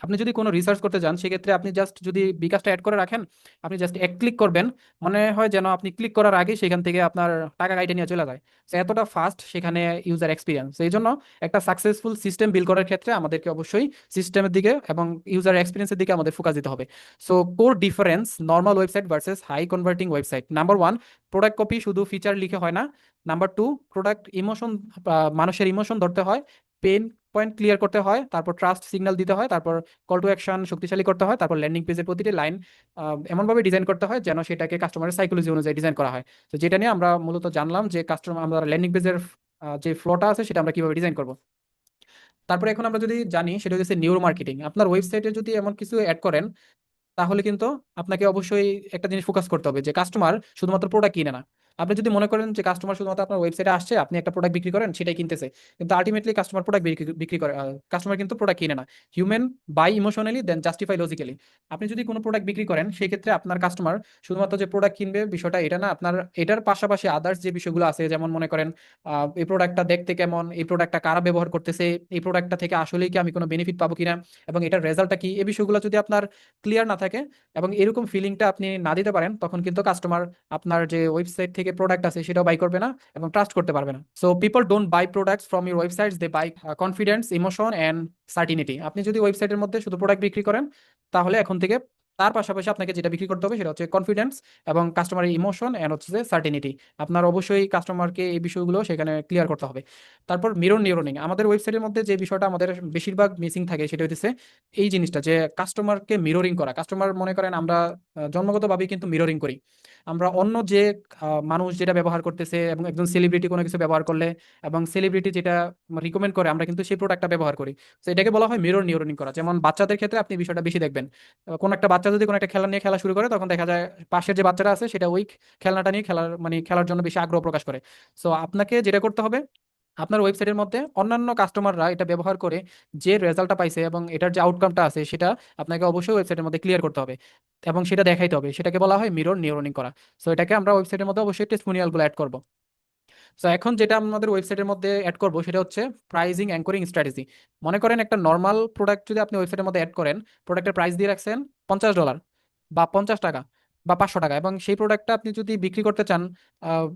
আপনি যদি কোনো রিসার্চ করতে যান সেক্ষেত্রে আপনি জাস্ট যদি বিকাশটা অ্যাড করে রাখেন, আপনি জাস্ট এক ক্লিক করবেন, মনে হয় যেন আপনি ক্লিক করার আগে সেখান থেকে আপনার টাকা কাইটে নিয়ে চলে যায়। তো এতটা ফাস্ট সেখানে ইউজার এক্সপিরিয়েন্স। এই জন্য একটা সাকসেসফুল সিস্টেম বিল্ড করার ক্ষেত্রে আমাদেরকে অবশ্যই সিস্টেমের দিকে এবং ইউজার এক্সপিরিয়েন্সের দিকে আমাদের ফোকাস দিতে হবে। So core difference normal website versus high converting website: number one, product copy শুধু ফিচার লিখে হয় না। নাম্বার টু, প্রোডাক্ট ইমোশন, মানুষের ইমোশন ধরতে হয়, পেন পয়েন্ট ক্লিয়ার করতে হয়, তারপর ট্রাস্ট সিগন্যাল দিতে হয়, তারপর কল টু অ্যাকশন শক্তিশালী করতে হয়, তারপর ল্যান্ডিং পেজের প্রতিটি লাইন এমনভাবে ডিজাইন করতে হয় যেন সেটাকে কাস্টমারের সাইকোলজি অনুযায়ী ডিজাইন করা হয়। তো যেটা নিয়ে আমরা মূলত জানলাম যে কাস্টমার আমরা ল্যান্ডিং পেজের যে ফ্লোটা আছে সেটা আমরা কিভাবে ডিজাইন করব। তারপরে এখন আমরা যদি জানি সেটা হচ্ছে নিউরো মার্কেটিং। আপনার ওয়েবসাইটে যদি এমন কিছু অ্যাড করেন তাহলে কিন্তু আপনাকে অবশ্যই একটা জিনিস ফোকাস করতে হবে যে কাস্টমার শুধুমাত্র প্রোডাক্ট কিনে না। আপনি যদি মনে করেন যে কাস্টমার শুধুমাত্র আপনার ওয়েবসাইটে আসছে, আপনি একটা প্রোডাক্ট বিক্রি করেন সেটাই কিনতেছে, কিন্তু আলটিমেটলি কাস্টমার প্রোডাক্ট বিক্রি করে, কাস্টমার কিন্তু প্রোডাক্ট কিনে না। Human buy emotionally then justify logically. আপনি যদি কোনো প্রোডাক্ট বিক্রি করেন সেই ক্ষেত্রে আপনার কাস্টমার শুধুমাত্র যে প্রোডাক্ট কিনবে বিষয়টা এটা না, আপনার এটার পাশাপাশি আদার্স যে বিষয়গুলো আছে, যেমন মনে করেন এই প্রোডাক্টটা দেখতে কেমন, এই প্রোডাক্টটা কারা ব্যবহার করতেছে, এই প্রোডাক্টটা থেকে আসলেই কি আমি কোনো বেনিফিট পাবো কিনা, এবং এটার রেজাল্টটা কি, এই বিষয়গুলো যদি আপনার ক্লিয়ার না থাকে এবং এরকম ফিলিংটা আপনি না দিতে পারেন তখন কিন্তু কাস্টমার আপনার যে ওয়েবসাইট থেকে প্রোডাক্ট আছে সেটাও বাই করবে না এবং ট্রাস্ট করতে পারবে না। So people don't buy products from your websites, they buy confidence, emotion and certainty. আপনি যদি ওয়েবসাইটের মধ্যে শুধু প্রোডাক্ট বিক্রি করেন তাহলে এখন থেকে তার পাশাপাশি আপনাকে যেটা বিক্রি করতে হবে সেটা হচ্ছে কনফিডেন্স এবং কাস্টমারের ইমোশন অ্যান্ড হচ্ছে যে সার্টিনিটি। আপনার অবশ্যই কাস্টমারকে এই বিষয়গুলো সেখানে ক্লিয়ার করতে হবে। তারপর মিরর নিউরনিং, আমাদের ওয়েবসাইটের মধ্যে যে বিষয়টা আমাদের বেশিরভাগ মিসিং থাকে সেটা হচ্ছে এই জিনিসটা যে কাস্টমারকে মিররিং করা। কাস্টমার মনে করেন আমরা জন্মগতভাবে কিন্তু মিররিং করি। আমরা অন্য যে মানুষ যেটা ব্যবহার করতেছে এবং একজন সেলিব্রিটি কোনো কিছু ব্যবহার করলে এবং সেলিব্রিটি যেটা রিকমেন্ড করে আমরা কিন্তু সেই প্রোডাক্টটা ব্যবহার করি। তো এটাকে বলা হয় মিরর নিউরনিং করা। যেমন বাচ্চাদের ক্ষেত্রে আপনি বিষয়টা বেশি দেখবেন, কোনো একটা বাচ্চা যদি কোনো একটা খেলা নিয়ে খেলা শুরু করে তখন দেখা যায় পাশের যে বাচ্চাটা আছে সেটা ওই খেলনাটা নিয়ে খেলার মানে খেলার জন্য বেশি আগ্রহ প্রকাশ করে। সো আপনাকে যেটা করতে হবে, আপনার ওয়েবসাইটের মধ্যে অন্যান্য কাস্টমাররা এটা ব্যবহার করে যে রেজাল্টটা পাইছে এবং এটার যে আউটকামটা আছে সেটা আপনাকে অবশ্যই ওয়েবসাইটের মধ্যে ক্লিয়ার করতে হবে এবং সেটা দেখাইতে হবে। সেটাকে বলা হয় মিরর নিউরনিং করা। সো এটাকে আমরা ওয়েবসাইটের মধ্যে অবশ্যই টেস্টিমোনিয়াল গুলো অ্যাড করব। তো এখন যেটা আমাদের ওয়েবসাইটের মধ্যে অ্যাড করব সেটা হচ্ছে প্রাইজিং অ্যাঙ্করিং স্ট্র্যাটেজি। মনে করেন একটা নর্মাল প্রোডাক্ট যদি আপনি ওয়েবসাইটের মধ্যে অ্যাড করেন, প্রোডাক্টের প্রাইস দিয়ে রাখছেন $50 বা $50 বা $500, এবং সেই প্রোডাক্টটা আপনি যদি বিক্রি করতে চান, আহ,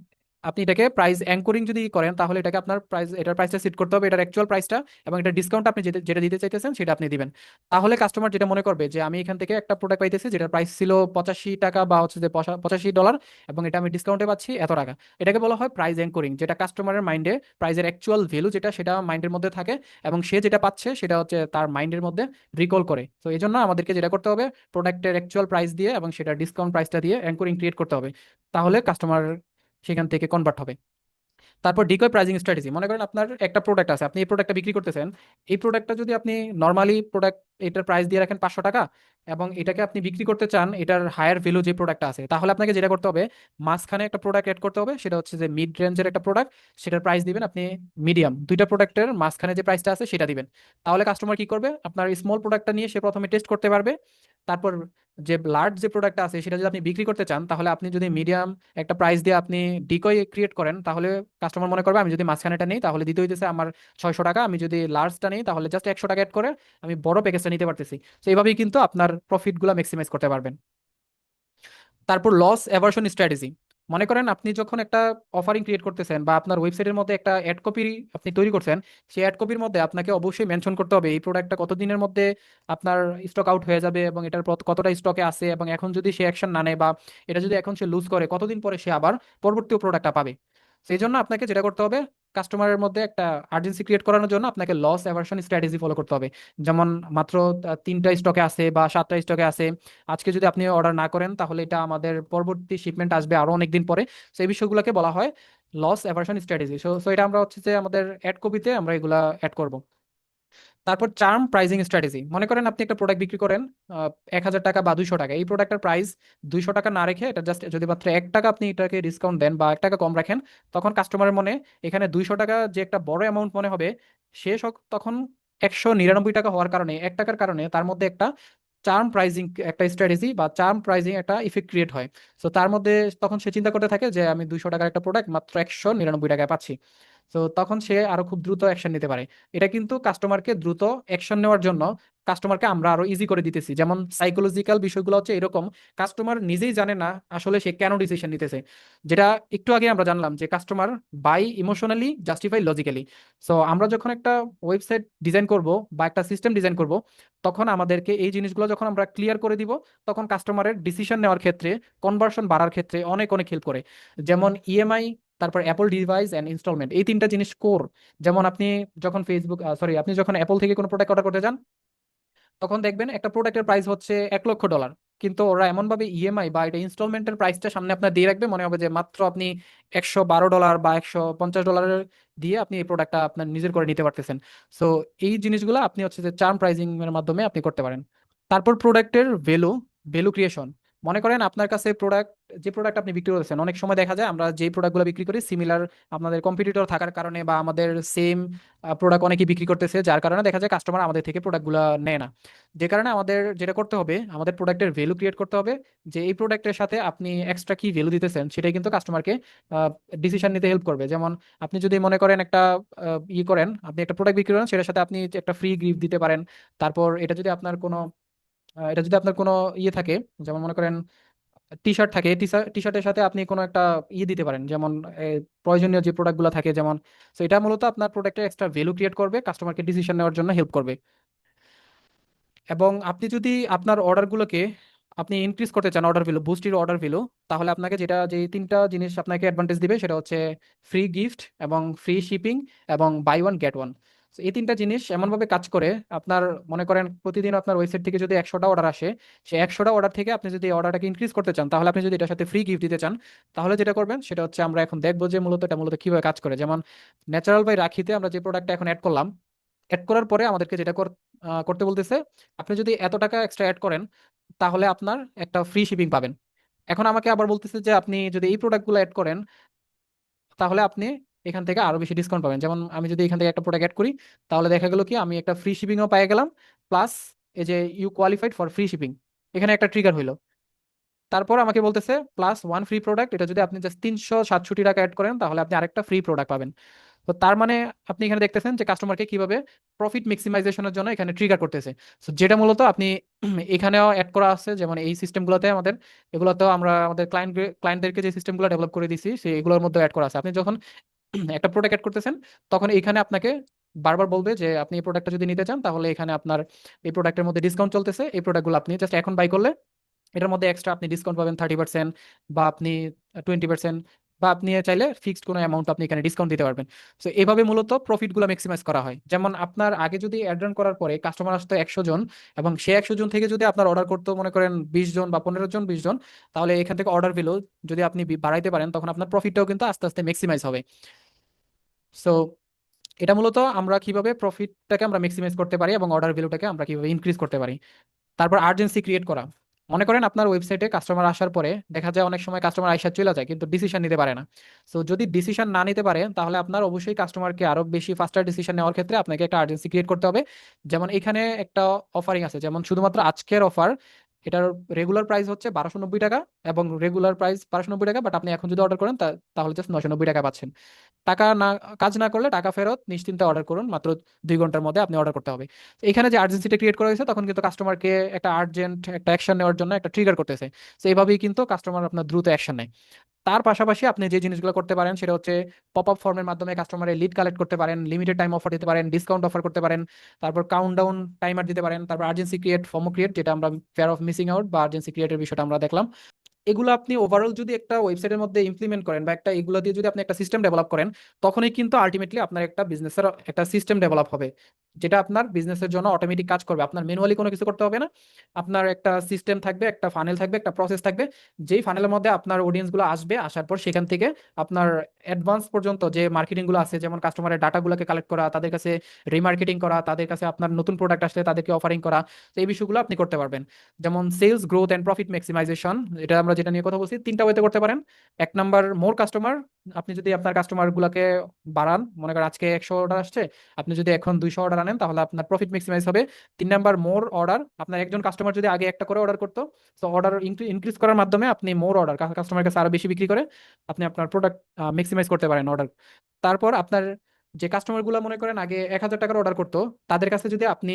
আপনি এটাকে প্রাইস অ্যাঙ্করিং যদি করেন তাহলে এটাকে আপনার প্রাইস, এটার প্রাইসটা সেট করতে হবে এটার অ্যাকচুয়াল প্রাইসটা, এবং এটা ডিসকাউন্ট আপনি যেটা দিতে চাইতেছেন সেটা আপনি দিবেন। তাহলে কাস্টমার যেটা মনে করবে যে আমি এখান থেকে একটা প্রোডাক্ট পাইতেছি যেটার প্রাইস ছিল $85 বা হচ্ছে যে $85 এবং এটা আমি ডিসকাউন্টে পাচ্ছি এত টাকা। এটাকে বলা হয় প্রাইস অ্যাঙ্করিং, যেটা কাস্টমারের মাইন্ডে প্রাইসের অ্যাকচুয়াল ভ্যালু যেটা সেটা মাইন্ডের মধ্যে থাকে এবং সে যেটা পাচ্ছে সেটা হচ্ছে তার মাইন্ডের মধ্যে রিকল করে। তো এই জন্য আমাদেরকে যেটা করতে হবে প্রোডাক্টের অ্যাকচুয়াল প্রাইস দিয়ে এবং সেটা ডিসকাউন্ট প্রাইসটা দিয়ে অ্যাঙ্করিং ক্রিয়েট করতে হবে, তাহলে কাস্টমার সেখান থেকে কনভার্ট হবে। তারপর ডিকয় প্রাইজিং স্ট্র্যাটেজি, মনে করেন আপনার একটা প্রোডাক্ট আছে, আপনি এই প্রোডাক্টটা বিক্রি করতেছেন। এই প্রোডাক্টটা যদি আপনি নর্মালি প্রোডাক্ট এটার প্রাইস দিয়ে রাখেন $500 এবং এটাকে আপনি বিক্রি করতে চান এটার হায়ার ভ্যালু যে প্রোডাক্টটা আছে, তাহলে আপনাকে যেটা করতে হবে মাঝখানে একটা প্রোডাক্ট এড করতে হবে, সেটা হচ্ছে যে মিড রেঞ্জের একটা প্রোডাক্ট, সেটার প্রাইস দিবেন আপনি মিডিয়াম। দুইটা প্রোডাক্টের মাঝখানে যে প্রাইসটা আছে সেটা দিবেন। তাহলে কাস্টমার কি করবে, আপনার স্মল প্রোডাক্টটা নিয়ে সে প্রথমে টেস্ট করতে পারবে। তারপর যে লার্জ যে প্রোডাক্টটা আছে সেটা যদি আপনি বিক্রি করতে চান তাহলে আপনি যদি মিডিয়াম একটা প্রাইস দিয়ে আপনি ডিকয় ক্রিয়েট করেন তাহলে কাস্টমার মনে করবে আমি যদি মাঝখানেটা নিই তাহলে দিতে হইতেছে আমার $600, আমি যদি লার্জটা নিই তাহলে জাস্ট $100 অ্যাড করে আমি বড় প্যাকেজটা নিতে পারতেছি। তো এইভাবেই কিন্তু আপনার প্রফিটগুলো ম্যাক্সিমাইজ করতে পারবেন। তারপর লস অ্যাভার্সন স্ট্র্যাটেজি, মনে করেন আপনি যখন একটা অফারিং ক্রিয়েট করতেছেন বা আপনার ওয়েবসাইটের মধ্যে একটা অ্যাড কপি আপনি তৈরি করছেন, সেই অ্যাড কপির মধ্যে আপনাকে অবশ্যই মেনশন করতে হবে এই প্রোডাক্টটা কতদিনের মধ্যে আপনার স্টক আউট হয়ে যাবে এবং এটার কতটা স্টকে আছে, এবং এখন যদি সে অ্যাকশন না নেয় বা এটা যদি এখন সে লুজ করে কতদিন পরে সে আবার পরবর্তী প্রোডাক্টটা পাবে। সেই জন্য আপনাকে যেটা করতে হবে, কাস্টমারের মধ্যে একটা আর্জেন্সি ক্রিয়েট করানোর জন্য আপনাকে লস অ্যাভারশন স্ট্র্যাটেজি ফলো করতে হবে। যেমন মাত্র 3টা স্টকে আছে বা 7টা স্টকে আছে, আজকে যদি আপনি অর্ডার না করেন তাহলে এটা আমাদের পরবর্তী শিপমেন্ট আসবে আরো অনেকদিন পরে। সেই বিষয়গুলোকে বলা হয় loss aversion strategy. So so এটা আমরা হচ্ছে যে আমাদের অ্যাড কপিতে আমরা এগুলা অ্যাড করব। তারপর চার্ম প্রাইজিং স্ট্র্যাটেজি, মনে করেন আপনি একটা প্রোডাক্ট বিক্রি করেন 1,000 টাকা বা 200 টাকা, এই প্রোডাক্টের প্রাইস 200 টাকা না রেখে এটা জাস্ট যদি মাত্র 1 টাকা আপনি এটাকে ডিসকাউন্ট দেন বা 1 টাকা কম রাখেন, তখন কাস্টমারের মনে এখানে 200 টাকা যে একটা বড় অ্যামাউন্ট মনে হবে। তখন 199 টাকা হওয়ার কারণে, 1 টাকার কারণে তার মধ্যে একটা চার্ম প্রাইজিং একটা স্ট্র্যাটেজি বা চার্ম প্রাইজিং একটা ইফেক্ট ক্রিয়েট হয়। তো তার মধ্যে তখন সে চিন্তা করতে থাকে যে আমি 200 টাকার একটা প্রোডাক্ট মাত্র 199 টাকায় পাচ্ছি। তো তখন সে আরো খুব দ্রুত অ্যাকশন নিতে পারে। এটা কিন্তু কাস্টমারকে দ্রুত অ্যাকশন নেওয়ার জন্য কাস্টমারকে আমরা আরো ইজি করে দিতেছি। যেমন সাইকোলজিক্যাল বিষয়গুলো হচ্ছে এরকম, কাস্টমার নিজেই জানে না আসলে সে কেন ডিসিশন নিতেছে। যেটা একটু আগে আমরা জানলাম যে customer buy emotionally justify logically. So আমরা যখন একটা ওয়েবসাইট ডিজাইন করব বা একটা সিস্টেম ডিজাইন করব, তখন আমাদেরকে এই জিনিসগুলো যখন আমরা ক্লিয়ার করে দিব, তখন কাস্টমারের ডিসিশন নেওয়ার ক্ষেত্রে, কনভার্সন বাড়ার ক্ষেত্রে অনেক অনেক হেল্প করে। যেমন ইএমআই, তারপর অ্যাপল ডিভাইস অ্যান্ড ইনস্টলমেন্ট, এই 3টা জিনিস কোর। যেমন আপনি যখন আপনি যখন অ্যাপল থেকে কোনো প্রোডাক্ট অর্ডার করতে যান, তখন দেখবেন একটা প্রোডাক্টের প্রাইস হচ্ছে $1,00,000, কিন্তু ওরা এমন ভাবে ইএমআই বা এটা ইনস্টলমেন্টের প্রাইসটা সামনে আপনার দিয়ে রাখবে, মনে হবে যে মাত্র আপনি $112 বা $150 দিয়ে আপনি এই প্রোডাক্টটা আপনার নিজের করে নিতে পারতেছেন। সো এই জিনিসগুলো আপনি হচ্ছে যে চার্ম প্রাইজিং এর মাধ্যমে আপনি করতে পারেন। তারপর প্রোডাক্টের ভ্যালু, ভ্যালু ক্রিয়েশন। মনে করেন আপনার কাছে যে প্রোডাক্ট আপনি বিক্রি করছেন, অনেক সময় দেখা যায় আমরা যে প্রোডাক্টগুলো বিক্রি করি সিমিলার আপনাদের কম্পিটিটর থাকার কারণে বা আমাদের সেম প্রোডাক্ট অনেকেই বিক্রি করতেছে, যার কারণে দেখা যায় কাস্টমার আমাদের থেকে প্রোডাক্টগুলো নেয় না। যে কারণে আমাদের যেটা করতে হবে, আমাদের প্রোডাক্টের ভ্যালু ক্রিয়েট করতে হবে, যে এই প্রোডাক্টের সাথে আপনি এক্সট্রা কি ভ্যালু দিতেছেন সেটাই কিন্তু কাস্টমারকে ডিসিশন নিতে হেল্প করবে। যেমন আপনি যদি মনে করেন একটা আপনি একটা প্রোডাক্ট বিক্রি করেন, সেটার সাথে আপনি একটা ফ্রি গিফট দিতে পারেন। তারপর এটা যদি আপনার কোনো ইয়ে থাকে, যেমন মনে করেন টি শার্ট থাকে, টি শার্টের সাথে আপনি কোনো একটা ইয়ে দিতে পারেন, যেমন প্রয়োজনীয় যে প্রোডাক্টগুলো থাকে যেমন। তো এটা মূলত আপনার প্রোডাক্টের এক্সট্রা ভ্যালু ক্রিয়েট করবে, কাস্টমারকে ডিসিশন নেওয়ার জন্য হেল্প করবে। এবং আপনি যদি আপনার অর্ডারগুলোকে আপনি ইনক্রিজ করতে চান, অর্ডার ভ্যালু, বুস্টের অর্ডার ভ্যালু, তাহলে আপনাকে যে 3টা জিনিস আপনাকে অ্যাডভান্টেজ দিবে সেটা হচ্ছে ফ্রি গিফট এবং ফ্রি শিপিং এবং বাই ওয়ান গেট ওয়ান। এই 3টা জিনিস এমনভাবে কাজ করে, আপনার মনে করেন প্রতিদিন আপনার ওয়েবসাইট থেকে যদি 100টা অর্ডার আসে, সেই 100টা অর্ডার থেকে আপনি যদি অর্ডারটাকে ইনক্রিজ করতে চান, তাহলে আপনি যদি এটার সাথে ফ্রি গিফট দিতে চান, তাহলে যেটা করবেন সেটা হচ্ছে আমরা এখন দেখবো যে এটা মূলত কিভাবে কাজ করে। যেমন ন্যাচারাল বাই রাখিতে আমরা যে প্রোডাক্টটা এখন অ্যাড করলাম, অ্যাড করার পরে আমাদেরকে যেটা করতে বলতেছে, আপনি যদি এত টাকা এক্সট্রা অ্যাড করেন তাহলে আপনার একটা ফ্রি শিপিং পাবেন। এখন আমাকে আবার বলতেছে যে আপনি যদি এই প্রোডাক্টগুলো অ্যাড করেন তাহলে আপনি এখান থেকে আরো বেশি ডিসকাউন্ট পাবেন। যেমন আমি যদি এখান থেকে একটা প্রোডাক্ট অ্যাড করি, তাহলে দেখা গেল কি আমি একটা ফ্রি শিপিংও পেয়ে গেলাম, প্লাস এই যে you qualified for free shipping, এখানে একটা ট্রিগার হইলো। তারপর আমাকে বলতেছে প্লাস ওয়ান ফ্রি প্রোডাক্ট, এটা যদি আপনি জাস্ট 367 টাকা অ্যাড করেন তাহলে আপনি আরেকটা ফ্রি প্রোডাক্ট পাবেন। তো তার মানে আপনি এখানে দেখতেছেন যে কাস্টমারকে কিভাবে প্রফিট ম্যাক্সিমাইজেশনের জন্য এখানে ট্রিগার করতেছে। তো যেটা মূলত আপনি এখানেও অ্যাড করা আছে, যেমন এই সিস্টেমগুলোতে এগুলোতেও আমরা আমাদের ক্লায়েন্টদেরকে যে সিস্টেমগুলো ডেভেলপ করে দিছি এগুলোর মধ্যে অ্যাড করা আছে। আপনি যখন একটা প্রোডাক্ট অ্যাড করতেছেন, তখন এখানে আপনাকে বারবার বলবে যে আপনি এই প্রোডাক্টটা যদি নিতে চান তাহলে এখানে আপনার এই প্রোডাক্টের মধ্যে ডিসকাউন্ট চলতেছে, এই প্রোডাক্টগুলো আপনি জাস্ট এখন বাই করলে এটার মধ্যে এক্সট্রা আপনি ডিসকাউন্ট পাবেন 30%, বা আপনি 20%, বা আপনি চাইলে ফিক্সড কোনো অ্যামাউন্ট আপনি এখানে ডিসকাউন্ট দিতে পারবেন। তো এইভাবে মূলত প্রফিটগুলো ম্যাক্সিমাইজ করা হয়। যেমন আপনার আগে যদি অ্যাড রান করার পরে কাস্টমার আসতো 100 জন, এবং সেই 100 জন থেকে যদি আপনার অর্ডার করতো মনে করেন 20 জন বা 15 জন, 20 জন, তাহলে এখান থেকে অর্ডার ভ্যালু যদি আপনি বাড়াইতে পারেন, তখন আপনার প্রফিটটাও কিন্তু আস্তে আস্তে ম্যাক্সিমাইজ হবে। সো এটা মূলত আমরা কিভাবে প্রফিটটাকে আমরা ম্যাক্সিমাইজ করতে পারি এবং অর্ডার ভ্যালুটাকে আমরা কিভাবে ইনক্রিজ করতে পারি। তারপর আর্জেন্সি ক্রিয়েট করা। মনে করেন আপনার ওয়েবসাইটে কাস্টমার আসার পরে দেখা যায় অনেক সময় কাস্টমার আইসা চলে যায় কিন্তু ডিসিশন নিতে পারে না। সো যদি ডিসিশন না নিতে পারে তাহলে আপনার অবশ্যই কাস্টমারকে আরো বেশি ফাস্টার ডিসিশন নেওয়ার ক্ষেত্রে আপনাকে একটা আর্জেন্সি ক্রিয়েট করতে হবে। যেমন এখানে একটা অফারিং আছে, যেমন শুধুমাত্র আজকের অফার, এটার রেগুলার প্রাইস হচ্ছে 1,290 টাকা এবং রেগুলার প্রাইস 1,290 টাকা, বাট আপনি এখন যদি অর্ডার করেন তাহলে জাস্ট 990 টাকা পাচ্ছেন। টাকা না কাজ না করলে টাকা ফেরত, নিশ্চিন্তে অর্ডার করুন, মাত্র 2 ঘন্টার মধ্যে আপনি অর্ডার করতে হবে। তো এখানে যে আর্জেন্সিটা ক্রিয়েট করা হয়েছে, তখন কিন্তু কাস্টমারকে একটা আর্জেন্ট একটা অ্যাকশন নেওয়ার জন্য একটা ট্রিগার করতেছে। তো এইভাবেই কিন্তু কাস্টমার আপনার দ্রুত অ্যাকশন নেয়। তার পাশাপাশি আপনি যে জিনিসগুলো করতে পারেন সেটা হচ্ছে পপ আপ ফর্মের মাধ্যমে কাস্টমারের লিড কালেক্ট করতে পারেন, লিমিটেড টাইম অফার দিতে পারেন, ডিসকাউন্ট অফার করতে পারেন, তারপর কাউন্টডাউন টাইমার দিতে পারেন, তারপর আর্জেন্সি ক্রিয়েট, ফর্মো ক্রিয়েট, যেটা আমরা ফেয়ার অফ মিসিং আউট বা আর্জেন্সি ক্রিয়েটের বিষয়টা আমরা দেখলাম। এগুলো আপনি ওভারঅল যদি একটা ওয়েবসাইটের মধ্যে ইমপ্লিমেন্ট করেন বা একটা এগুলো দিয়ে যদি আপনি একটা সিস্টেম ডেভেলপ করেন, তখনই কিন্তু আলটিমেটলি আপনার একটা বিজনেসের একটা সিস্টেম ডেভেলপ হবে, যেটা আপনার বিজনেসের জন্য অটোমেটিক কাজ করবে। আপনার ম্যানুয়ালি কোনো কিছু করতে হবে না। আপনার একটা সিস্টেম থাকবে, একটা ফানেল থাকবে, একটা প্রসেস থাকবে, যেই ফানেলের মধ্যে আপনার অডিয়েন্স গুলো আসবে, আসার পর সেখান থেকে আপনার অ্যাডভান্স পর্যন্ত যে মার্কেটিং গুলো আছে, যেমন কাস্টমারের ডাটাগুলোকে কালেক্ট করা, তাদের কাছে রিমার্কেটিং করা, তাদের কাছে আপনার নতুন প্রোডাক্ট আসলে তাদেরকে অফারিং করা, তো এই বিষয়গুলো আপনি করতে পারবেন। যেমন sales growth and profit maximization, এটা আমরা যেটা নিয়ে কথা বলছি, তিনটা ওয়েতে করতে পারেন। এক নাম্বার, মোর কাস্টমার, আপনি যদি আপনার কাস্টমার গুলাকে বাড়ান, মনে করেন আজকে 100 অর্ডার আসছে, আপনি যদি এখন 200 অর্ডার আনেন তাহলে আপনার প্রফিট ম্যাক্সিমাইজ হবে। 3 নাম্বার, মোর অর্ডার, আপনার একজন কাস্টমার যদি আগে একটা করে অর্ডার করতো, তো অর্ডার ইনক্রিজ করার মাধ্যমে আপনি মোর অর্ডার, কাস্টমার কাছে আরো বেশি বিক্রি করে আপনি আপনার প্রোডাক্ট ম্যাক্সিমাইজ করতে পারেন অর্ডার। তারপর আপনার যে কাস্টমার গুলা মনে করেন আগে 1000 টাকার অর্ডার করতো, তাদের কাছে যদি আপনি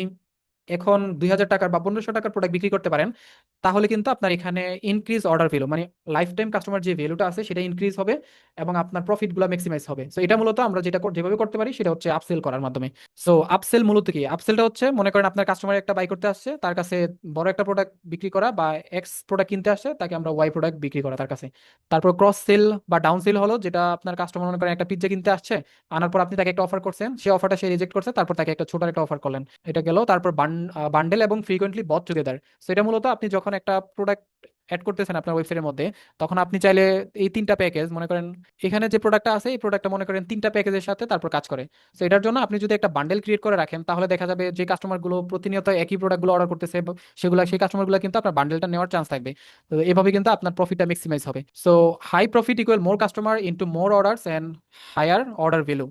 এখন 2000 টাকার বা 1500 টাকার প্রোডাক্ট বিক্রি করতে পারেন, তাহলে কিন্তু আপনার এখানে ইনক্রিজ অর্ডার ভ্যালু, মানে লাইফ টাইম কাস্টমার যে ভ্যালুটা আছে সেটা ইনক্রিজ হবে এবং আপনার প্রফিট গুলো ম্যাক্সিমাইজ হবে। সো এটা মূলত আমরা যেটা যেভাবে করতে পারি সেটা হচ্ছে আপসেল করার মাধ্যমে। সো আপসেল মূলত কি? আপসেলটা হচ্ছে, মনে করেন আপনার কাস্টমার একটা বাই করতে আসছে, তার কাছে বড় একটা প্রোডাক্ট বিক্রি করা, বা এক্স প্রোডাক্ট কিনতে আসছে, তাকে আমরা ওয়াই প্রোডাক্ট বিক্রি করা তার কাছে। তারপর ক্রস সেল বা ডাউন সেল হলো, যেটা আপনার কাস্টমার মনে করেন একটা পিজ্জা কিনতে আসছে, আনার পর আপনি তাকে একটা অফার করছেন, সেই অফারটা সে রিজেক্ট করছে, তারপর তাকে একটা ছোট একটা অফার করলেন, এটা গেল। তারপর বান্ডেল এবং ফ্রিকোয়েন্টলি বথ টুগেদার। সো এটা মূলত আপনি যখন একটা প্রোডাক্ট অ্যাড করতেছেন আপনার ওয়েবসাইটের মধ্যে, তখন আপনি চাইলে এই তিনটা প্যাকেজ, মনে করেন এখানে যে প্রোডাক্টটা আছে এই প্রোডাক্টটা মনে করেন তিনটা প্যাকেজের সাথে তারপর কাজ করে। তো এটার জন্য আপনি যদি একটা বান্ডেল ক্রিয়েট করে রাখেন, তাহলে দেখা যাবে যে কাস্টমারগুলো প্রতিনিয়ত একই প্রোডাক্টগুলো অর্ডার করতেছে, সেই কাস্টমারগুলো কিন্তু আপনার বান্ডেলটা নেওয়ার চান্স থাকবে। তো এভাবে কিন্তু আপনার প্রফিটটা ম্যাক্সিমাইজ হবে। So high profit equal more customer into more orders and higher order value.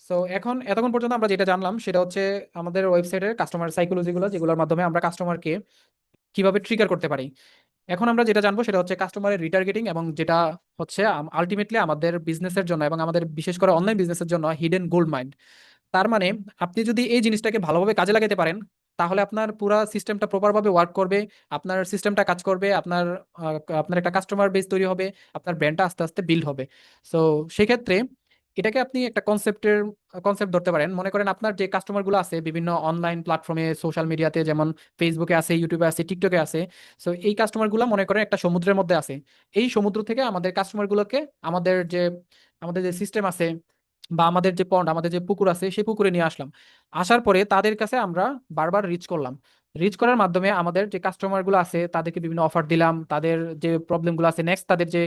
So এখন এতক্ষণ পর্যন্ত আমরা যেটা জানলাম সেটা হচ্ছে আমাদের ওয়েবসাইটের কাস্টমার সাইকোলজি গুলো, যেগুলোর মাধ্যমে আমরা কাস্টমারকে কিভাবে ট্রিগার করতে পারি। এখন আমরা যেটা জানবো সেটা হচ্ছে কাস্টমারের রিটার্গেটিং, এবং যেটা হচ্ছে আলটিমেটলি আমাদের বিজনেসের জন্য এবং আমাদের বিশেষ করে অনলাইন বিজনেসের জন্য হিডেন গোল্ড মাইন। তার মানে আপনি যদি এই জিনিসটাকে ভালোভাবে কাজে লাগাতে পারেন, তাহলে আপনার পুরো সিস্টেমটা প্রপারভাবে ওয়ার্ক করবে, আপনার সিস্টেমটা কাজ করবে, আপনার একটা কাস্টমার বেস তৈরি হবে, আপনার ব্র্যান্ডটা আস্তে আস্তে বিল্ড হবে। সো সেক্ষেত্রে এটাকে আপনি একটা কনসেপ্ট ধরতে পারেন। মনে করেন আপনার যে কাস্টমার গুলো আছে বিভিন্ন অনলাইন প্ল্যাটফর্মে, সোশ্যাল মিডিয়াতে, যেমন ফেসবুকে আছে, ইউটিউবে আছে, টিকটকে আছে। সো এই কাস্টমার গুলো মনে করেন একটা সমুদ্রের মধ্যে আছে। এই সমুদ্র থেকে আমাদের কাস্টমার গুলোকে আমাদের যে সিস্টেম আছে বা আমাদের যে পন্ড, আমাদের যে পুকুর আছে, সেই পুকুরে নিয়ে আসলাম। আসার পরে তাদের কাছে আমরা বারবার রিচ করলাম। রিচ করার মাধ্যমে আমাদের যে কাস্টমার গুলো আছে তাদেরকে বিভিন্ন অফার দিলাম, তাদের যে প্রবলেম গুলো আছে, নেক্সট তাদের যে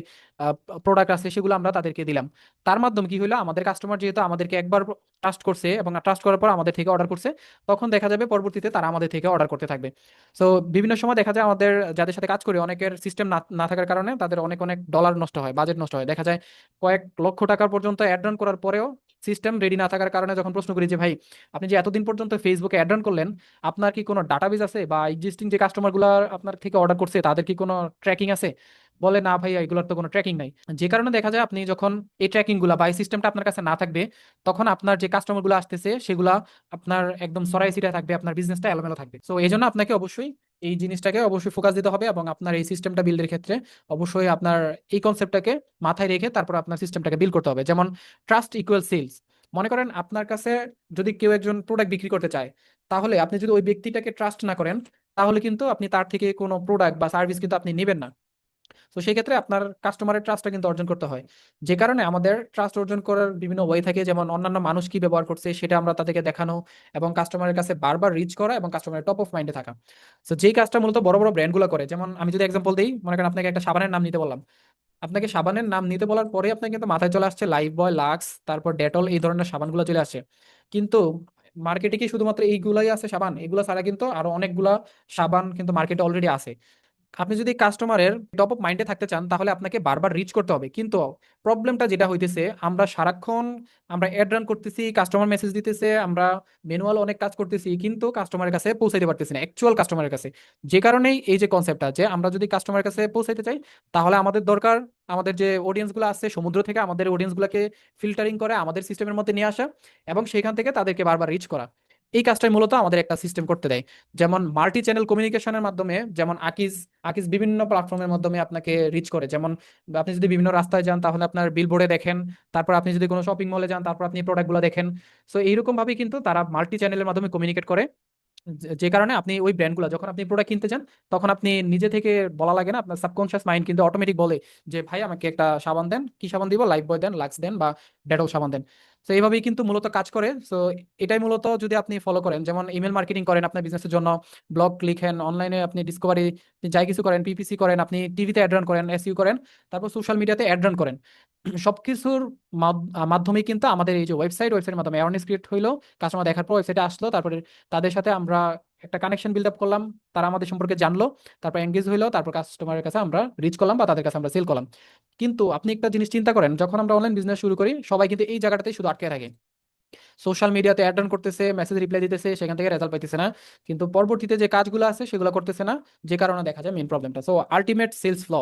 প্রোডাক্ট আছে সেগুলো আমরা তাদেরকে দিলাম। তার মাধ্যমে কি হলো, আমাদের কাস্টমার যেহেতু আমাদেরকে একবার ট্রাস্ট করছে এবং ট্রাস্ট করার পর আমাদের থেকে অর্ডার করছে, তখন দেখা যাবে পরবর্তীতে তারা আমাদের থেকে অর্ডার করতে থাকবে। সো বিভিন্ন সময় দেখা যায় আমাদের যাদের সাথে কাজ করি, অনেকের সিস্টেম না না থাকার কারণে তাদের অনেক অনেক ডলার নষ্ট হয়, বাজেট নষ্ট হয়। দেখা যায় কয়েক লক্ষ টাকার পর্যন্ত অ্যাড রান করার পরেও সিস্টেম রেডি না থাকার কারণে যখন প্রশ্ন করি যে ভাই, আপনি যে এতদিন পর্যন্ত ফেসবুকে অ্যাড রান করলেন, আপনার কি কোনো ডাটাবেস আছে, বা এক্সিস্টিং যে কাস্টমারগুলো আপনার থেকে অর্ডার করছে তাদের কি কোনো ট্র্যাকিং আছে? বলে না ভাই, এগুলোর তো কোনো ট্র্যাকিং নাই। যে কারণে দেখা যায় আপনি যখন এই ট্র্যাকিং গুলা বা এই সিস্টেমটা আপনার কাছে না থাকবে, তখন আপনার যে কাস্টমার গুলো আসতেছে সেগুলা আপনার একদম সরাই ছিটায় থাকবে, আপনার বিজনেসটা এলোমেলো থাকবে। তো এই জন্য আপনাকে অবশ্যই এই জিনিসটাকে অবশ্যই ফোকাস দিতে হবে, এবং আপনার এই সিস্টেমটা বিল্ডের ক্ষেত্রে অবশ্যই আপনার এই কনসেপ্টটাকে মাথায় রেখে তারপর আপনার সিস্টেমটাকে বিল্ড করতে হবে। যেমন ট্রাস্ট ইকুয়াল সেলস। মনে করেন আপনার কাছে যদি কেউ একজন প্রোডাক্ট বিক্রি করতে চায়, তাহলে আপনি যদি ওই ব্যক্তিটাকে ট্রাস্ট না করেন, তাহলে কিন্তু আপনি তার থেকে কোনো প্রোডাক্ট বা সার্ভিস কিন্তু আপনি নেবেন না। তো সেই ক্ষেত্রে আপনার কাস্টমারের ট্রাস্টটা কিন্তু অর্জন করতে হয়। যে কারণে আমাদের ট্রাস্ট অর্জন করার বিভিন্ন ওয়ে থাকে, যেমন অন্যান্য মানুষ কি ব্যবহার করছে সেটা আমরা তাদেরকে দেখানো, এবং কাস্টমারের কাছে বারবার রিচ করা, এবং কাস্টমারের টপ অফ মাইন্ডে থাকা। তো যেই কাজটা মূলত বড় বড় ব্র্যান্ডগুলো করে, যেমন আমি যদি এক্সাম্পল দিই, মনে করেন আপনাকে একটা সাবানের নাম নিতে বললাম, আপনাকে সাবানের নাম নিতে বলার পরে আপনার কিন্তু মাথায় চলে আসছে লাইফ বয়, লাক্স, তারপর ডেটল, এই ধরনের সাবানগুলো চলে আসে। কিন্তু মার্কেটে কি শুধুমাত্র এইগুলাই আছে সাবান? এগুলো ছাড়া কিন্তু আরো অনেকগুলা সাবান কিন্তু মার্কেটে অলরেডি আছে। আপনি যদি কাস্টমারের টপ অফ মাইন্ডে থাকতে চান, তাহলে আপনাকে বারবার রিচ করতে হবে। কিন্তু প্রবলেমটা যেটা হইতেছে, আমরা সারাক্ষণ আমরা অ্যাড রান করতেছি, কাস্টমার মেসেজ দিতেছে, আমরা ম্যানুয়াল অনেক কাজ করতেছি, কিন্তু কাস্টমারের কাছে পৌঁছাইতে পারতেছি না, অ্যাকচুয়াল কাস্টমারের কাছে। যে কারণেই এই যে কনসেপ্টটা, যে আমরা যদি কাস্টমারের কাছে পৌঁছাইতে চাই, তাহলে আমাদের দরকার আমাদের যে অডিয়েন্স গুলো আছে সমুদ্র থেকে, আমাদের অডিয়েন্স গুলাকে ফিল্টারিং করে আমাদের সিস্টেমের মধ্যে নিয়ে আসা, এবং সেখান থেকে তাদেরকে বারবার রিচ করা। এই কাজটাই মূলত আমাদের একটা সিস্টেম করতে দেয়। যেমন মাল্টি চ্যানেল কমিউনিকেশনের মাধ্যমে, যেমন আকিজ আকিজ বিভিন্ন প্ল্যাটফর্মের মাধ্যমে আপনাকে রিচ করে। যেমন আপনি যদি বিভিন্ন রাস্তায় যান তাহলে আপনার বিলবোর্ডে দেখেন, তারপর আপনি যদি কোনো শপিং মলে যান তারপর আপনি প্রোডাক্টগুলো দেখেন। সো এইরকম ভাবে কিন্তু তারা মাল্টি চ্যানেলের মাধ্যমে কমিউনিকেট করে, যে কারণে আপনি ওই ব্র্যান্ডগুলো যখন আপনি প্রোডাক্ট কিনতে যান তখন আপনি নিজে থেকে বলা লাগে না, আপনার সাবকনশিয়াস মাইন্ড কিন্তু অটোমেটিক বলে যে ভাই আমাকে একটা সাবান দেন, কি সাবান দিব, লাইফ বয় দেন, লাক্স দেন বা ডেটল সাবান দেন। তো এইভাবেই কিন্তু মূলত কাজ করে। তো এটাই মূলত যদি আপনি ফলো করেন, যেমন ইমেল মার্কেটিং করেন আপনার বিজনেসের জন্য, ব্লগ লিখেন, অনলাইনে আপনি ডিসকভারি যাই কিছু করেন, পিপিসি করেন, আপনি টিভিতে অ্যাড রান করেন, এসইও করেন, তারপর সোশ্যাল মিডিয়াতে অ্যাড রান করেন, সবকিছুর মাধ্যমে কিন্তু আমাদের এই যে ওয়েবসাইটের মাধ্যমে অ্যাওয়ারনেস ক্রিয়েট হইলো, কাস্টমার দেখার পর ওয়েবসাইটে আসলো, তারপরে তাদের সাথে আমরা একটা কানেকশন বিল্ড আপ করলাম, তারা আমাদের সম্পর্কে জানলো, তারপর এঙ্গেজ হইলো, তারপর কাস্টমারের কাছে আমরা রিচ করলাম বা তাদের কাছে আমরা সেল করলাম। কিন্তু আপনি একটা জিনিস চিন্তা করেন, যখন আমরা অনলাইন বিজনেস শুরু করি সবাই কিন্তু এই জায়গাটাতেই শুধু আটকে থাকে, সোশ্যাল মিডিয়াতে অ্যাড রান করতেছে, মেসেজ রিপ্লাই দিতেছে, সেখান থেকে রেজাল্ট পাইতেছে না, কিন্তু পরবর্তীতে যে কাজগুলো আছে সেগুলো করতেছে না, যে কারণে দেখা যায় মেইন প্রবলেমটা। সো আলটিমেট সেলস ফ্ল,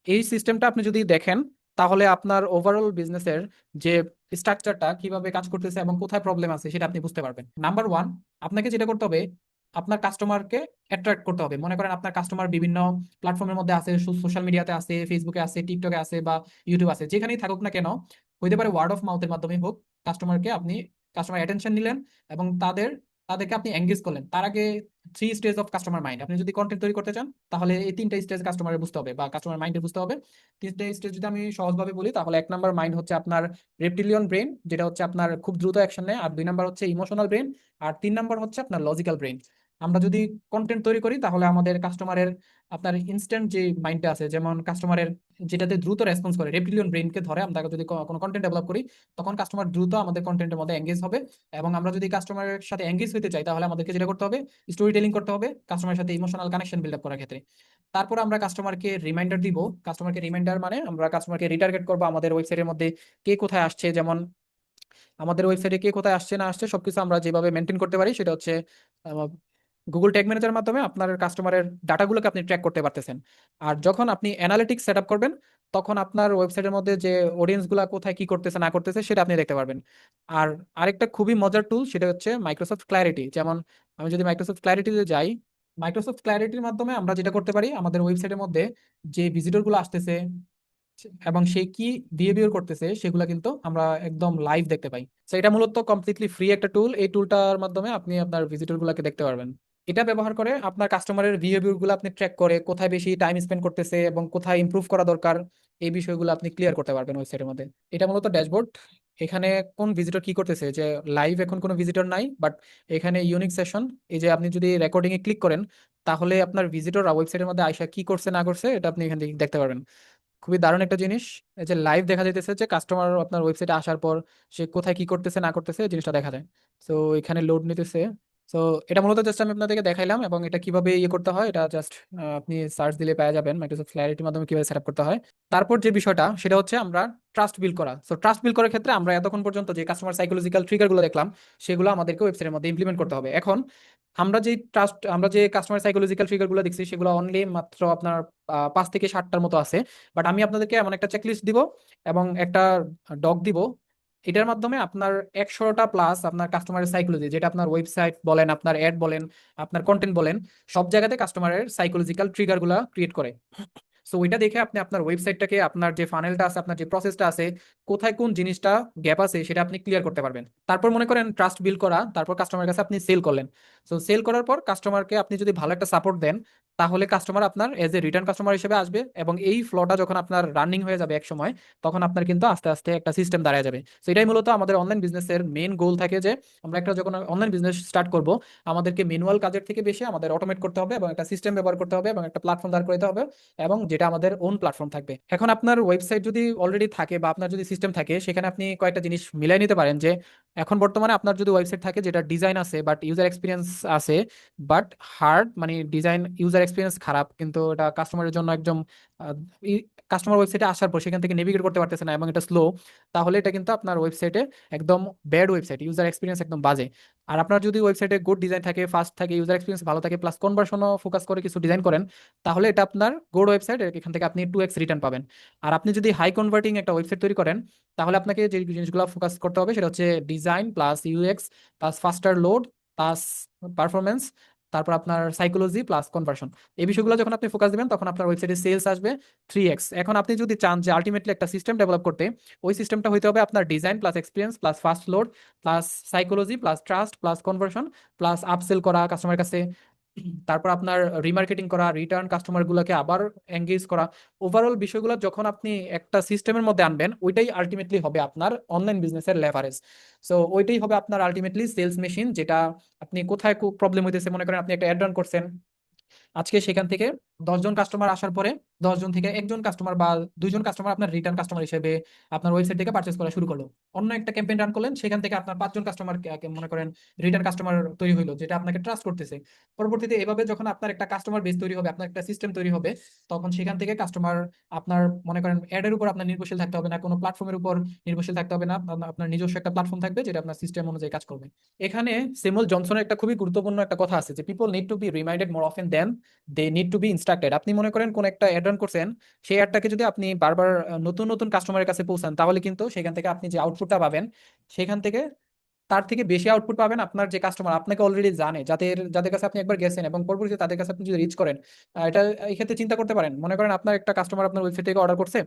এই সিস্টেমটা আপনি যদি দেখেন তাহলে আপনার ওভারঅল বিজনেসের যে স্ট্রাকচারটা কিভাবে কাজ করতেছে এবং কোথায় প্রবলেম আছে সেটা আপনি বুঝতে পারবেন। নাম্বার ওয়ান, আপনাকে যেটা করতে হবে, আপনার কাস্টমারকে অ্যাট্রাক্ট করতে হবে। মনে করেন আপনার কাস্টমার বিভিন্ন প্ল্যাটফর্মের মধ্যে আছে, সোশ্যাল মিডিয়াতে আছে, ফেসবুকে আছে, টিকটকে আছে বা ইউটিউব আছে, যেখানেই থাকুক না কেন, হইতে পারে ওয়ার্ড অফ মাউথের মাধ্যমে হোক, কাস্টমারকে আপনি কাস্টমার অ্যাটেনশন নিলেন এবং তাদেরকে আপনি এঙ্গেজ করলেন। তার আগে 3 স্টেজ অফ কাস্টমার মাইন্ড, আপনি যদি কন্টেন্ট তৈরি করতে চান তাহলে এই 3টা স্টেজ কাস্টমারের বুঝতে হবে বা কাস্টমার মাইন্ডের বুঝতে হবে। 3টা স্টেজ যদি আমি সহজভাবে বলি তাহলে 1 নাম্বার মাইন্ড হচ্ছে আপনার রেপটিলিয়ন ব্রেন, যেটা হচ্ছে আপনার খুব দ্রুত অ্যাকশন নেয়, আর 2 নাম্বার হচ্ছে ইমোশনাল ব্রেন, আর 3 নাম্বার হচ্ছে আপনার লজিক্যাল ব্রেন। আমরা যদি কন্টেন্ট তৈরি করি তাহলে আমাদের কাস্টমারের আপনার ইনস্ট্যান্ট যে মাইন্ডটা আছে, যেমন কাস্টমারের যেটাতে দ্রুত রেসপন্স করে, রেপটিলিয়ন ব্রেনকে ধরে আমরা যদি কোনো কন্টেন্ট ডেভেলপ করি, তখন কাস্টমার দ্রুত আমাদের কন্টেন্টের মধ্যে এঙ্গেজ হবে। এবং আমরা যদি কাস্টমারের সাথে এঙ্গেজ হতে চাই তাহলে আমাদেরকে যেটা করতে হবে, স্টোরি টেলিং করতে হবে কাস্টমারের সাথে ইমোশনাল কানেকশন বিল্ড আপ করার ক্ষেত্রে। তারপর আমরা কাস্টমারকে রিমাইন্ডার দিব। কাস্টমারকে রিমাইন্ডার মানে আমরা কাস্টমারকে রিটার্গেট করবো আমাদের ওয়েবসাইটের মধ্যে কে কোথায় আসছে, যেমন আমাদের ওয়েবসাইটে কে কোথায় আসছে না আসছে সবকিছু আমরা যেভাবে মেনটেন করতে পারি সেটা হচ্ছে গুগল ট্যাগ ম্যানেজারের মাধ্যমে আপনার কাস্টমারের ডাটাগুলোকে আপনি ট্র্যাক করতে পারতেছেন। আর যখন আপনি অ্যানালিটিক্স সেট আপ করবেন তখন আপনার ওয়েবসাইটের মধ্যে যে অডিয়েন্স গুলা কোথায় কি করতেছে না করতেছে সেটা আপনি দেখতে পারবেন। আর আরেকটা খুবই মজার টুল সেটা হচ্ছে মাইক্রোসফট ক্ল্যারিটি। যেমন আমি যদি মাইক্রোসফট ক্ল্যারিটিতে যাই, মাইক্রোসফট ক্ল্যারিটির মাধ্যমে আমরা যেটা করতে পারি, আমাদের ওয়েবসাইটের মধ্যে যে ভিজিটর গুলো আসতেছে এবং সে কি বিহেভিয়ার করতেছে সেগুলো কিন্তু আমরা একদম লাইভ দেখতে পাই। তো এটা মূলত কমপ্লিটলি ফ্রি একটা টুল, এই টুলটার মাধ্যমে আপনি আপনার ভিজিটর গুলাকে দেখতে পারবেন। এটা ব্যবহার করে আপনার কাস্টমারের বিহেভিয়ার গুলো আপনি ট্র্যাক করে কোথায় বেশি টাইম স্পেন্ড করতেছে এবং কোথায় ইমপ্রুভ করা দরকার, এই বিষয়গুলো আপনি ক্লিয়ার করতে পারবেন ওয়েবসাইটের মধ্যে। এটা মূলত ড্যাশবোর্ড। এখানে কোন ভিজিটর কি করতেছে, যে লাইভ এখন কোনো ভিজিটর নাই, বাট এখানে ইউনিক সেশন, এই যে আপনি যদি রেকর্ডিং এ ক্লিক করেন তাহলে আপনার ভিজিটররা ওয়েবসাইটের মধ্যে আইসা কি করছে না করছে এটা আপনি এখান থেকে দেখতে পারবেন। খুবই দারুণ একটা জিনিস। এই যে লাইভ দেখা যাইতেছে যে কাস্টমার আপনার ওয়েবসাইটে আসার পর সে কোথায় কি করতেছে না করতেছে এই জিনিসটা দেখা যায়। তো এখানে লোড নিতেছে। তো এটা মূলত জাস্ট আমি আপনাদেরকে দেখাইলাম, এবং এটা কিভাবে ইয়ে করতে হয় এটা জাস্ট আপনি সার্চ দিলে পেয়ে যাবেন মাইক্রোসফট ক্ল্যারিটির মাধ্যমে কিভাবে সেট আপ করতে হয়। তারপর যে বিষয়টা সেটা হচ্ছে আমরা ট্রাস্ট বিল্ড করা। সো ট্রাস্ট বিল্ড করার ক্ষেত্রে আমরা এতক্ষণ পর্যন্ত যে কাস্টমার সাইকোলজিক্যাল ট্রিগার গুলো দেখলাম সেগুলো আমাদেরকে ওয়েবসাইটের মধ্যে ইমপ্লিমেন্ট করতে হবে। এখন আমরা যে কাস্টমার সাইকোলজিক্যাল ট্রিগার গুলো দেখছি সেগুলো অনলি মাত্র আপনার 5 থেকে 7টার মতো আছে। বাট আমি আপনাদেরকে এমন একটা চেকলিস্ট দিব এবং একটা ডক দিব, এটার মাধ্যমে আপনার 100টা প্লাস আপনার কাস্টমারের সাইকোলজি, যেটা আপনার ওয়েবসাইট বলেন, আপনার অ্যাড বলেন, আপনার কন্টেন্ট বলেন, সব জায়গাতে কাস্টমারের সাইকোলজিক্যাল ট্রিগার গুলা ক্রিয়েট করে। সো ওইটা দেখে আপনি আপনার ওয়েবসাইটটাকে, আপনার যে ফানেলটা আছে, আপনার যে প্রসেসটা আছে, কোথায় কোন জিনিসটা গ্যাপ আছে সেটা আপনি ক্লিয়ার করতে পারবেন। তারপর মনে করেন ট্রাস্ট বিল্ড করা, তারপর কাস্টমারের কাছে আপনি সেল করলেন। সো সেল করার পর কাস্টমারকে আপনি যদি ভালো একটা সাপোর্ট দেন তাহলে কাস্টমার আপনার এজ এ রিটার্ন কাস্টমার হিসেবে আসবে, এবং এই ফ্লোটা যখন আপনার রানিং হয়ে যাবে এক সময়, তখন আপনার কিন্তু আস্তে আস্তে একটা সিস্টেম দাঁড়ায় যাবে। তো এটাই মূলত আমাদের অনলাইন বিজনেসের মেইন গোল থাকে, যে আমরা একটা যখন অনলাইন বিজনেস স্টার্ট করব আমাদেরকে ম্যানুয়াল কাজের থেকে বেশি আমাদের অটোমেট করতে হবে এবং একটা সিস্টেম ব্যবহার করতে হবে এবং একটা প্ল্যাটফর্ম দাঁড় করতে হবে, এবং যেটা আমাদের ওন প্ল্যাটফর্ম থাকবে। এখন আপনার ওয়েবসাইট যদি অলরেডি থাকে বা আপনার যদি সিস্টেম থাকে, সেখানে আপনি কয়েকটা জিনিস মিলাই নিতে পারেন। যে এখন বর্তমানে আপনার যদি ওয়েবসাইট থাকে যেটা ডিজাইন আছে বাট ইউজার এক্সপিরিয়েন্স আছে বাট হার্ড, মানে ডিজাইন ইউজার এক্সপিরিয়েন্স খারাপ, কিন্তু এটা কাস্টমারের জন্য একদম কাস্টমার ওয়েবসাইটে আসার পর সেখান থেকে নেভিগেট করতে পারতেছে না এবং এটা স্লো, তাহলে এটা কিন্তু আপনার ওয়েবসাইটে একদম ব্যাড ওয়েবসাইট, ইউজার এক্সপিরিয়েন্স একদম বাজে। আর আপনার যদি ওয়েবসাইটে গুড ডিজাইন থাকে, ফাস্ট থাকে, ইউজার এক্সপিরিয়েন্স ভালো থাকে, প্লাস কনভার্সনও ফোকাস করে কিছু ডিজাইন করেন, তাহলে এটা আপনার গুড ওয়েবসাইট, এখান থেকে আপনি 2x রিটার্ন পাবেন। আর আপনি যদি হাই কনভার্টিং একটা ওয়েবসাইট তৈরি করেন তাহলে আপনাকে যে জিনিসগুলো ফোকাস করতে হবে সেটা হচ্ছে design plus UX plus ফাস্টার load plus performance তারপর আপনার সাইকোলজি প্লাস কনভার্সন, এই বিষয়গুলো যখন আপনি ফোকাস দিবেন তখন আপনার ওয়েবসাইটে সেলস আসবে 3x। এখন আপনি যদি চান যে আলটিমেটলি একটা সিস্টেম ডেভেলপ করতে, ওই সিস্টেমটা হইতে হবে আপনার design plus experience plus fast load plus psychology plus trust plus conversion plus upsell করা কাস্টমার কাছে, তারপর আপনার রিমার্কেটিং করা, রিটার্ন কাস্টমার গুলোকে আবার এঙ্গেজ করা। ওভারঅল বিষয়গুলো যখন আপনি একটা সিস্টেমের মধ্যে আনবেন, ওইটাই আলটিমেটলি হবে আপনার অনলাইন বিজনেসের লেভারেজ। সো ওইটাই হবে আপনার আলটিমেটলি সেলস মেশিন, যেটা আপনি কোথায় প্রবলেম হইতেছে, মনে করেন আপনি একটা অ্যাড রান করছেন, আজকে সেখান থেকে 10 জন কাস্টমার আসার পরে 10 জন থেকে একজন কাস্টমার বা 2 জন কাস্টমার আপনার রিটার্ন কাস্টমার হিসেবে আপনার ওয়েবসাইট থেকে পারচেস করা শুরু করলো। অন্য একটা ক্যাম্পেইন রান করলেন, সেখান থেকে আপনার 5 জন কাস্টমার মনে করেন রিটার্ন কাস্টমার তৈরি হইলো, যেটা আপনাকে ট্রাস্ট করতেছে। পরবর্তীতে এভাবে যখন আপনার একটা কাস্টমার বেস তৈরি হবে, আপনার একটা সিস্টেম তৈরি হবে, তখন সেখান থেকে কাস্টমার আপনার মনে করেন অ্যাডের উপর আপনার নির্ভরশীল থাকতে হবে না, কোনো প্ল্যাটফর্মের উপর নির্ভরশীল থাকতে হবে না, আপনার নিজস্ব একটা প্ল্যাটফর্ম থাকবে যেটা আপনার সিস্টেম অনুযায়ী কাজ করবে। এখানে স্যামুয়েল জনসনের একটা খুবই গুরুত্বপূর্ণ একটা কথা আছে যে people need to be reminded more often than they need to be instructed. আপনি মনে করেন কোন একটা অ্যাড রান করছেন, সেই অ্যাডটাকে যদি আপনি বারবার নতুন নতুন কাস্টমারের কাছে পৌঁছান, তাহলে কিন্তু সেখান থেকে আপনি যে আউটপুটটা পাবেন, সেখান থেকে তার থেকে বেশি আউটপুট পাবেন আপনার যে কাস্টমার আপনাকে অলরেডি জানে, যাদের যাদের কাছে আপনি একবার গেছেন এবং পরবর্তীতে তাদের কাছে আপনি যদি রিচ করেন। এটা এই ক্ষেত্রে চিন্তা করতে পারেন, মনে করেন আপনার একটা কাস্টমার আপনার ওয়েবসাইট থেকে অর্ডার করছে,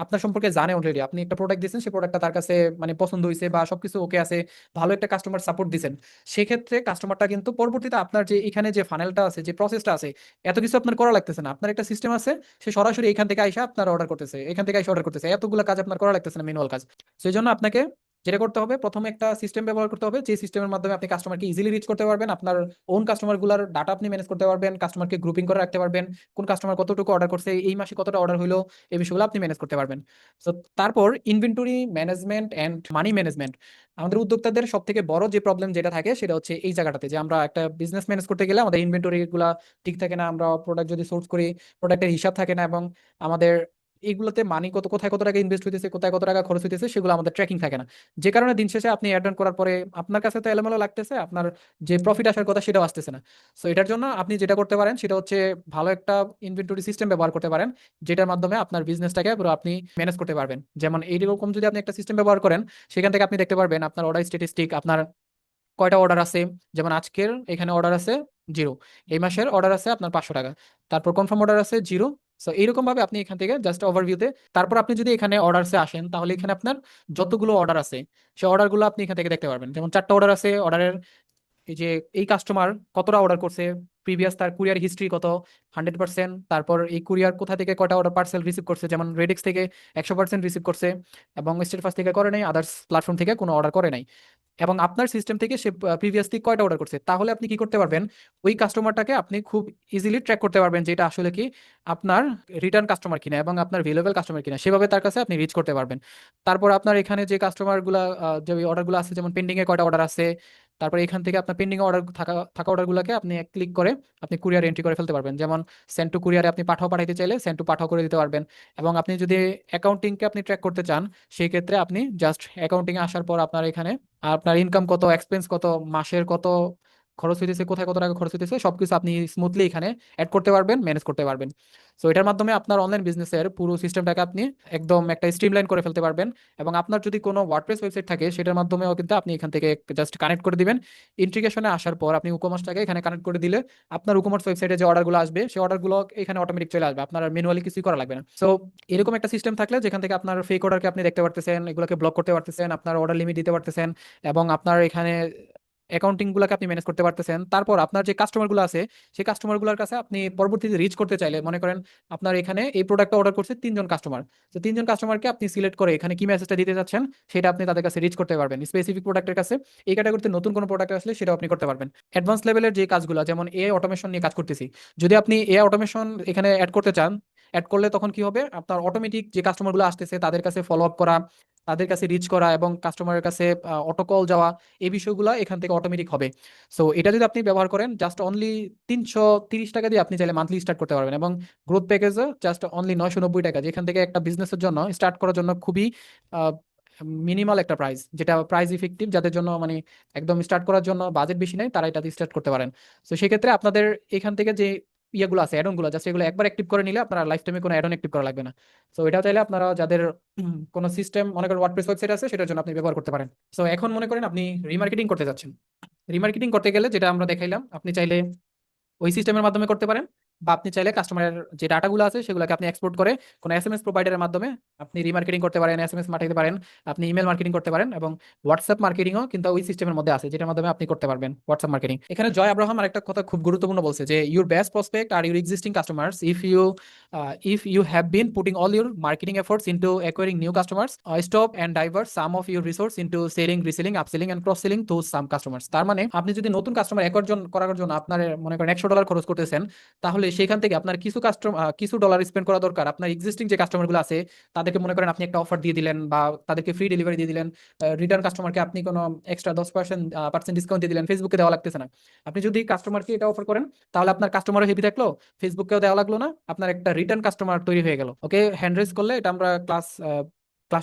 আপনার সম্পর্কে জানে অলরেডি, আপনি একটা প্রোডাক্ট দিয়েছেন, সেই প্রোডাক্টটা তার কাছে মানে পছন্দ হয়েছে বা সবকিছু ওকে আছে, ভালো একটা কাস্টমার সাপোর্ট দিয়েছেন। সেক্ষেত্রে কাস্টমারটা কিন্তু পরবর্তীতে আপনার যে এখানে যে ফানেলটা আছে, যে প্রসেসটা আছে, এত কিছু আপনার করা লাগতেছে না, আপনার একটা সিস্টেম আছে, সে সরাসরি এখান থেকে আইসা আপনার অর্ডার করতেছে, এখান থেকে আইসা অর্ডার করতেছে, এতগুলো কাজ আপনার করা লাগতেছে না, ম্যানুয়াল কাজ। সেই জন্য আপনাকে যেটা করতে হবে, প্রথমে একটা সিস্টেম ব্যবহার করতে হবে, যে সিস্টেমের মাধ্যমে আপনি কাস্টমারকে ইজিলি রিচ করতে পারবেন, আপনার ওন কাস্টমার গুলার ডাটা আপনি ম্যানেজ করতে পারবেন, কাস্টমারকে গ্রুপিং করে রাখতে পারবেন, কোন কাস্টমার কতটুকু অর্ডার করছে, এই মাসে কতটা অর্ডার হলো, এই বিষয়গুলো আপনি ম্যানেজ করতে পারবেন। তো তারপর inventory management and money management. আমাদের উদ্যোক্তাদের সব থেকে বড় যে প্রবলেম যেটা থাকে, সেটা হচ্ছে এই জায়গাটাতে, যে আমরা একটা বিজনেস ম্যানেজ করতে গেলে আমাদের ইনভেন্টরি গুলা ঠিক থাকে না, আমরা প্রোডাক্ট যদি সোর্স করি প্রোডাক্টের হিসাব থাকে না, এবং আমাদের এইগুলোতে মানি কোথায় কত টাকা ইনভেস্ট হইতেছে, কোথায় কত টাকা খরচ হইতেছে, সেগুলো আমাদের ট্র্যাকিং থাকে না। যে কারণে দিন শেষে আপনি অ্যাড রান করার পরে আপনার কাছে তো এলোমেলো লাগতেছে, আপনার যে প্রফিট আসার কথা সেটাও আসতেছে না। সো এটার জন্য আপনি যেটা করতে পারেন সেটা হচ্ছে ভালো একটা ইনভেন্টরি সিস্টেম ব্যবহার করতে পারেন, যেটার মাধ্যমে আপনার বিজনেসটাকে পুরো আপনি ম্যানেজ করতে পারবেন। যেমন এইরকম যদি আপনি একটা সিস্টেম ব্যবহার করেন, সেখান থেকে আপনি দেখতে পারবেন আপনার অর্ডার স্ট্যাটিস্টিক, আপনার কয়টা অর্ডার আছে। যেমন আজকের এখানে অর্ডার আছে 0, এই মাসের অর্ডার আছে আপনার 500 টাকা, তারপর কনফার্ম অর্ডার আছে 0। সো এইরকম ভাবে আপনি এখান থেকে জাস্ট ওভারভিউতে, তারপর আপনি যদি এখানে অর্ডারসে আসেন, তাহলে এখানে আপনার যতগুলো অর্ডার আছে সেই অর্ডারগুলো আপনি এখান থেকে দেখতে পারবেন। যেমন 4টা অর্ডার আছে, অর্ডারের এই যে এই কাস্টমার কতটা অর্ডার করছে, প্রিভিয়াস তার কুরিয়ার হিস্ট্রি কত, 100%, তারপর এই কুরিয়ার কোথা থেকে কয়টা অর্ডার পার্সেল রিসিভ করছে, যেমন রেডিক্স থেকে 100% রিসিভ করছে, এবং স্টেটফাস্ট থেকে করে নাই, আদার্স প্ল্যাটফর্ম থেকে কোনো অর্ডার করে নাই, এবং আপনার সিস্টেম থেকে সে প্রিভিয়াসলি কয়টা অর্ডার করছে। তাহলে আপনি কি করতে পারবেন, ওই কাস্টমারটাকে আপনি খুব ইজিলি ট্র্যাক করতে পারবেন যে এটা আসলে কি আপনার রিটার্ন কাস্টমার কিনা এবং আপনার ভ্যালুয়েবল কাস্টমার কিনা, সেভাবে তার কাছে আপনি রিচ করতে পারবেন। তারপর আপনার এখানে যে কাস্টমারগুলা যে অর্ডারগুলো আছে, যেমন পেন্ডিং এ কয়টা অর্ডার আছে, তারপর এখান থেকে আপনার পেন্ডিং অর্ডার থাকা থাকা অর্ডারগুলোকে আপনি ক্লিক করে আপনি কুরিয়ার এন্ট্রি করে ফেলতে পারবেন। যেমন সেন্ড টু কুরিয়ারে আপনি পাঠাইতে চাইলে সেন্ড টু পাঠাও করে দিতে পারবেন। এবং আপনি যদি অ্যাকাউন্টিংকে আপনি ট্র্যাক করতে চান, সেই ক্ষেত্রে আপনি জাস্ট অ্যাকাউন্টিং এ আসার পর আপনার এখানে আপনার ইনকাম কত, এক্সপেন্স কত, মাসের কত খরচ হইতেছে, কোথায় কত টাকা খরচ হইতেছে, সবকিছু আপনি স্মুথলি এখানে অ্যাড করতে পারবেন, ম্যানেজ করতে পারবেন। সো এটার মাধ্যমে আপনার অনলাইন বিজনেসের পুরো সিস্টেমটাকে আপনি একদম একটা স্ট্রিমলাইন করে ফেলতে পারবেন। এবং আপনার যদি কোনো ওয়ার্ডপ্রেস ওয়েবসাইট থাকে, সেটার মাধ্যমেও কিন্তু আপনি এখান থেকে জাস্ট কানেক্ট করে দিবেন। ইন্টিগ্রেশনে আসার পর আপনি উকমার্সটাকে এখানে কানেক্ট করে দিলে আপনার উকমার্স ওয়েবসাইটে যে অর্ডারগুলো আসবে, সেই অর্ডারগুলো এখানে অটোমেটিক চলে আসবে, আপনার ম্যানুয়ালি কিছুই করা লাগবে না। সো এরকম একটা সিস্টেম থাকলে যেখান থেকে আপনার ফেক অর্ডারকে আপনি দেখতে পারতেছেন, এগুলোকে ব্লক করতে পারতেছেন, আপনার অর্ডার লিমিট দিতে পারতেছেন, এবং আপনার এখানে অ্যাকাউন্টিং গুলাকে আপনি ম্যানেজ করতে পারতেছেন। তারপর আপনার যে কাস্টমার গুলো আছে, সেই কাস্টমার গুলোর কাছে আপনি পরবর্তীতে রিচ করতে চাইলে, মনে করেন আপনার এখানে এই প্রোডাক্টটা অর্ডার করছে 3 জন কাস্টমার, তো 3 জন কাস্টমারকে আপনি সিলেক্ট করে এখানে কি মেসেজটা দিতে চাচ্ছেন, সেটা আপনি তাদের কাছে রিচ করতে পারবেন স্পেসিফিক প্রোডাক্টের কাছে। এই ক্যাটাগরিতে নতুন কোনো প্রোডাক্ট আসলে সেটাও আপনি করতে পারবেন। অ্যাডভান্স লেভেলের যে কাজগুলো, যেমন এআই অটোমেশন নিয়ে কাজ করতেছি, যদি আপনি এআই অটোমেশন এখানে অ্যাড করতে চান, অ্যাড করলে তখন কি হবে, আপনার অটোমেটিক যে কাস্টমারগুলো আসতেছে তাদের কাছে ফলো আপ করা, তাদের কাছে রিচ করা এবং কাস্টমারের কাছে অটো কল যাওয়া, এই বিষয়গুলো এখান থেকে অটোমেটিক হবে। সো এটা যদি আপনি ব্যবহার করেন, জাস্ট অনলি 330 টাকা দিয়ে আপনি চাইলে মান্থলি স্টার্ট করতে পারবেন, এবং গ্রোথ প্যাকেজও জাস্ট অনলি 990 টাকা, যেখান থেকে একটা বিজনেসের জন্য স্টার্ট করার জন্য খুবই মিনিমাল একটা প্রাইস, যেটা প্রাইস ইফেক্টিভ, যাদের জন্য মানে একদম স্টার্ট করার জন্য বাজেট বেশি নাই, তারা এটা স্টার্ট করতে পারেন। তো সেক্ষেত্রে আপনাদের এখান থেকে যে ইয়েগুলো আছে, অ্যাডন গুলো, জাস্ট এগুলো একবার অ্যাক্টিভ করে নিলে আপনার লাইফ টাইমে কোনো অ্যাডন অ্যাক্টিভ করা লাগবে না। সো এটা চাইলে আপনারা যাদের কোনো সিস্টেম, মনে করেন ওয়ার্ডপ্রেস ওয়েবসাইট আছে, সেটার জন্য আপনি ব্যবহার করতে পারেন। সো এখন মনে করেন আপনি রিমার্কেটিং করতে যাচ্ছেন। রিমার্কেটিং করতে গেলে যেটা আমরা দেখাইলাম, আপনি চাইলে ওই সিস্টেমের মাধ্যমে করতে পারেন, বা আপনি চাইলে কাস্টমারের যে ডাটাগুলো আছে সেগুলোকে আপনি এক্সপোর্ট করে কোনো এসএমএস প্রোভাইডারের মাধ্যমে আপনি রিমার্কেটিং করতে পারেন, এসএমএস পাঠাতে পারেন, আপনি ইমেল মার্কেটিং করতে পারেন, এবং হোয়াটসঅ্যাপ মার্কেটিংও কিন্তু ওই সিস্টেমের মধ্যে আছে যেটার মাধ্যমে আপনি করতে পারবেন হোয়াটসঅ্যাপ মার্কেটিং। এখানে জয় আব্রাহাম আরেকটা কথা খুব গুরুত্বপূর্ণ বলছে যে ইউর বেস্ট প্রসপেক্ট আর your existing customers if you have been putting all your marketing efforts into acquiring new customers, stop and divert some of your resource into selling, reselling, upselling and cross-selling to some customers। তার মানে আপনি যদি নতুন customer অর্জন করার জন্য আপনার মনে করেন $100 খরচ করতেছেন, তাহলে সেখান থেকে আপনার কিছু ডলার স্পেন্ড করা দরকার আপনার এক্সিস্টিং যে কাস্টমারগুলো আছে তাদেরকে। মনে করেন আপনি একটা অফার দিয়ে দিলেন বা তাদেরকে ফ্রি ডেলিভারি দিয়ে দিলেন, রিটার্ন কাস্টমারকে আপনি কোনো এক্সট্রা 10% ডিসকাউন্ট দিয়ে দিলেন, ফেসবুকে দেওয়া লাগতেছে না। আপনি যদি কাস্টমারকে এটা অফার করেন তাহলে আপনার কাস্টমারও হেভি থাকলো, ফেসবুককেও দেওয়া লাগলো না, আপনার একটা রিটার্ন কাস্টমার তৈরি হয়ে গেল। ওকে, হ্যান্ড রেজ করলে এটা আমরা ক্লাস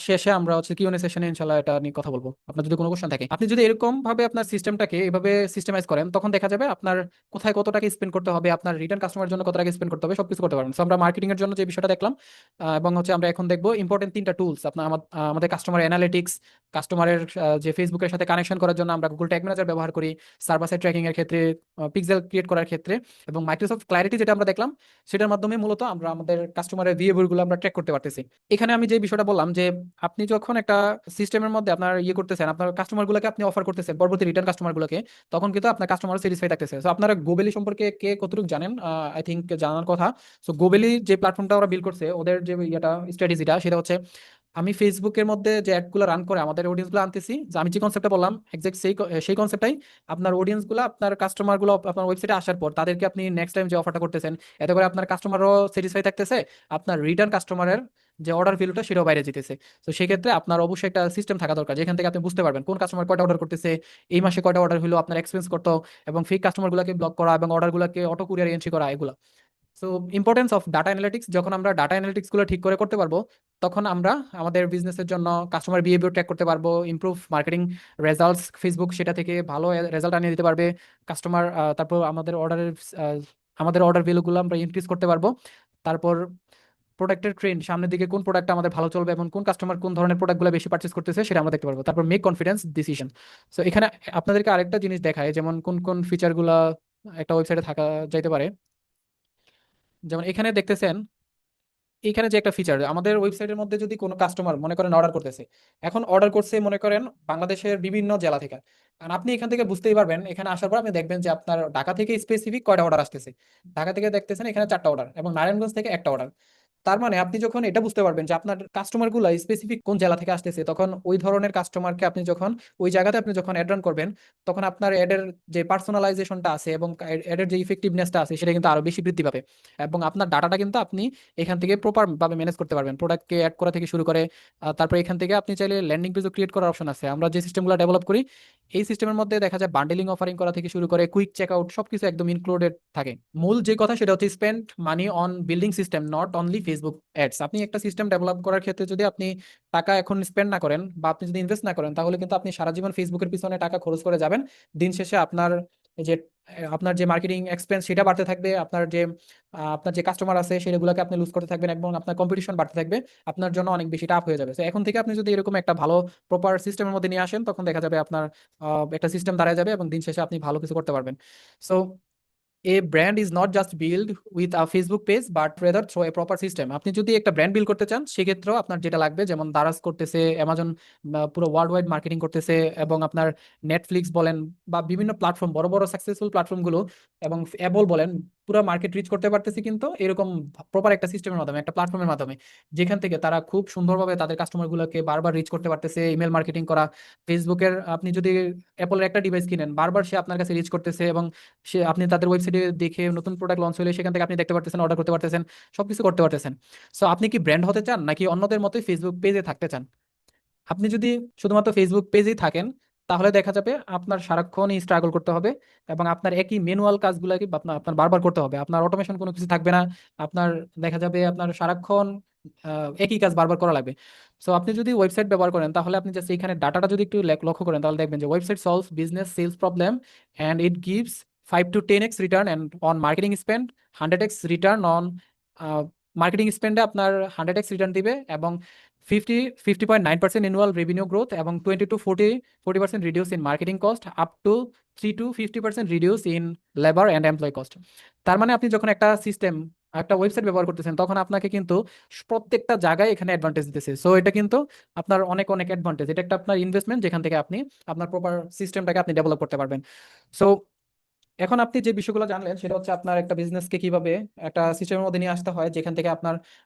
শেষে আমরা হচ্ছে কিউএনএ সেশনে ইনশাআল্লাহ এটা নিয়ে কথা বলবো। আপনার যদি কোনো কোশ্চেন থাকে, আপনি যদি এরকম ভাবে আপনার সিস্টেমটাকে এভাবে সিস্টেমাইজ করেন, তখন দেখা যাবে আপনার কোথায় কত টাকা স্পেন্ড করতে হবে, আপনার রিটার্ন কাস্টমারের জন্য কত টাকা স্পেন্ড করতে হবে, সবকিছু করতে পারবেন। সো আমরা মার্কেটিং এর জন্য যে বিষয়টা দেখলাম, এবং হচ্ছে আমরা এখন দেখবো ইম্পর্টেন্ট 3টা টুলস। আপনার আমাদের কাস্টমার অ্যানালিটিক্স, কাস্টমারের যে ফেসবুকের সাথে কানেকশন করার জন্য আমরা গুগল ট্যাগ ম্যানেজার ব্যবহার করি, সার্ভার সাইড ট্র্যাকিং এর ক্ষেত্রে পিক্সেল ক্রিয়েট করার ক্ষেত্রে, এবং মাইক্রোসফট ক্ল্যারিটি যেটা আমরা দেখলাম সেটার মাধ্যমে মূলত আমরা আমাদের কাস্টমারের বিহেভিয়ার গুলো আমরা ট্র্যাক করতে পারতেছি। এখানে আমি যে বিষয়টা বললাম যে আপনি যখন একটা সিস্টেমের মধ্যে আপনার করতেছেন, আপনার কাস্টমার গুলোকে আপনি অফার করতেছেন, পরবর্তী রিটার্ন কাস্টমার গুলোকে, তখন কিন্তু আপনার কাস্টমার স্যাটিসফাই থাকতেছে। তো আপনারা গোবেলি সম্পর্কে কে কতটুকু জানেন? আই থিঙ্ক জানার কথা। সো গোবেলি যে প্ল্যাটফর্মটা ওরা বিল্ড করছে, ওদের যে স্ট্র্যাটেজিটা সেটা হচ্ছে আমি ফেসবুকের মধ্যে যে অ্যাডগুলো রান করে আমাদের অডিয়েন্স গুলো আনতেছি, যে আমি যে কনসেপ্টটা বললাম এক্সাক্ট সেই কনসেপ্টটাই আপনার অডিয়েন্স গুলো, আপনার কাস্টমার গুলো আপনার ওয়েবসাইটে আসার পর তাদেরকে আপনি নেক্সট টাইম যে অফারটা করতেছেন, এতে করে আপনার কাস্টমারও স্যাটিসফাই থাকতেছে, আপনার রিটার্ন কাস্টমারের যে অর্ডার ভ্যালুটা সেটাও বাইরে যেতেছে। তো সেক্ষেত্রে আপনার অবশ্যই একটা সিস্টেম থাকা দরকার যেখান থেকে আপনি বুঝতে পারবেন কোন কাস্টমার কয়টা অর্ডার করতেছে, এই মাসে কয়টা অর্ডার হলো, আপনার এক্সপেন্স করতে, এবং ফেক কাস্টমার গুলোকে ব্লক করা এবং অর্ডার গুলোকে অটো কুরিয়ার এন্ট্রি করা, এগুলো। So importance of data analytics, যখন আমরা ডাটা অ্যানালিটিক্স গুলো ঠিক করে করতে পারবো, তখন আমরা আমাদের বিজনেসের জন্য কাস্টমার বিহেভিয়ার ট্র্যাক করতে পারবো, ইমপ্রুভ মার্কেটিং রেজাল্টস, ফেসবুক সেটা থেকে ভালো রেজাল্ট আনিয়ে দিতে পারবে কাস্টমার। তারপর আমাদের অর্ডার ভ্যালুগুলো আমরা ইনক্রিজ করতে পারবো। তারপর প্রোডাক্টের ট্রেন্ড, সামনের দিকে কোন প্রোডাক্ট আমাদের ভালো চলবে এবং কোন কাস্টমার কোন ধরনের প্রোডাক্টগুলো বেশি পারচেস করতেছে সেটা আমরা দেখতে পারবো। তারপর মেক কনফিডেন্স ডিসিশন। সো এখানে আপনাদেরকে আরেকটা জিনিস দেখায়, যেমন কোন কোন ফিচারগুলো একটা ওয়েবসাইটে থাকা যাইতে পারে। যেমন এখানে দেখতেছেন, এইখানে যে একটা ফিচার, আমাদের ওয়েবসাইটের মধ্যে যদি কোনো কাস্টমার মনে করেন অর্ডার করতেছে, এখন অর্ডার করছে মনে করেন বাংলাদেশের বিভিন্ন জেলা থেকে, আর আপনি এখান থেকে বুঝতেই পারবেন, এখানে আসার পর আপনি দেখবেন যে আপনার ঢাকা থেকে স্পেসিফিক কয়টা অর্ডার আসতেছে। ঢাকা থেকে দেখতেছেন এখানে 4টা অর্ডার এবং নারায়ণগঞ্জ থেকে একটা অর্ডার। তার মানে আপনি যখন এটা বুঝতে পারবেন যে আপনার কাস্টমার গুলো স্পেসিফিক কোন জেলা থেকে আসতেছে, তখন ওই ধরনের কাস্টমারকে আপনি যখন ওই জায়গাতে আপনি যখন অ্যাড রান করবেন, তখন আপনার অ্যাডের যে পার্সোনালাইজেশনটা আছে এবং অ্যাডের যে ইফেক্টিভনেসটা আছে সেটা কিন্তু আরো বেশি বৃদ্ধি পাবে। এবং আপনার ডাটাটা কিন্তু আপনি এখান থেকে প্রপার ভাবে ম্যানেজ করতে পারবেন, প্রোডাক্টকে অ্যাড করা থেকে শুরু করে। তারপর এখান থেকে আপনি চাইলে ল্যান্ডিং পেজও ক্রিয়েট করার অপশন আছে। আমরা যে সিস্টেমগুলো ডেভেলপ করি এই সিস্টেমের মধ্যে দেখা যায় বান্ডেলিং অফারিং করা থেকে শুরু করে কুইক চেকআউট সবকিছু একদম ইনক্লুডেড থাকে। মূল যে কথা সেটা হচ্ছে spend money on building system, not only Facebook ads. আপনি একটা সিস্টেম ডেভেলপ করার ক্ষেত্রে যদি আপনি টাকা এখন স্পেন্ড না করেন বা আপনি যদি ইনভেস্ট না করেন, তাহলে কিন্তু আপনি সারা জীবন ফেসবুকের পিছনে টাকা খরচ করে যাবেন। দিন শেষে আপনার যে মার্কেটিং এক্সপেন্স সেটা বাড়তে থাকবে, আপনার যে কাস্টমার আছে সেগুলোকে আপনি লুজ করতে থাকবেন এবং আপনার কম্পিটিশন বাড়তে থাকবে, আপনার জন্য অনেক বেশি টাফ হয়ে যাবে। তো এখন থেকে আপনি যদি এরকম একটা ভালো প্রপার সিস্টেমের মধ্যে নিয়ে আসেন, তখন দেখা যাবে আপনার একটা সিস্টেম দাঁড়ায় যাবে এবং দিন শেষে আপনি ভালো কিছু করতে পারবেন। So a brand is not just built with a Facebook page but rather through a proper system। আপনি যদি একটা ব্র্যান্ড বিল্ড করতে চান সেক্ষেত্রেও আপনার যেটা লাগবে, যেমন দারাজ করতেছে, অ্যামাজন পুরো ওয়ার্ল্ড ওয়াইড মার্কেটিং করতেছে, এবং আপনার নেটফ্লিক্স বলেন বা বিভিন্ন প্ল্যাটফর্ম, বড় বড় সাকসেসফুল প্ল্যাটফর্মগুলো এবং অ্যাপল বলেন, পুরো মার্কেট রিচ করতে পারতেছে কিন্তু এরকম প্রপার একটা সিস্টেমের মাধ্যমে, একটা প্ল্যাটফর্মের মাধ্যমে, যেখান থেকে তারা খুব সুন্দরভাবে তাদের কাস্টমারগুলোকে বারবার রিচ করতে পারতেছে। ইমেল মার্কেটিং করা, ফেসবুকের আপনি যদি অ্যাপলের একটা ডিভাইস কিনেন, বারবার সে আপনার কাছে রিচ করতেছে, এবং আপনি তাদের ওয়েবসাইটে দেখে নতুন প্রোডাক্ট লঞ্চ হলে সেখান থেকে আপনি দেখতে পারতেছেন, অর্ডার করতে পারতেছেন, সবকিছু করতে পারতেছেন। সো আপনি কি ব্র্যান্ড হতে চান নাকি অন্যদের মতোই ফেসবুক পেজে থাকতে চান? আপনি যদি শুধুমাত্র ফেসবুক পেজেই থাকেন, তাহলে দেখা যাবে আপনার সারাক্ষণই স্ট্রাগল করতে হবে এবং আপনার একই ম্যানুয়াল কাজগুলোকে আপনার আপনার বারবার করতে হবে, আপনার অটোমেশন কোনো কিছু থাকবে না। আপনার দেখা যাবে আপনার সারাক্ষণ একই কাজ বারবার করা লাগবে। সো আপনি যদি ওয়েবসাইট ব্যবহার করেন, তাহলে আপনি জাস্ট এখানে ডাটাটা যদি একটু লক্ষ্য করেন, তাহলে দেখবেন যে website solves business sales problem and it gives 5 to 10x return and on marketing spend, 100x return on marketing স্পেন্ডে আপনার 100x রিটার্ন দিবে, এবং 50.9% annual revenue growth এবং 20 to 40% reduce in marketing cost, up to 3 to 50% reduce in labor and employee cost। তার মানে আপনি যখন একটা সিস্টেম, একটা ওয়েবসাইট ব্যবহার করতেছেন, তখন আপনাকে কিন্তু প্রত্যেকটা জায়গায় এখানে অ্যাডভান্টেজ দিতেছে। সো এটা কিন্তু আপনার অনেক অনেক অ্যাডভান্টেজ। এটা একটা আপনার ইনভেস্টমেন্ট, যেখান থেকে আপনি আপনার প্রপার সিস্টেমটাকে আপনি ডেভেলপ করতে পারবেন। সো এখন আপনি যে বিষয়গুলো জানলেন সেটা হচ্ছে আপনার একটা বিজনেসকে কিভাবে একটা সিস্টেমের মধ্যে নিয়ে আসতে হয়, যেখান থেকে আপনার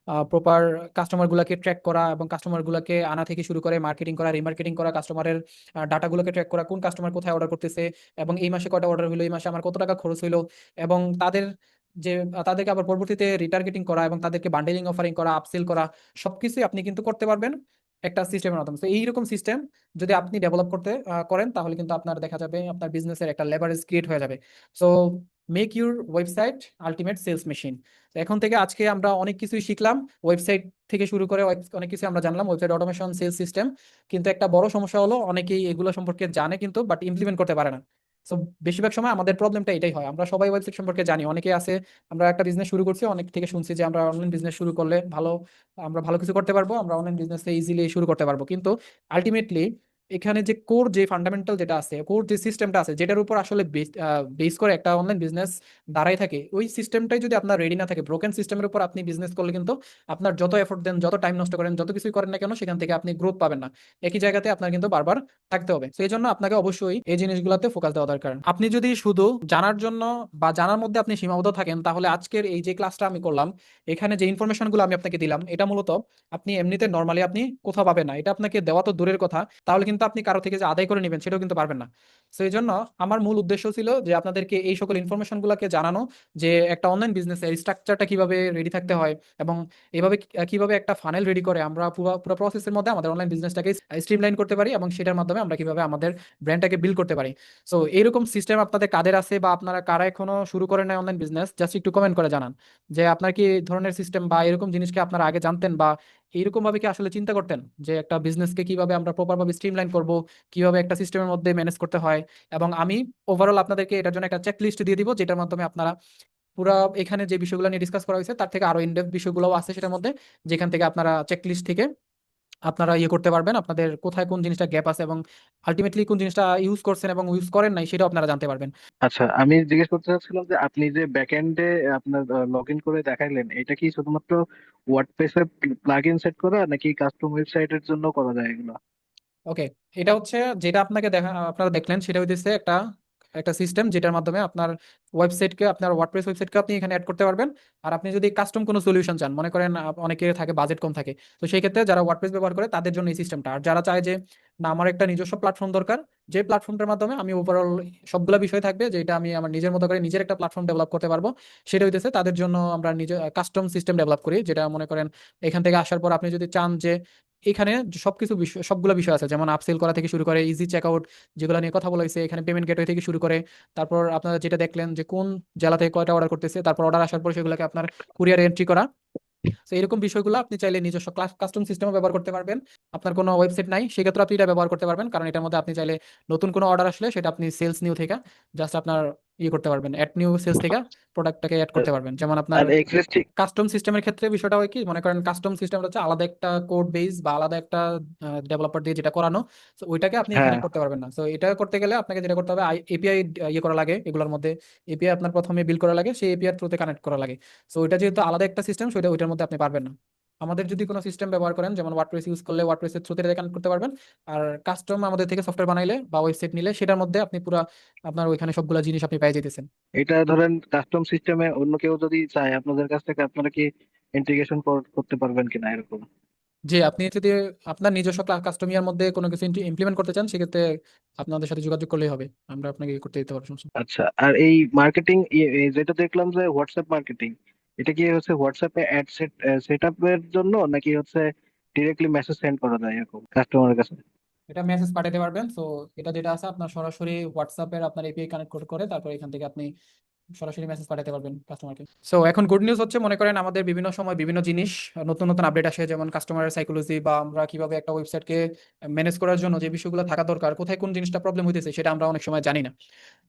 প্রপার কাস্টমার গুলাকে ট্র্যাক করা এবং কাস্টমার গুলাকে আনা থেকে শুরু করে মার্কেটিং করা, রিমার্কেটিং করা, কাস্টমারের ডাটাগুলোকে ট্র্যাক করা, কোন কাস্টমার কোথায় অর্ডার করতেছে এবং এই মাসে কয়টা অর্ডার হলো, এই মাসে আমার কত টাকা খরচ হলো, এবং তাদের যে তাদেরকে আবার পরবর্তীতে রিটার্গেটিং করা এবং তাদেরকে বান্ডেলিং অফারিং করা, আপসেল করা, সবকিছুই আপনি কিন্তু করতে পারবেন একটা সিস্টেমের মাধ্যমে। তো এইরকম সিস্টেম যদি আপনি ডেভেলপ করেন, তাহলে কিন্তু আপনার দেখা যাবে আপনার বিজনেসের একটা লেভারেজ ক্রিয়েট হয়ে যাবে। So make your website ultimate sales machine. এখন থেকে আজকে আমরা অনেক কিছুই শিখলাম, ওয়েবসাইট থেকে শুরু করে অনেক কিছু আমরা জানলাম, ওয়েবসাইট অটোমেশন, সেলস সিস্টেম। কিন্তু একটা বড় সমস্যা হলো অনেকেই এগুলো সম্পর্কে জানে কিন্তু বাট ইমপ্লিমেন্ট করতে পারে না। সো বেশিরভাগ সময় আমাদের প্রবলেমটা এটাই হয়, আমরা সবাই ওয়েবসাইট সম্পর্কে জানি, অনেকেই আছে আমরা একটা বিজনেস শুরু করছি, অনেক থেকে শুনছি যে আমরা অনলাইন বিজনেস শুরু করলে আমরা ভালো কিছু করতে পারবো, আমরা অনলাইন বিজনেস ইজিলি শুরু করতে পারবো। কিন্তু আলটিমেটলি এখানে যে কোর, যে ফান্ডামেন্টাল যেটা আছে, কোর যে সিস্টেমটা আছে, যেটার উপর আসলে বেস করে একটা অনলাইন বিজনেস দাঁড়াই থাকে, ওই সিস্টেমটাই যদি আপনার রেডি না থাকে, ব্রোকেন সিস্টেমের উপর আপনি বিজনেস করলে কিন্তু আপনার যত এফোর্ট দেন, যত টাইম নষ্ট করেন, যত কিছুই করেন না কেন, সেখান থেকে আপনি গ্রোথ পাবেন না। একই জায়গাতে আপনার কিন্তু বারবার থাকতে হবে। সেই জন্য আপনাকে অবশ্যই এই জিনিসগুলোতে ফোকাস দেওয়া দরকার। আপনি যদি শুধু জানার জন্য বা জানার মধ্যে আপনি সীমাবদ্ধ থাকেন, তাহলে আজকের এই যে ক্লাসটা আমি করলাম, এখানে যে ইনফরমেশনগুলো আমি আপনাকে দিলাম, এটা মূলত আপনি এমনিতে নর্মালি আপনি কোথাও পাবেন না। এটা আপনাকে দেওয়া তো দূরের কথা, তাহলে কিন্তু আপনি কারো থেকে যে আদায় করে নেবেন সেটাও কিন্তু পারবেন না। তো এই জন্য আমার মূল উদ্দেশ্য ছিল যে আপনাদেরকে এই সকল ইনফরমেশন গুলাকে জানানো, যে একটা অনলাইন বিজনেসের স্ট্রাকচারটা কিভাবে রেডি থাকতে হয় এবং এভাবে কিভাবে একটা ফানেল রেডি করে আমরা পুরো পুরো প্রসেসের মধ্যে আমাদের অনলাইন বিজনেসটাকে স্ট্রিমলাইন করতে পারি এবং সেটার মাধ্যমে আমরা কিভাবে আমাদের ব্র্যান্ডটাকে বিল্ড করতে পারি। সো এইরকম সিস্টেম আপনাদের কাদের আছে বা আপনারা কারা এখনো শুরু করেন না অনলাইন বিজনেস, জাস্ট একটু কমেন্ট করে জানান যে আপনার কি এই ধরনের সিস্টেম বা এরকম জিনিসকে আপনারা আগে জানতেন, বা এইরকম ভাবে কি আসলে চিন্তা করতেন যে একটা বিজনেসকে কিভাবে আমরা প্রপার ভাবে স্ট্রিমলাইন করব, কিভাবে একটা সিস্টেমের মধ্যে ম্যানেজ করতে হয়। এবং আমি ওভারঅল আপনাদেরকে এটার জন্য একটা চেক লিস্ট দিয়ে দিব, যেটার মাধ্যমে আপনারা পুরো এখানে যে বিষয়গুলো নিয়ে ডিসকাস করা হয়েছে তার থেকে আরো ইনডেপথ বিষয়গুলো আছে সেটার মধ্যে, যেখান থেকে আপনারা চেক লিস্ট থেকে আপনারা ইয়ে করতে পারবেন, আপনাদের কোথায় কোন জিনিসটা গ্যাপ আছে এবং আলটিমেটলি কোন জিনিসটা ইউজ করছেন এবং ইউজ করেন নাই সেটাও আপনারা জানতে পারবেন। আচ্ছা, আমি জিজ্ঞেস করতে চাচ্ছিলাম যে আপনি যে ব্যাকএন্ডে আপনার লগ ইন করে দেখাইলেন, এটা কি শুধুমাত্র ওয়ার্ডপ্রেসে প্লাগ ইন সেট করা নাকি কাস্টম ওয়েবসাইটের জন্য করা যায় এগুলো? ওকে, এটা হচ্ছে যেটা আপনারা দেখলেন সেটা হইতেছে একটা একটা সিস্টেম, যেটার মাধ্যমে আপনার ওয়েবসাইটকে, আপনার ওয়ার্ডপ্রেস ওয়েবসাইটকে আপনি এখানে অ্যাড করতে পারবেন। আর আপনি যদি কাস্টম কোনো সলিউশন চান, মনে করেন অনেকে থাকে বাজেট কম থাকে, তো সেই ক্ষেত্রে যারা ওয়ার্ডপ্রেস ব্যবহার করে তাদের জন্য এই সিস্টেমটা। আর যারা চায় যে না আমার একটা নিজস্ব প্ল্যাটফর্ম দরকার, যে প্ল্যাটফর্মটার মাধ্যমে আমি ওভারঅল সবগুলা বিষয় থাকবে, যেটা আমি আমার নিজের মতো করে নিজের একটা প্ল্যাটফর্ম ডেভেলপ করতে পারবো, সেটা হইতেছে তাদের জন্য আমরা নিজে কাস্টম সিস্টেম ডেভেলপ করি। যেটা মনে করেন এখান থেকে আসার পর আপনি যদি চান যে এখানে সবকিছু বিষয়, সবগুলো বিষয় আছে, যেমন আপসেল করা থেকে শুরু করে ইজি চেকআউট, যেগুলো নিয়ে কথা বলা হয়েছে এখানে, পেমেন্ট গেটওয়ে থেকে শুরু করে, তারপর আপনারা যেটা দেখলেন যে কোন জেলা থেকে কয়টা অর্ডার করতেছে, তারপর অর্ডার আসার পর সেগুলোকে আপনার কুরিয়ারে এন্ট্রি করা। তো এরকম বিষয়গুলো আপনি চাইলে নিজস্ব কাস্টম সিস্টেমও ব্যবহার করতে পারবেন। আপনার কোনো ওয়েবসাইট নাই সেক্ষেত্রে আপনি এটা ব্যবহার করতে পারবেন, কারণ এটার মধ্যে আপনি চাইলে নতুন কোনো অর্ডার আসলে সেটা আপনি সেলস নিউ থেকে জাস্ট আপনার ইয়ে করতে পারবেন, অ্যাড নিউ সেলস থেকে প্রোডাক্টটাকে অ্যাড করতে পারবেন। যেমন আপনার আর এক্সিস্টিং কাস্টম সিস্টেমের ক্ষেত্রে বিষয়টা হয় কি, মনে করেন কাস্টম সিস্টেম হচ্ছে আলাদা একটা কোড বেস বা আলাদা একটা ডেভেলপার দিয়ে যেটা করানো, তো ওইটাকে আপনি এখানে হ্যাঁ, করতে পারবেন না। তো এটা করতে গেলে আপনাকে যেটা করতে হবে, এপিআই ইয়ে করা লাগে, এগুলোর মধ্যে এপিআই আপনার প্রথমে বিল করা লাগে, সেই এপিআই থ্রুতে কানেক্ট করা লাগে। তো ওইটা যেহেতু আলাদা একটা সিস্টেম, সেটা ওইটার মধ্যে আপনি পারবেন না। আমাদের যদি কোনো সিস্টেম ব্যবহার করেন, যেমন ওয়ার্ডপ্রেস ইউজ করলে ওয়ার্ডপ্রেসের থ্রুতে কানেক্ট করতে পারবেন। আর কাস্টম আমাদের থেকে সফটওয়্যার বানাইলে বা ওয়েবসাইট নিলে সেটার মধ্যে আপনি পুরো আপনার ওইখানে সবগুলো জিনিস আপনি পেয়ে যেতেছেন। এটা ধরেন কাস্টম সিস্টেমে অন্য কেউ যদি চায় আপনাদের কাছ থেকে, আপনারা কি ইন্টিগ্রেশন করতে পারবেন কিনা এরকম? যে আপনি যদি আপনার নিজস্ব কাস্টমিয়ার মধ্যে কোনো কিছু ইমপ্লিমেন্ট করতে চান, সেক্ষেত্রে আপনাদের সাথে যোগাযোগ করলেই হবে, আমরা আপনাকে করতে দিতে পারবো, সমস্যা নেই। আচ্ছা, আর এই মার্কেটিং যেটা দেখলাম যে হোয়াটসঅ্যাপ মার্কেটিং, এটা কি হচ্ছে হোয়াটসঅ্যাপে অ্যাড সেট আপের জন্য নাকি হচ্ছে ডিরেক্টলি মেসেজ সেন্ড করা যায় এরকম কাস্টমারের কাছে? এটা মেসেজ পাঠাতে পারবেন। তো এটা যেটা আছে আপনার সরাসরি হোয়াটসঅ্যাপের আপনার এপিআই কানেক্ট করে তারপর এখান থেকে আপনি সরাসরি মেসেজ পাঠাতে পারবেন কাস্টমারকে। সো এখন গুড নিউজ হচ্ছে, মনে করেন আমাদের বিভিন্ন সময় বিভিন্ন জিনিস নতুন নতুন আপডেট আসে, যেমন কাস্টমারের সাইকোলজি বা আমরা কিভাবে একটা ওয়েবসাইটকে ম্যানেজ করার জন্য যে বিষয়গুলো থাকা দরকার, কোথায় কোন জিনিসটা প্রবলেম হইতেছে সেটা আমরা অনেক সময় জানি না।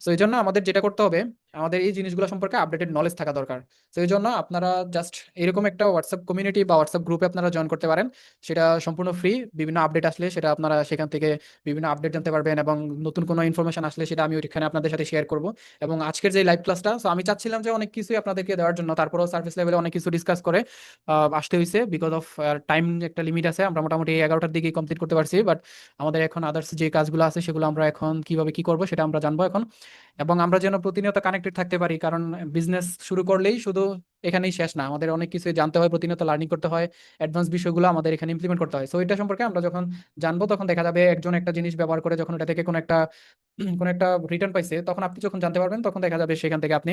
সো এই জন্য আমাদের যেটা করতে হবে, আমাদের এই জিনিসগুলো সম্পর্কে আপডেটেড নলেজ থাকা দরকার। তো এই জন্য আপনারা জাস্ট এরকম একটা হোয়াটসঅ্যাপ কমিউনিটি বা হোয়াটসঅ্যাপ গ্রুপে আপনারা জয়েন করতে পারেন। সেটা সম্পূর্ণ ফ্রি। বিভিন্ন আপডেট আসলে সেটা আপনারা সেখান থেকে বিভিন্ন আপডেট জানতে পারবেন, এবং নতুন কোনো ইনফরমেশন আসলে সেটা আমি ওইখানে আপনাদের সাথে শেয়ার করব। এবং আজকের যে লাইভ ক্লাসটা, তো আমি চাচ্ছিলাম যে অনেক কিছুই আপনাদেরকে দেওয়ার জন্য, তারপরেও সার্ভিস লেভেলে অনেক কিছু ডিসকাস করে আসতে হয়েছে, বিকজ অফ টাইম একটা লিমিট আছে। আমরা মোটামুটি 11টার দিকে কমপ্লিট করতে পারছি, বাট আমাদের এখন আদার্স যে কাজগুলো আছে সেগুলো আমরা এখন কিভাবে কি করব সেটা আমরা জানবো এখন। এবং আমরা যেন প্রতিনিয়ত কানেক্টেড থাকতে পারি, কারণ বিজনেস শুরু করলেই শুধু এখানেই শেষ না, আমাদের অনেক কিছু জানতে হয়, প্রতিনিয়ত লার্নিং করতে হয়, অ্যাডভান্স বিষয়গুলো আমাদের এখানে ইমপ্লিমেন্ট করতে হয়। সো এটা সম্পর্কে আমরা যখন জানবো, তখন দেখা যাবে একজন একটা জিনিস ব্যবহার করে যখন এটা থেকে কোনো একটা রিটার্ন পাইছে, তখন আপনি যখন জানতে পারবেন, তখন দেখা যাবে সেখান থেকে আপনি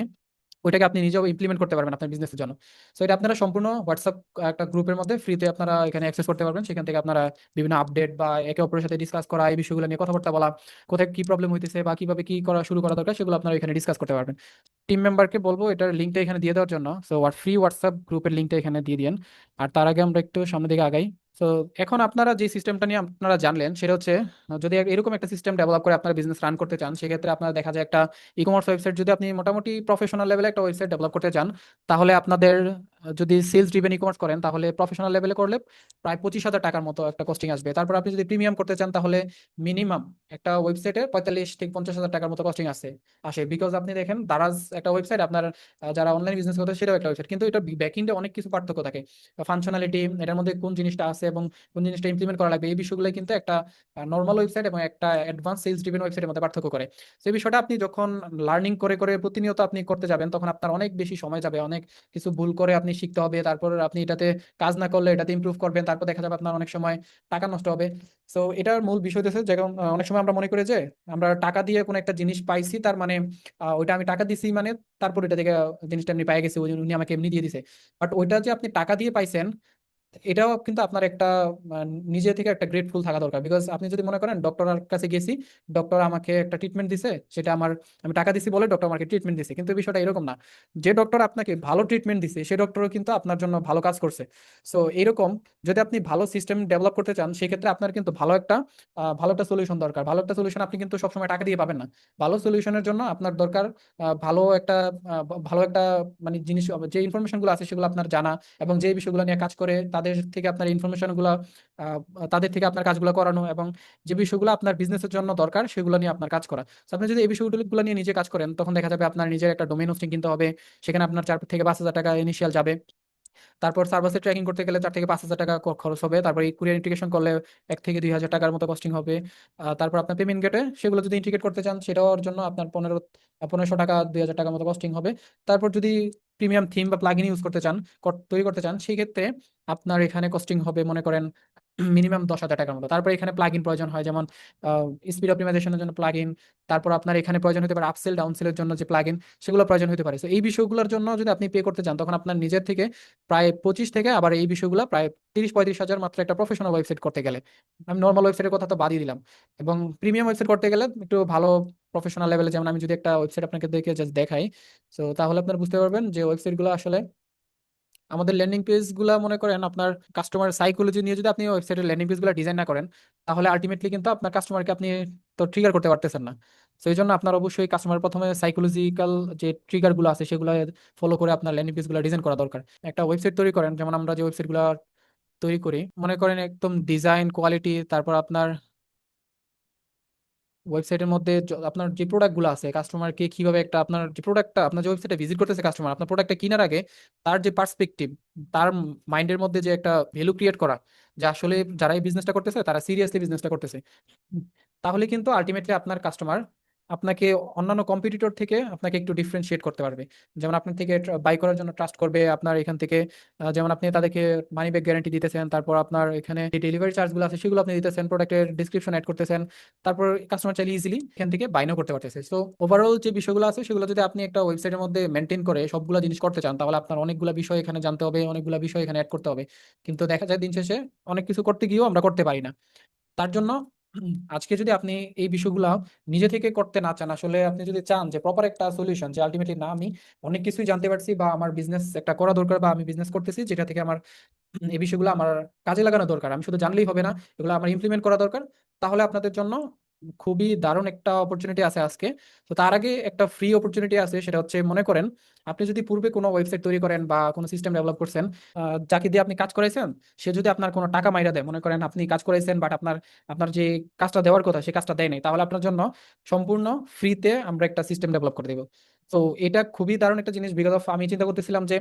ওইটাকে আপনি নিজেও ইমপ্লিমেন্ট করতে পারবেন আপনার বিজনেসের জন্য। সো এটা আপনারা সম্পূর্ণ হোয়াটসঅ্যাপ একটা গ্রুপের মধ্যে ফ্রিতে আপনারা এখানে অ্যাক্সেস করতে পারবেন। সেখান থেকে আপনারা বিভিন্ন আপডেট বা একে অপরের সাথে ডিসকাস করা, এই বিষয়গুলো নিয়ে কথাবার্তা বলা, কোথায় কি প্রবলেম হইতেছে বা কিভাবে কি করা শুরু করা দরকার, সেগুলো আপনারা এখানে ডিসকাস করতে পারবেন। টিম মেম্বারকে বলবো এটার লিঙ্কটা এখানে দিয়ে দেওয়ার জন্য। সো ফ্রি হোয়াটসঅ্যাপ গ্রুপের লিঙ্কটা এখানে দিয়ে দিন। আর তার আগে আমরা একটু সামনের দিকে আগাই। তো এখন আপনারা যে সিস্টেমটা নিয়ে আপনারা জানলেন, সেটা হচ্ছে যদি এরকম একটা সিস্টেম ডেভেলপ করে আপনার বিজনেস রান করতে চান, সেক্ষেত্রে আপনারা দেখা যায় একটা ই কমার্স ওয়েবসাইট, যদি আপনি মোটামুটি প্রফেশনাল লেভেলে একটা ওয়েবসাইট ডেভেলপ করতে চান, তাহলে আপনাদের যদি সেলস ড্রিভেন ই কমার্স করেন, তাহলে প্রফেশনাল লেভেলে করলে প্রায় 25,000 টাকার মতো একটা কস্টিং আসবে। তারপর আপনি যদি প্রিমিয়াম করতে চান, তাহলে মিনিমাম একটা ওয়েবসাইটে 45 থেকে 50,000 টাকার মতো কস্টিং আসে। বিকজ আপনি দেখেন দারাজ একটা ওয়েবসাইট, আপনার যারা অনলাইন বিজনেস করতে, সেটাও একটা ওয়েবসাইট, কিন্তু এটা ব্যাকএন্ডে অনেক কিছু পার্থক্য থাকে। ফাংশনালিটি, এটার মধ্যে কোন জিনিসটা আছে এবং কোন জিনিসটা ইমপ্লিমেন্ট করা লাগবে, এই বিষয়গুলো কিন্তু একটা নর্মাল ওয়েবসাইট এবং একটা অ্যাডভান্স সেলস ড্রিভেন ওয়েবসাইটের মধ্যে পার্থক্য করে। তো এই বিষয়টা আপনি যখন লার্নিং করে করে প্রতিনিয়ত আপনি করতে যাবেন, তখন আপনার অনেক বেশি সময় যাবে, অনেক কিছু ভুল করে আপনি শিখতে হবে, তারপর আপনি এটাতে কাজ না করলে এটাতে ইমপ্রুভ করবেন, তারপর দেখা যাবে আপনার অনেক সময় টাকা নষ্ট হবে। তো এটার মূল বিষয় হচ্ছে, যেমন অনেক সময় আমরা মনে করি যে আমরা টাকা দিয়ে কোনো একটা জিনিস পাইছি, তার মানে ওইটা আমি টাকা দিছি মানে তারপর এটা থেকে জিনিসটা এমনি পাই গেছি, উনি আমাকে এমনি দিয়ে দিছে। বাট ওইটা যে আপনি টাকা দিয়ে পাইছেন, এটাও কিন্তু আপনার একটা নিজে থেকে একটা গ্রেটফুল থাকা দরকার। বিকজ আপনি যদি মনে করেন ডক্টরের কাছে গেছি, ডক্টর আমাকে একটা ট্রিটমেন্ট দিছে, সেটা আমি টাকা দিছি বলে ডক্টর আমাকে ট্রিটমেন্ট দিছে, কিন্তু বিষয়টা এরকম না। যে ডক্টর আপনাকে ভালো ট্রিটমেন্ট দিছে, সে ডক্টরও কিন্তু আপনার জন্য ভালো কাজ করছে। সো এরকম যদি আপনি ভালো সিস্টেম ডেভেলপ করতে চান, সেক্ষেত্রে আপনার কিন্তু ভালো একটা সলিউশন দরকার। ভালো একটা সলিউশন আপনি কিন্তু সবসময় টাকা দিয়ে পাবেন না। ভালো সলিউশনের জন্য আপনার দরকার ভালো একটা মানে জিনিস, যে ইনফরমেশন গুলো আছে সেগুলো আপনার জানা, এবং যে বিষয়গুলো নিয়ে কাজ করে তাদের থেকে আপনার ইনফরমেশন গুলো, আহ, তাদের থেকে আপনার কাজগুলো করানো, এবং যে বিষয়গুলো আপনার বিজনেসের জন্য দরকার সেগুলো নিয়ে আপনার কাজ করা। So আপনি যদি এই বিষয়গুলো নিয়ে নিজে কাজ করেন, তখন দেখা যাবে আপনার নিজের একটা ডোমেইন হোস্টিং কিনতে হবে। সেখানে আপনার 4 থেকে 5 হাজার টাকা ইনিশিয়াল যাবে। তারপর সার্ভাসে ট্র্যাকিং করতে গেলে 4 থেকে 5 হাজার টাকা খরচ হবে। তারপর এই কুরিয়ার ইন্টিগ্রেশন করলে 1 থেকে 2 হাজার টাকার মতো কস্টিং হবে। তারপর আপনার পেমেন্ট গেটে সেগুলো যদি ইন্টিগ্রেট করতে চান, সেটার জন্য আপনার 1500 টাকা 2,000 টাকার মতো কস্টিং হবে। তারপর যদি প্রিমিয়াম থিম বা প্লাগইন ইউজ করতে চান, তৈরি করতে চান, সেই ক্ষেত্রে আপনার এখানে কস্টিং হবে মনে করেন মিনিমাম 10,000 টাকার মতো। তারপর এখানে প্লাগইন প্রয়োজন হয়, যেমন স্পিড অপটিমাইজেশনের জন্য প্লাগইন। তারপর আপনার এখানে প্রয়োজন হতে পারে আপসেল ডাউনসেলের জন্য যে প্লাগইন, সেগুলো প্রয়োজন হতে পারে। তো এই বিষয়গুলোর জন্য যদি আপনি পে করতে চান, তখন আপনার নিজের থেকে প্রায় 25 থেকে, আবার এই বিষয়গুলো প্রায় 30-35 হাজার মাত্র একটা প্রফেশনাল ওয়েবসাইট করতে গেলে। আমি নর্মাল ওয়েবসাইটের কথা তো বাদই দিলাম। এবং প্রিমিয়াম ওয়েবসাইট করতে গেলে একটু ভালো প্রফেশনাল লেভেলে, যেমন আমি যদি একটা ওয়েবসাইট আপনাকে দেখে জাস্ট দেখাই, তো তাহলে আপনারা বুঝতে পারবেন যে ওয়েবসাইটগুলো আসলে, আমাদের ল্যান্ডিং পেজ গুলা মনে করেন আপনার কাস্টমার সাইকোলজি নিয়ে যদি আপনি ওয়েবসাইটের ল্যান্ডিং পেজ গুলা ডিজাইন না করেন, তাহলে আলটিমেটলি কিন্তু আপনার কাস্টমারকে আপনি তো ট্রিগার করতে পারতেছেন না। তো এই জন্য আপনার অবশ্যই কাস্টমার প্রথমে সাইকোলজিক্যাল যে ট্রিগার গুলো আছে সেগুলো ফলো করে আপনার ল্যান্ডিং পেজ গুলো ডিজাইন করা দরকার। একটা ওয়েবসাইট তৈরি করেন, যেমন আমরা যে ওয়েবসাইট গুলো তৈরি করি, মনে করেন একদম ডিজাইন কোয়ালিটি, তারপর আপনার ওয়েবসাইটের মধ্যে আপনার যে প্রোডাক্ট গুলো আছে, কাস্টমারকে কিভাবে একটা, আপনার যে প্রোডাক্টটা আপনার যে ওয়েবসাইটে ভিজিট করতেছে কাস্টমার, আপনার প্রোডাক্টটা কেনার আগে তার যে পার্সপেক্টিভ, তার মাইন্ডের মধ্যে যে একটা ভ্যালু ক্রিয়েট করা, যে আসলে যারা এই বিজনেসটা করতেছে তারা সিরিয়াসলি বিজনেসটা করতেছে। হুম, তাহলে কিন্তু আলটিমেটলি আপনার কাস্টমার আপনাকে অন্যান্য কম্পিটিটর থেকে আপনাকে একটু ডিফারেন্সিয়েট করতে পারবে। যেমন আপনার থেকে বাই করার জন্য ট্রাস্ট করবে আপনার এখান থেকে। যেমন আপনি তাদেরকে মানি ব্যাক গ্যারান্টি দিতেছেন, তারপর আপনার এখানে যে ডেলিভারি চার্জগুলো আছে সেগুলো আপনি দিতেছেন, প্রোডাক্টের ডিসক্রিপশন অ্যাড করতেছেন, তারপর কাস্টমার চাইলে ইজিলি এখান থেকে বাইনও করতে পারতেছে। সো ওভারঅল যে বিষয়গুলো আছে সেগুলো যদি আপনি একটা ওয়েবসাইটের মধ্যে মেনটেন করে সবগুলো জিনিস করতে চান, তাহলে আপনার অনেকগুলো বিষয় এখানে জানতে হবে, অনেকগুলো বিষয় এখানে অ্যাড করতে হবে। কিন্তু দেখা যায় দিন শেষে অনেক কিছু করতে গিয়েও আমরা করতে পারি না। তার জন্য আজকে যদি আপনি এই বিষয়গুলো নিজে থেকে করতে না চান, আসলে আপনি যদি চান যে প্রপার একটা সলিউশন, যে আলটিমেটলি না আমি অনেক কিছুই জানতে পারছি বা আমার বিজনেস একটা করা দরকার বা আমি বিজনেস করতেছি যেটা থেকে আমার এই বিষয়গুলো আমার কাজে লাগানো দরকার, আমি শুধু জানলেই হবে না, এগুলো আমার ইমপ্লিমেন্ট করা দরকার, তাহলে আপনাদের জন্য খুবই দারুণ একটা অপরচুনিটি আছে আজকে। তো তার আগে একটা ফ্রি অপরচুনিটি আছে, সেটা হচ্ছে মনে করেন আপনি যদি পূর্বে কোনো ওয়েবসাইট তৈরি করেন বা কোনো সিস্টেম ডেভেলপ করছেন, যাকে দিয়ে আপনি কাজ করাইছেন, সে যদি আপনার কোনো টাকা মাইরা দেয়, মনে করেন আপনি কাজ করাইছেন বাট আপনার আপনার যে কাজটা দেওয়ার কথা সে কাজটা দেয় নাই, তাহলে আপনার জন্য সম্পূর্ণ ফ্রিতে আমরা একটা সিস্টেম ডেভেলপ করে দেবো। তো এটা খুবই দারুণ একটা জিনিস, বিকজ অফ আমি চিন্তা করতেছিলাম যে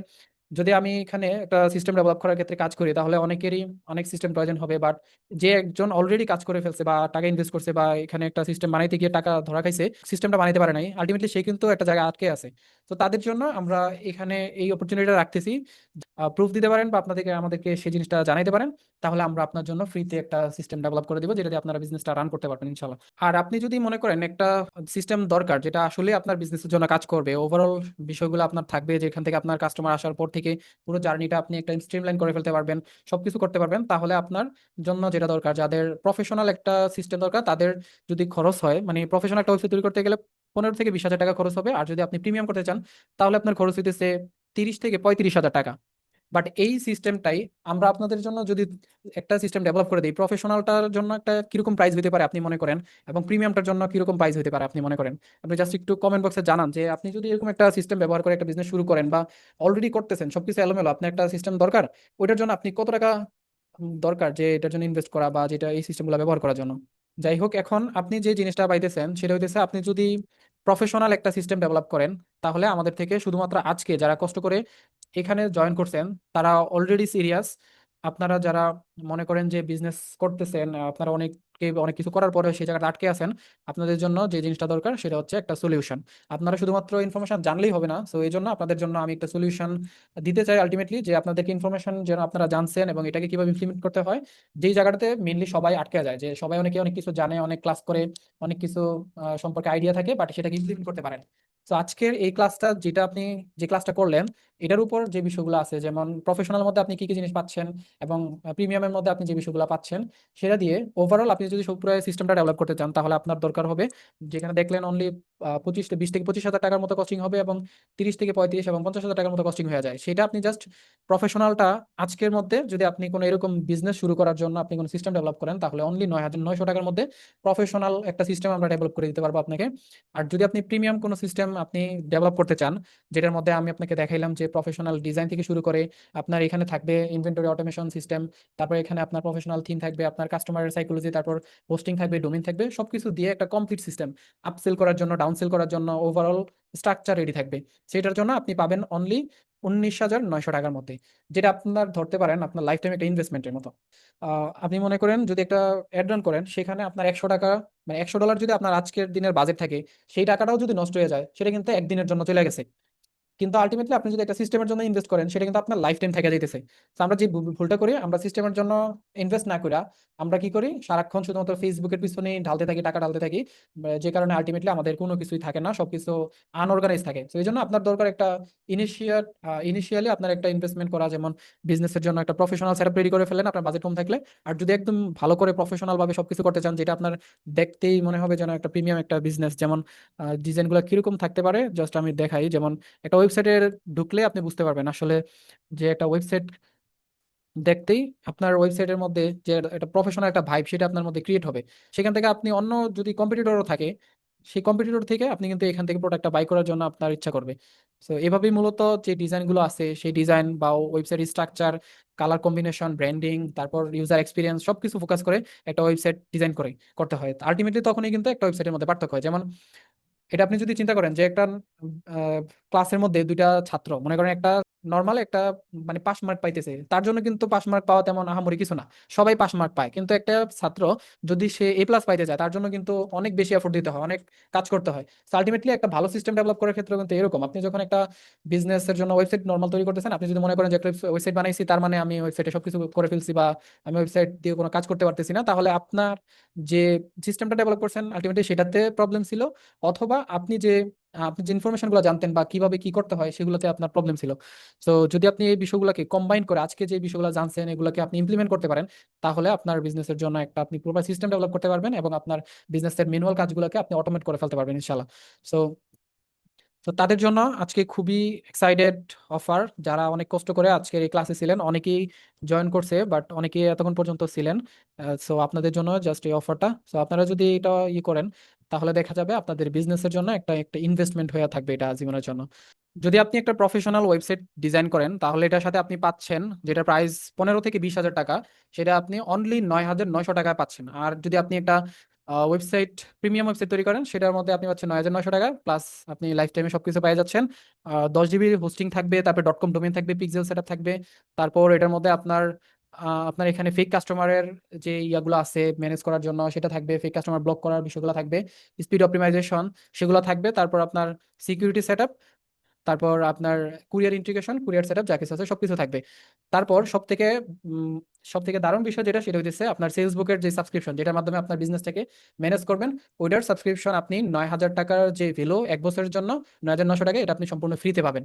যদি আমি এখানে একটা সিস্টেম ডেভেলপ করার ক্ষেত্রে কাজ করি, তাহলে অনেকেরই অনেক সিস্টেম প্রয়োজন হবে, বাট যে একজন অলরেডি কাজ করে ফেলছে বা টাকা ইনভেস্ট করছে বা এখানে একটা সিস্টেম বানাইতে গিয়ে টাকা ধরা খাইছে, সিস্টেমটা বানাইতে পারে নাই, আলটিমেটলি সে কিন্তু একটা জায়গায় আটকে আছে। তো তাদের জন্য আমরা এখানে এই অপরচুনিটিটা রাখতেছি, প্রুফ দিতে পারেন বা আপনাদেরকে আমাদেরকে সেই জিনিসটা জানাইতে পারেন, তাহলে আমরা আপনার জন্য ফ্রিতে একটা সিস্টেম ডেভেলপ করে দিব, যেটা দিয়ে আপনারা বিজনেসটা রান করতে পারবেন ইনশাল্লাহ। আর আপনি যদি মনে করেন একটা সিস্টেম দরকার যেটা আসলে আপনার বিজনেসের জন্য কাজ করবে, ওভারঅল বিষয়গুলো আপনার থাকবে, যেখান থেকে আপনার কাস্টমার আসার পর থেকে পুরো জার্নিটা আপনি একটা স্ট্রিমলাইন করে ফেলতে পারবেন, সবকিছু করতে পারবেন, তাহলে আপনার জন্য যেটা দরকার, যাদের প্রফেশনাল একটা সিস্টেম দরকার, তাদের যদি খরচ হয়, মানে প্রফেশনাল একটা ওয়েবসাইট তৈরি করতে গেলে 15 থেকে 20 হাজার টাকা খরচ হবে, আর যদি আপনি প্রিমিয়াম করতে চান তাহলে আপনার খরচ হইতেছে 30 থেকে 35 হাজার টাকা। বাট এই সিস্টেমটাই আমরা আপনাদের জন্য যদি একটা সিস্টেম ডেভেলপ করে দিই, প্রফেশনালটার জন্য একটা কিরকম প্রাইস হতে পারে আপনি মনে করেন, এবং প্রিমিয়ামটার জন্য কিরকম প্রাইস হতে পারে আপনি মনে করেন, আপনি জাস্ট একটু কমেন্ট বক্সে জানান যে আপনি যদি এরকম একটা সিস্টেম ব্যবহার করে একটা বিজনেস শুরু করেন বা অলরেডি করতেছেন, সবকিছু এলোমেলো, আপনার একটা সিস্টেম দরকার, ওইটার জন্য আপনি কত টাকা দরকার যে এটার জন্য ইনভেস্ট করা বা যেটা এই সিস্টেমগুলো ব্যবহার করার জন্য। যাই হোক, এখন আপনি যে জিনিসটা পাইতেছেন সেটা হইতেছে, আপনি যদি প্রফেশনাল একটা সিস্টেম ডেভেলপ করেন, তাহলে আমাদের থেকে শুধুমাত্র আজকে যারা কষ্ট করে এখানে জয়েন করছেন তারা অলরেডি সিরিয়াস। আপনারা যারা মনে করেন যে বিজনেস করতেছেন, আপনারা অনেকে অনেক কিছু করার পরে সেই জায়গাটা আটকে আছেন, আপনাদের জন্য যে জিনিসটা দরকার সেটা হচ্ছে একটা সলিউশন। আপনারা শুধুমাত্র ইনফরমেশন জানলেই হবে না, সো এই জন্য আপনাদের জন্য আমি একটা সলিউশন দিতে চাই আলটিমেটলি, যে আপনাদেরকে ইনফরমেশন যেন আপনারা জানছেন এবং এটাকে কিভাবে ইমপ্লিমেন্ট করতে হয়, যেই জায়গাটাতে মেইনলি সবাই আটকে যায়, যে সবাই অনেকে অনেক কিছু জানে, অনেক ক্লাস করে, অনেক কিছু সম্পর্কে আইডিয়া থাকে, বাট সেটাকে ইমপ্লিমেন্ট করতে পারেন। তো আজকের এই ক্লাসটা যেটা আপনি যে ক্লাসটা করলেন, এটার উপর যে বিষয়গুলো আছে, যেমন প্রফেশনাল মধ্যে আপনি কি কি জিনিস পাচ্ছেন এবং প্রিমিয়ামের মধ্যে আপনি যে বিষয়গুলো পাচ্ছেন, সেটা দিয়ে ওভারঅল আপনি যদি পুরো সিস্টেমটা ডেভেলপ করতে চান, তাহলে আপনার দরকার হবে, যেখানে দেখলেন অনলি 20 থেকে 25 হাজার টাকার মতো কস্টিং হবে, এবং 30 থেকে 35 এবং 50 হাজার টাকার মতো কস্টিং হয়ে যায়, সেটা আপনি জাস্ট প্রফেশনালটা আজকের মধ্যে যদি আপনি কোনো এরকম বিজনেস শুরু করার জন্য আপনি কোনো সিস্টেম ডেভেলপ করেন, তাহলে অনলি 9,900 টাকার মধ্যে প্রফেশনাল একটা সিস্টেম আমরা ডেভেলপ করে দিতে পারবো আপনাকে। আর যদি আপনি প্রিমিয়াম কোনো সিস্টেম আপনি ডেভেলপ করতে চান, যেটার মধ্যে আমি আপনাকে দেখাইলাম যে প্রফেশনাল ডিজাইন থেকে শুরু করে আপনার এখানে থাকবে ইনভেন্টরি অটোমেশন সিস্টেম, তারপর এখানে আপনার প্রফেশনাল থিম থাকবে, আপনার কাস্টমারের সাইকোলজি, তারপর হোস্টিং থাকবে, ডোমেইন থাকবে, সবকিছু দিয়ে একটা কমপ্লিট সিস্টেম আপসেল করার জন্য, ডাউনসেল করার জন্য ওভারঅল স্ট্রাকচার রেডি থাকবে, সেটার জন্য আপনি পাবেন অনলি 19,900 টাকার মধ্যে, যেটা আপনার ধরতে পারেন আপনার লাইফ টাইম একটা ইনভেস্টমেন্টের মতো। আপনি মনে করেন যদি একটা অ্যাড রান করেন, সেখানে আপনার 100 টাকা, মানে $100 যদি আপনার আজকের দিনের বাজেট থাকে, সেই টাকাটাও যদি নষ্ট হয়ে যায়, সেটা কিন্তু একদিনের জন্য চলে গেছে। কিন্তু আলটিমেটলি আপনি যদি একটা সিস্টেমের জন্য ইনভেস্ট করেন, সেটা কিন্তু আপনার লাইফ টাইম থেকে যাইতেছে। তো আমরা যে ভুলটা করি, আমরা সিস্টেমের জন্য ইনভেস্ট না করে আমরা কি করি, সারাক্ষণ শুধুমাত্র ফেসবুকের পিছনে ঢালতে থাকি, টাকা ঢালতে থাকি, যে কারণে আলটিমেটলি আমাদের কোনো কিছুই থাকে না, সবকিছু আনঅর্গানাইজ থাকে। তো এই জন্য আপনার দরকার একটা ইনিশিয়ালি আপনার একটা ইনভেস্টমেন্ট করা, যেমন বিজনেসের জন্য একটা প্রফেশনাল সেটআপ রেডি করে ফেলেন আপনার বাজেট কম থাকলে। আর যদি একদম ভালো করে প্রফেশনাল ভাবে সবকিছু করতে চান, যেটা আপনার দেখতেই মনে হবে যেন একটা প্রিমিয়াম একটা বিজনেস, যেমন ডিজাইনগুলো কিরকম থাকতে পারে জাস্ট আমি দেখাই। যেমন একটা ওয়েবসাইটে ঢুকলে আপনি বুঝতে পারবেন আসলে যে একটা ওয়েবসাইট দেখতেই আপনার ওয়েবসাইটের মধ্যে যে একটা প্রফেশনাল একটা ভাইব সেটা আপনার মধ্যে ক্রিয়েট হবে। সেখান থেকে আপনি অন্য যদি কম্পিটিটরও থাকে, সেই কম্পিটিটর থেকে আপনি কিন্তু এখান থেকে প্রোডাক্টটা বাই করার জন্য আপনার ইচ্ছা করবে। তো এভাবেই মূলত যে ডিজাইনগুলো আছে, সেই ডিজাইন বা website structure, colour combination, branding, তারপর ইউজার এক্সপিরিয়েন্স, সবকিছু ফোকাস করে একটা ওয়েবসাইট ডিজাইন করে করতে হয়। আলটিমেটলি তখনই কিন্তু একটা ওয়েবসাইটের মধ্যে পার্থক্য হয়। যেমন এটা আপনি যদি চিন্তা করেন যে একটা ক্লাসের মধ্যে দুইটা ছাত্র, মনে করেন একটা নর্মাল একটা মানে পাস মার্ক পাইতেছে, তার জন্য কিন্তু পাস মার্ক পাওয়া তেমন আহামরি কিছু না, সবাই পাস মার্ক পায়। কিন্তু একটা ছাত্র যদি সে A+ পাইতে চায়, তার জন্য কিন্তু অনেক বেশি এফোর্ট দিতে হয়, অনেক কাজ করতে হয়। আলটিমেটলি একটা ভালো সিস্টেম ডেভেলপ করার ক্ষেত্রে কিন্তু এরকম, আপনি যখন একটা বিজনেসের জন্য ওয়েবসাইট নর্মাল তৈরি করতেছেন, আপনি যদি মনে করেন যে একটা ওয়েবসাইট বানাইছি তার মানে আমি ওয়েবসাইটে সবকিছু করে ফেলছি বা আমি ওয়েবসাইট দিয়ে কোনো কাজ করতে পারতেছি না, তাহলে আপনার যে সিস্টেমটা ডেভেলপ করছেন আলটিমেটলি সেটাতে প্রবলেম ছিল, অথবা আপনি যে ইনফরমেশন গুলো জানতেন বা কিভাবে কি করতে হয় সেগুলোতে আপনার প্রবলেম ছিল। তো যদি আপনি এই বিষয়গুলোকে কম্বাইন করে আজকে যে বিষয়গুলো জানছেন এগুলোকে আপনি ইমপ্লিমেন্ট করতে পারেন, তাহলে আপনার বিজনেসের জন্য একটা আপনি প্রপার সিস্টেম ডেভেলপ করতে পারবেন এবং আপনার বিজনেসের ম্যানুয়াল কাজগুলোকে আপনি অটোমেট করে ফেলতে পারবেন ইনশাল্লাহ। সো তো তাদের জন্য আজকে খুবই এক্সাইটেড অফার। যারা অনেক কষ্ট করে আজকের এই ক্লাসে ছিলেন, অনেকেই জয়েন করছে বাট অনেকেই এতক্ষণ পর্যন্ত ছিলেন। সো আপনাদের জন্য জাস্ট এই অফারটা। সো আপনারা যদি এটা করেন তাহলে দেখা যাবে আপনাদের বিজনেসের জন্য একটা একটা ইনভেস্টমেন্ট হয়ে থাকবে এটা জীবনের জন্য। যদি আপনি একটা প্রফেশনাল ওয়েবসাইট ডিজাইন করেন তাহলে এটার সাথে আপনি পাচ্ছেন, যেটা প্রাইস 15 থেকে 20 হাজার টাকা, সেটা আপনি অনলি 9,900 টাকায় পাচ্ছেন। আর যদি আপনি একটা ওয়েবসাইট, প্রিমিয়াম ওয়েবসাইট তৈরি করেন, সেটার মধ্যে আপনি পাচ্ছেন 9,900 টাকা, প্লাস আপনি লাইফ টাইমে সবকিছু পেয়ে যাচ্ছেন। 10 জিবি হোস্টিং থাকবে, তারপর .com ডোমেন থাকবে, পিক্সেল সেটআপ থাকবে। তারপর এটার মধ্যে আপনার এখানে ফেক কাস্টমারের যে ইয়াগুলো আছে ম্যানেজ করার জন্য সেটা থাকবে, ফেক কাস্টমার ব্লক করার বিষয়গুলো থাকবে, স্পিড অপটিমাইজেশন সেগুলো থাকবে। তারপর আপনার সিকিউরিটি সেটআপ, তারপর আপনার কুরিয়ার ইন্টিগ্রেশন, কুরিয়ার সেটআপ যা কিছু আছে সবকিছু থাকবে। তারপর সব থেকে দারুণ বিষয় যেটা, সেটা হচ্ছে আপনার সেলস বুকের যে সাবস্ক্রিপশন, যেটার মাধ্যমে আপনার বিজনেসটাকে ম্যানেজ করবেন, ওইটার সাবস্ক্রিপশন আপনি 9,000 টাকার যে ভ্যালু 1 বছরের জন্য, 9,900 টাকা, এটা আপনি সম্পূর্ণ ফ্রিতে পাবেন।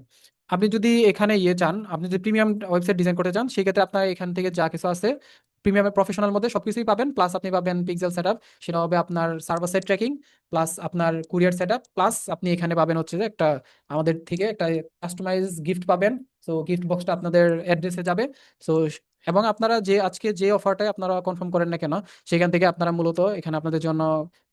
আপনি যদি এখানে চান, আপনি যদি প্রিমিয়াম ওয়েবসাইট ডিজাইন করতে চান, সেক্ষেত্রে আপনার এখান থেকে যা কিছু আছে প্রিমিয়ামের প্রফেশনাল মধ্যে সবকিছুই পাবেন। প্লাস আপনি পাবেন পিক্সেল সেটআপ, সেটা হবে আপনার সার্ভার সাইড ট্র্যাকিং, প্লাস আপনার কুরিয়ার সেটআপ, প্লাস আপনি এখানে পাবেন হচ্ছে যে একটা আমাদের থেকে একটা কাস্টমাইজ গিফট পাবেন। সো গিফট বক্সটা আপনাদের অ্যাড্রেসে যাবে। সো এবং আপনারা যে আজকে যে অফারটাই আপনারা কনফার্ম করেন না কেন, সেখান থেকে আপনারা মূলত এখানে আপনাদের জন্য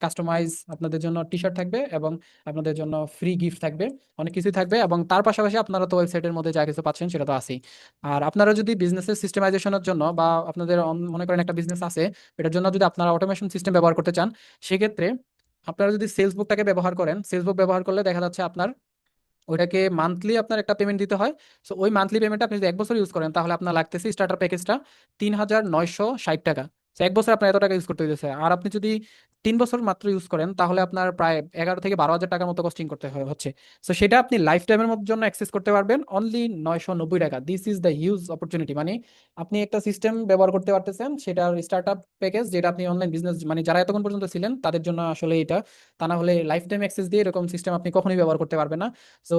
কাস্টমাইজ, আপনাদের জন্য টি শার্ট থাকবে এবং আপনাদের জন্য ফ্রি গিফট থাকবে, অনেক কিছুই থাকবে। এবং তার পাশাপাশি আপনারা তো ওয়েবসাইটের মধ্যে যা কিছু পাচ্ছেন সেটা তো আছেই। আর আপনারা যদি বিজনেসের সিস্টেমাইজেশনের জন্য বা আপনাদের মনে করেন একটা বিজনেস আছে, এটার জন্য যদি আপনারা অটোমেশন সিস্টেম ব্যবহার করতে চান, সেক্ষেত্রে আপনারা যদি সেলস বুকটাকে ব্যবহার করেন, সেলস বুক ব্যবহার করলে দেখা যাচ্ছে আপনার ওইটাকে মান্থলি আপনার একটা পেমেন্ট দিতে হয়। সো ওই মান্থলি পেমেন্টটা আপনি যদি 1 বছর ইউজ করেন তাহলে আপনার লাগতেছে স্টার্টার প্যাকেজটা 3,960 টাকা। তো 1 বছর আপনার এত টাকা ইউজ করতে হইতেছে। আর আপনি যদি 3 বছর মাত্র ইউজ করেন তাহলে আপনার প্রায় 11 থেকে 12 হাজার টাকার মতো কস্টিং করতে হচ্ছে। সো সেটা আপনি লাইফ টাইমের জন্য অ্যাক্সেস করতে পারবেন অনলি 990 টাকা। This is the huge opportunity. মানে আপনি একটা সিস্টেম ব্যবহার করতে পারতেছেন, সেটার স্টার্ট আপ প্যাকেজ, যেটা আপনি অনলাইন বিজনেস মানে যারা এতক্ষণ পর্যন্ত ছিলেন তাদের জন্য আসলে এটা। তা না হলে লাইফ টাইম অ্যাক্সেস দিয়ে এরকম সিস্টেম আপনি কখনোই ব্যবহার করতে পারবেন না। সো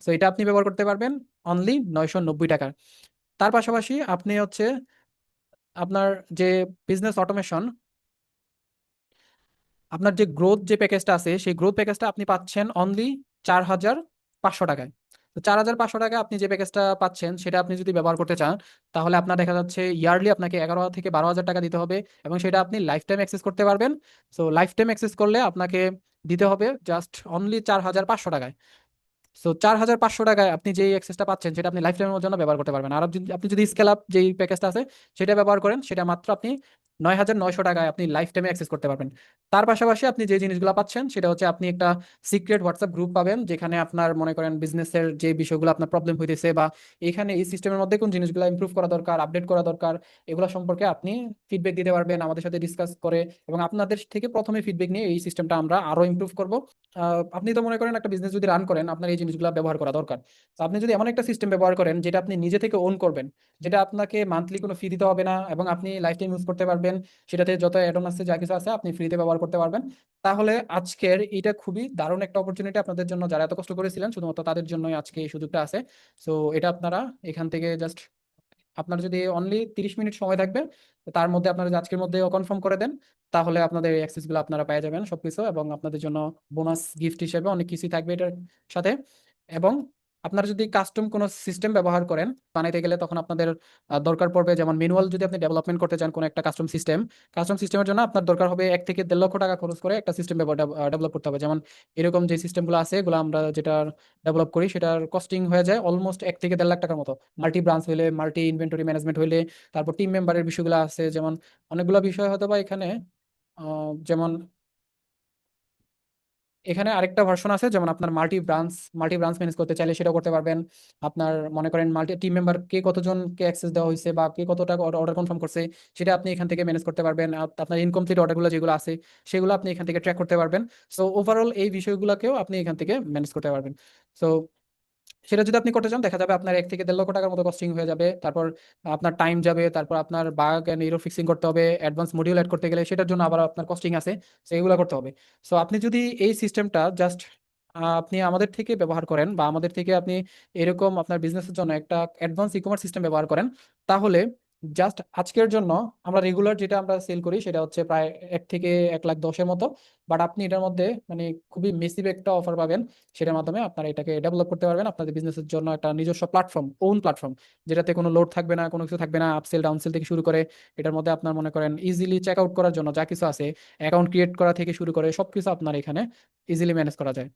সো এটা আপনি ব্যবহার করতে পারবেন অনলি 990 টাকা। তার পাশাপাশি আপনি হচ্ছে আপনার যে বিজনেস অটোমেশন, আপনার যে গ্রোথ যে প্যাকেজটা আছে, সেই গ্রোথ প্যাকেজটা আপনি পাচ্ছেন অনলি 4,500 টাকায়। তো 4,500 টাকা আপনি যে প্যাকেজটা পাচ্ছেন সেটা আপনি যদি ব্যবহার করতে চান, তাহলে আপনার দেখা যাচ্ছে ইয়ারলি আপনাকে 11 থেকে 12 হাজার টাকা দিতে হবে, এবং সেটা আপনি লাইফ টাইম অ্যাক্সেস করতে পারবেন। সো লাইফ টাইম অ্যাক্সেস করলে আপনাকে দিতে হবে জাস্ট অনলি 4,500 টাকায়। সো 4,500 টাকায় আপনি যে অ্যাক্সেসটা পাচ্ছেন সেটা আপনি লাইফ টাইমের জন্য ব্যবহার করতে পারবেন। আর আপনি যদি স্কেল আপ যেই প্যাকেজটা আছে সেটা ব্যবহার করেন, সেটা মাত্র আপনি 9,900 টাকায় আপনি লাইফ টাইমে অ্যাক্সেস করতে পারবেন। তার পাশাপাশি আপনি যে জিনিসগুলো পাচ্ছেন সেটা হচ্ছে আপনি একটা সিক্রেট হোয়াটসঅ্যাপ গ্রুপ পাবেন, যেখানে আপনার মনে করেন বিজনেসের যে বিষয়গুলো আপনার প্রবলেম হইতেছে, বা এখানে এই সিস্টেমের মধ্যে কোন জিনিসগুলো ইমপ্রুভ করা দরকার, আপডেট করা দরকার, এগুলো সম্পর্কে আপনি ফিডব্যাক দিতে পারবেন আমাদের সাথে ডিসকাস করে। এবং আপনাদের থেকে প্রথমে ফিডব্যাক নিয়ে এই সিস্টেমটা আমরা আরো ইমপ্রুভ করব। আপনি তো মনে করেন একটা বিজনেস যদি রান করেন, আপনার এই জিনিসগুলো ব্যবহার করা দরকার। তো আপনি যদি এমন একটা সিস্টেম ব্যবহার করেন যেটা আপনি নিজে থেকে ওন করবেন, যেটা আপনাকে মান্থলি কোনো ফি দিতে হবে না এবং আপনি লাইফ টাইম ইউজ করতে পারবেন, সেটাতে যত অ্যাডন আছে যা কিছু আছে আপনি ফ্রিতে ব্যবহার করতে পারবেন, তাহলে আজকের এটা খুবই দারুণ একটা অপরচুনিটি আপনাদের জন্য। যারা এত কষ্ট করেছিলেন শুধুমাত্র তাদের জন্যই আজকে এই সুযোগটা আছে। সো এটা আপনারা এখান থেকে জাস্ট, আপনার যদি অনলি 30 মিনিট সময় থাকবে, তো তার মধ্যে আপনারা যদি আজকের মধ্যে কনফার্ম করে দেন, তাহলে আপনাদের এই অ্যাক্সেস গুলো আপনারা পেয়ে যাবেন সবকিছু, এবং আপনাদের জন্য বোনাস গিফট হিসেবে অনেক কিছুই থাকবে এটার সাথে। এবং আপনারা যদি কাস্টম কোনো সিস্টেম ব্যবহার করেন বানাইতে গেলে, তখন আপনাদের দরকার পড়বে, যেমন ম্যানুয়াল যদি আপনি ডেভেলপমেন্ট করতে চান কোনো একটা কাস্টম সিস্টেমের জন্য আপনার দরকার হবে 1 থেকে 1.5 লক্ষ টাকা খরচ করে একটা সিস্টেম ডেভেলপ করতে হবে। যেমন এরকম যে সিস্টেমগুলো আছে, এগুলো আমরা যেটা ডেভেলপ করি সেটার কস্টিং হয়ে যায় অলমোস্ট 1 থেকে 1.5 লাখ টাকার মতো। মাল্টি ব্রাঞ্চ হইলে, মাল্টি ইনভেন্টরি ম্যানেজমেন্ট হইলে, তারপর টিম মেম্বারের বিষয়গুলো আছে, যেমন অনেকগুলো বিষয় হয়তো বা এখানে যেমন এখানে আরেকটা ভার্সন আছে, যেমন আপনার মাল্টি ব্রাঞ্চ ম্যানেজ করতে চাইলে সেটা করতে পারবেন। আপনার মনে করেন মাল্টি টিম মেম্বার কে কতজনকে অ্যাক্সেস দেওয়া হয়েছে বা কে কত টাকা অর্ডার কনফার্ম করছে, সেটা আপনি এখান থেকে ম্যানেজ করতে পারবেন। আপনার ইনকমপ্লিট অর্ডারগুলো যেগুলো আছে সেগুলো আপনি এখান থেকে ট্র্যাক করতে পারবেন। সো ওভারঅল এই বিষয়গুলোকেও আপনি এখান থেকে ম্যানেজ করতে পারবেন। সো সেটা যদি আপনি করতে চান, দেখা যাবে আপনার 1 থেকে 1.5 লক্ষ টাকার মতো কস্টিং হয়ে যাবে। তারপর আপনার টাইম যাবে, তারপর আপনার বাগ এন্ড এরর ফিক্সিং করতে হবে, অ্যাডভান্স মডিউল অ্যাড করতে গেলে সেটার জন্য আবার আপনার কস্টিং আছে, তো এগুলো করতে হবে। সো আপনি যদি এই সিস্টেমটা জাস্ট আপনি আমাদের থেকে ব্যবহার করেন, বা আমাদের থেকে আপনি এরকম আপনার বিজনেসের জন্য একটা অ্যাডভান্স ই কমার্স সিস্টেম ব্যবহার করেন, তাহলে জাস্ট আজকের জন্য আমরা রেগুলার যেটা আমরা সেল করি সেটা হচ্ছে প্রায় 1 থেকে 1,10,000 মতো। বাট আপনি এটার মধ্যে মানে খুবই মেসিভ একটা অফার পাবেন, সেটার মাধ্যমে আপনারা এটাকে ডেভেলপ করতে পারবেন আপনাদের বিজনেসের জন্য একটা নিজস্ব প্ল্যাটফর্ম, ওন প্ল্যাটফর্ম, যেটাতে কোনো লোড থাকবে না, কোনো কিছু থাকবে না, আপসেল ডাউনসেল থেকে শুরু করে এটার মধ্যে আপনার মনে করেন ইজিলি চেক আউট করার জন্য যা কিছু আছে, অ্যাকাউন্ট ক্রিয়েট করা থেকে শুরু করে সবকিছু আপনার এখানে ইজিলি ম্যানেজ করা যায়।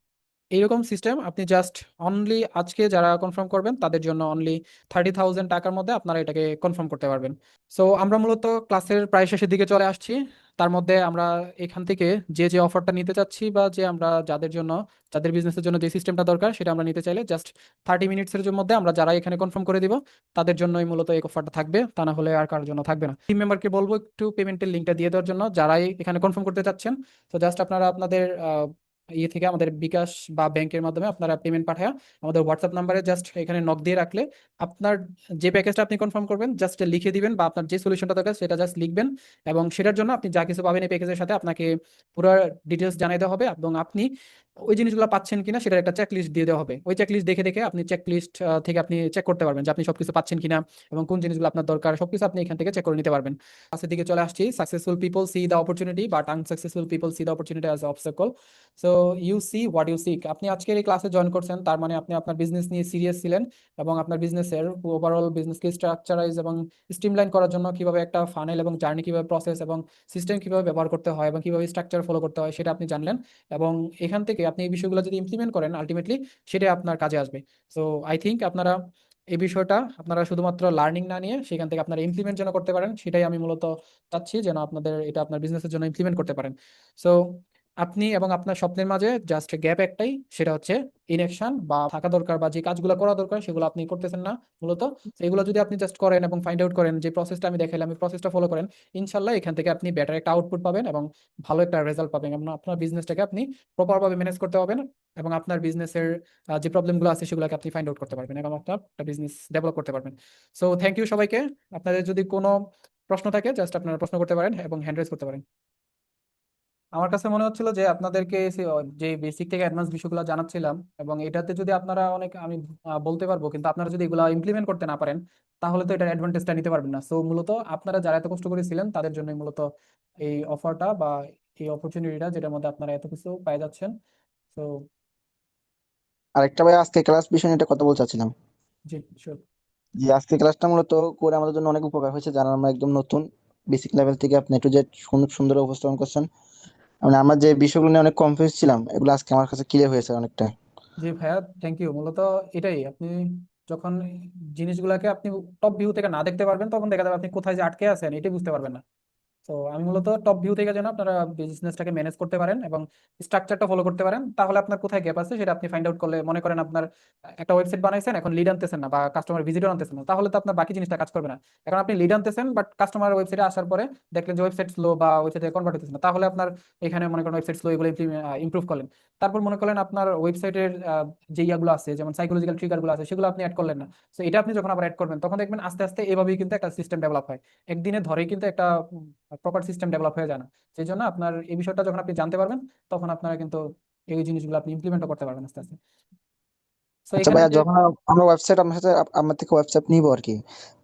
এইরকম সিস্টেম আপনি জাস্ট অনলি আজকে যারা কনফার্ম করবেন তাদের জন্য অনলি 30,000 টাকার মধ্যে আপনারা এটাকে কনফার্ম করতে পারবেন। সো আমরা মূলত ক্লাসের প্রায় শেষের দিকে চলে আসছি। তার মধ্যে আমরা এখান থেকে যে যে অফারটা নিতে চাচ্ছি বা যে আমরা যাদের জন্য, যাদের বিজনেসের জন্য যে সিস্টেমটা দরকার সেটা আমরা নিতে চাইলে জাস্ট 30 মিনিটসের মধ্যে আমরা যারা এখানে কনফার্ম করে দিব তাদের জন্যই মূলত এই অফারটা থাকবে, তা না হলে আর কারোর জন্য থাকবে না। টিম মেম্বারকে বলবো একটু পেমেন্টের লিঙ্কটা দিয়ে দেওয়ার জন্য যারাই এখানে কনফার্ম করতে চাচ্ছেন। তো জাস্ট আপনারা আপনাদের ইয়ে থেকে আমাদের বিকাশ বা ব্যাংকের মাধ্যমে আপনারা পেমেন্ট পাঠায় আমাদের হোয়াটসঅ্যাপ নাম্বারে জাস্ট এখানে নক দিয়ে রাখলে আপনার যে প্যাকেজটা আপনি কনফার্ম করবেন জাস্ট লিখে দিবেন, বা আপনার যে সলিউশনটা দরকার সেটা জাস্ট লিখবেন, এবং সেটার জন্য আপনি যা কিছু পাবেন এই প্যাকেজের সাথে আপনাকে পুরো ডিটেলস জানাইতে হবে, এবং আপনি ওই জিনিসগুলো পাচ্ছেন কিনা সেটার একটা চেক লিস্ট দিয়ে দেওয়া হবে। ওই চেক লিস্ট দেখে দেখে আপনি চেক লিস্ট থেকে আপনি চেক করতে পারবেন যে আপনি সবকিছু পাচ্ছেন কিনা এবং কোন জিনিসগুলো আপনার দরকার, সবকিছু আপনি এখান থেকে চেক করে নিতে পারবেন। কাছের দিকে চলে আসছি। Successful people see the opportunity but unsuccessful people see the opportunity as obstacle. So you see what you seek. আপনি আজকের এই ক্লাসে জয়েন করছেন, তার মানে আপনি আপনার বিজনেস নিয়ে সিরিয়াস ছিলেন এবং আপনার বিজনেসের ওভারঅল বিজনেসকে স্ট্রাকচারাইজ এবং স্ট্রিমলাইন করার জন্য কিভাবে একটা ফানেল এবং জার্নি কিভাবে প্রসেস এবং সিস্টেম কিভাবে ব্যবহার করতে হয় এবং কিভাবে স্ট্রাকচার ফলো করতে হয় সেটা আপনি জানলেন, এবং এখান থেকে আপনি এই বিষয়গুলো যদি ইমপ্লিমেন্ট করেন আলটিমেটলি সেটা আপনার কাজে আসবে। সো আই থিঙ্ক আপনারা এই বিষয়টা আপনারা শুধুমাত্র লার্নিং না নিয়ে সেখান থেকে আপনারা ইমপ্লিমেন্ট যেন করতে পারেন, সেটাই আমি মূলত চাচ্ছি যেন আপনাদের এটা আপনার বিজনেসের জন্য ইমপ্লিমেন্ট করতে পারেন। সো আপনি এবং আপনার স্বপ্নের মাঝে জাস্ট গ্যাপ একটাই, সেটা হচ্ছে ইনঅ্যাকশন বা থাকা দরকার, বা যে কাজগুলো করা দরকার সেগুলো আপনি করতেছেন না মূলত। তো এগুলো যদি আপনি জাস্ট করেন এবং ফাইন্ড আউট করেন যে প্রসেসটা আমি দেখাইলাম এই প্রসেসটা ফলো করেন, ইনশাল্লাহ এখান থেকে আপনি বেটার একটা আউটপুট পাবেন এবং ভালো একটা রেজাল্ট পাবেন, এবং আপনার বিজনেসটাকে আপনি প্রপারভাবে ম্যানেজ করতে পারবেন এবং আপনার বিজনেসের যে প্রবলেমগুলো আছে সেগুলোকে আপনি ফাইন্ড আউট করতে পারবেন এবং আপনার একটা বিজনেস ডেভেলপ করতে পারবেন। সো থ্যাংক ইউ সবাইকে। আপনাদের যদি কোনো প্রশ্ন থাকে জাস্ট আপনারা প্রশ্ন করতে পারেন এবং হ্যান্ড রেজ করতে পারেন। আমার কাছে মনে হচ্ছিল যে আপনাদেরকে যে বেসিক থেকে অ্যাডভান্স বিষয়গুলো জানাচ্ছিলাম, এবং এটাতে যদি আপনারা অনেক আমি বলতে পারবো, কিন্তু আপনারা যদি এগুলো ইমপ্লিমেন্ট করতে না পারেন তাহলে তো এটার অ্যাডভান্টেজটা নিতে পারবেন না। সো মূলত আপনারা যারা এত কষ্ট করেছিলেন তাদের জন্য মূলত এই অফারটা বা এই অপরচুনিটিটা, যেটার মধ্যে আপনারা এত কিছু পেয়ে যাচ্ছেন। তো আরেকটা ভাই, আজকে ক্লাস বিষয় নিয়ে একটা কথা বলতে চাচ্ছিলাম। জি শিওর। যে আজকে ক্লাসটা মূলত করে আমাদের জন্য অনেক উপকার হয়েছে, যারা আমরা একদম নতুন, বেসিক লেভেল থেকে আপনি একটু যে সুন্দর উপস্থাপন করছেন। মানে আমরা যে বিষয়গুলো নিয়ে অনেক কনফিউজ ছিলাম, এগুলো আজকে আমার কাছে ক্লিয়ার হয়েছে অনেকটা। জি ভাইয়া, থ্যাংক ইউ। মূলত এটাই, আপনি যখন জিনিসগুলোকে আপনি টপ ভিউ থেকে না দেখতে পারবেন তখন দেখা যাবে আপনি কোথায় যে আটকে আছেন এটাই বুঝতে পারবেন না। তো আমি মূলত টপ ভিউ থেকে যেন আপনারা বিজনেসটাকে ম্যানেজ করতে পারেন এবং স্ট্রাকচারটা ফলো করতে পারেন, তাহলে আপনার কোথায় গ্যাপ আছে সেটা আপনি ফাইন্ড আউট করলে, মনে করেন আপনার একটা ওয়েবসাইট বানাইছেন এখন লিড আনতেছেন না বা কাস্টমার ভিজিটর আনতেছেন না, তাহলে তো আপনার বাকি জিনিসটা কাজ করবে না। এখন আপনি লিড আনতেছেন বাট কাস্টমার ওয়েবসাইটে আসার পরে দেখলেন যে ওয়েবসাইট স্লো বা ওয়েবসাইটে কনভার্ট হতেছে না, তাহলে আপনার এখানে মনে করেন ওয়েবসাইট স্লো, এগুলো ইমপ্রুভ করলেন। তারপর মনে করলেন আপনার ওয়েবসাইটের যে ইয়াগুলো আছে যেমন সাইকোলজিক্যাল ট্রিগারগুলো আছে সেগুলো আপনি অ্যাড করলেন না। তো এটা আপনি যখন আবার অ্যাড করবেন তখন দেখবেন আস্তে আস্তে এভাবেই কিন্তু একটা সিস্টেম ডেভেলপ হয়, একদিনে ধরেই কিন্তু একটা প্রপার সিস্টেম ডেভেলপ হয়ে যায় না। সেই জন্য আপনার এই বিষয়টা যখন আপনি জানতে পারবেন তখন আপনারা কিন্তু এই জিনিসগুলো আপনি ইমপ্লিমেন্টও করতে পারবেন আস্তে আস্তে। তো আচ্ছা এখানে ভাইয়া, যে যখন আমরা ওয়েবসাইট আপনার সাথে আমার থেকে ওয়েবসাইট নিবো আর কি,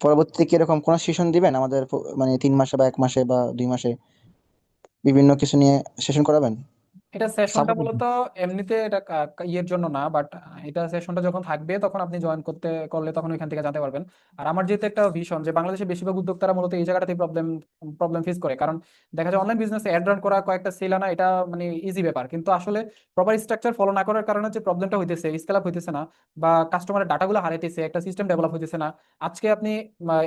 পরবর্তীতে কি এরকম কোনো সেশন দিবেন আমাদের, মানে 3 মাসে বা 1 মাসে বা 2 মাসে বিভিন্ন কিছু নিয়ে সেশন করাবেন? এটা সেশনটা সাপোর্ট। মূলত এমনিতে এটা ইয়ের জন্য না, বাট এটা সেশনটা যখন থাকবে তখন আপনি জয়েন করতে করলে তখন ওইখান থেকে জানতে পারবেন। আর আমার যেহেতু একটা ভিশন যে বাংলাদেশের বেশিরভাগ উদ্যোক্তারা মূলত এই জায়গাটাতে প্রবলেম প্রবলেম ফেস করে, কারণ দেখা যায় অনলাইন বিজনেসে অ্যাড রান করা, কয়েকটা সেল আনা এটা মানে ইজি ব্যাপার, কিন্তু আসলে প্রপার স্ট্রাকচার ফলো না করার কারণে যে প্রবলেমটা হইতেছে, স্কেল আপ হইতেছে না বা কাস্টমারের ডাটাগুলো হারাইতেছে, একটা সিস্টেম ডেভেলপ হইতেছে না। আজকে আপনি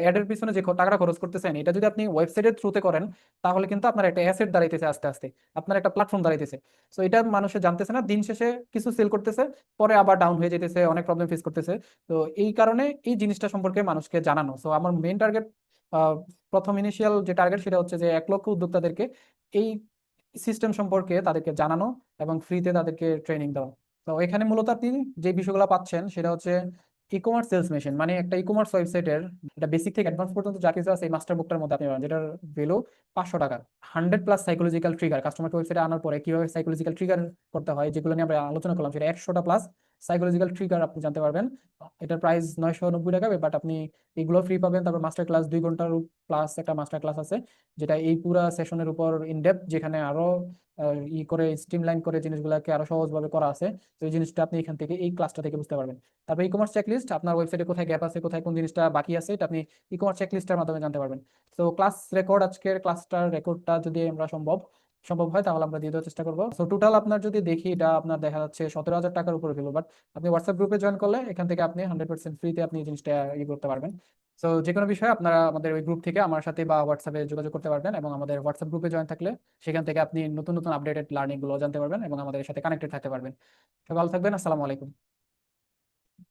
অ্যাডের পিছনে যে টাকাটা খরচ করতেছেন এটা যদি আপনি ওয়েবসাইটের থ্রুতে করেন তাহলে কিন্তু আপনার একটা অ্যাসেট দাঁড়াইতেছে, আস্তে আস্তে আপনার একটা প্ল্যাটফর্ম দাঁড়াইতেছে। সো এটা মানুষে জানতেছে না, দিন শেষে কিছু সেল করতেছে, পরে আবার ডাউন হয়ে যেতেছে, অনেক প্রবলেম ফেস করতেছে। তো এই কারণে এই জিনিসটা সম্পর্কে মানুষকে জানানো। সো আমার মেইন টার্গেট, প্রথম ইনিশিয়াল যে টার্গেট সেটা হচ্ছে যে 1 লক্ষ উদ্যোক্তাদেরকে এই সিস্টেম সম্পর্কে তাদেরকে জানানো এবং ফ্রিতে তাদেরকে ট্রেনিং দেওয়া। তো এখানে মূলত আপনি যে বিষয়গুলো পাচ্ছেন সেটা হচ্ছে ই কমার্স সেলস মেশিন, মানে একটা ই কমার্স ওয়েবসাইটের এটা বেসিক থেকে অ্যাডভান্স পর্যন্ত যা কিছু আছে এই মাস্টার বুকটার মধ্যে আপনি পাবেন, যেটার ভ্যালু 500 টাকা। 100+ সাইকোলজিক্যাল ট্রিগার, কাস্টমারকে ওয়েবসাইটে আনার পরে কিভাবে সাইকোলজিক্যাল ট্রিগার করতে হয় যেগুলো নিয়ে আমরা আলোচনা করলাম, সেটা 100টা প্লাস সাইকোলজিক্যাল ট্রিগার আপনি জানতে পারবেন। এটার প্রাইস 990 টাকা, বাট আপনি এগুলো ফ্রি পাবেন। তারপর মাস্টার ক্লাস 2 ঘন্টার প্লাস একটা মাস্টার ক্লাস আছে, যেটা এই পুরা সেশনের উপর ইনডেপথ, যেখানে আরো করে স্ট্রিমলাইন করে জিনিসগুলোকে আরো সহজভাবে করা আছে। তো এই জিনিসটা আপনি এখান থেকে এই ক্লাসটা থেকে বুঝতে পারবেন। তারপর ই কমার্স চেকলিস্ট, আপনার ওয়েবসাইটে কোথায় গ্যাপ আছে, কোথায় কোন জিনিসটা বাকি আছে, এটা আপনি ই কমার্স চেকলিস্টের মাধ্যমে জানতে পারবেন। তো ক্লাস রেকর্ড, আজকের ক্লাসটার রেকর্ডটা যদি আমরা সম্ভব হয় তাহলে আমরা দিয়ে দেওয়ার চেষ্টা করবো। তো টোটাল আপনার যদি দেখি, এটা আপনার দেখা যাচ্ছে 17,000 টাকার উপরে গেল, বাট আপনি হোয়াটসঅ্যাপ গ্রুপে জয়েন করলে এখান থেকে আপনি 100% ফ্রিতে আপনি এই জিনিসটা করতে পারবেন। তো যে কোনো বিষয়ে আপনারা আমাদের ওই গ্রুপ থেকে আমার সাথে বা হোয়াটসঅ্যাপে যোগাযোগ করতে পারবেন, এবং আমাদের হোয়াটসঅ্যাপ গ্রুপে জয়েন থাকলে সেখান থেকে আপনি নতুন নতুন আপডেটেড লার্নিং গুলো জানতে পারবেন এবং আমাদের সাথে কানেক্টেড থাকতে পারবেন। সবাই ভালো থাকবেন। আসসালামু আলাইকুম।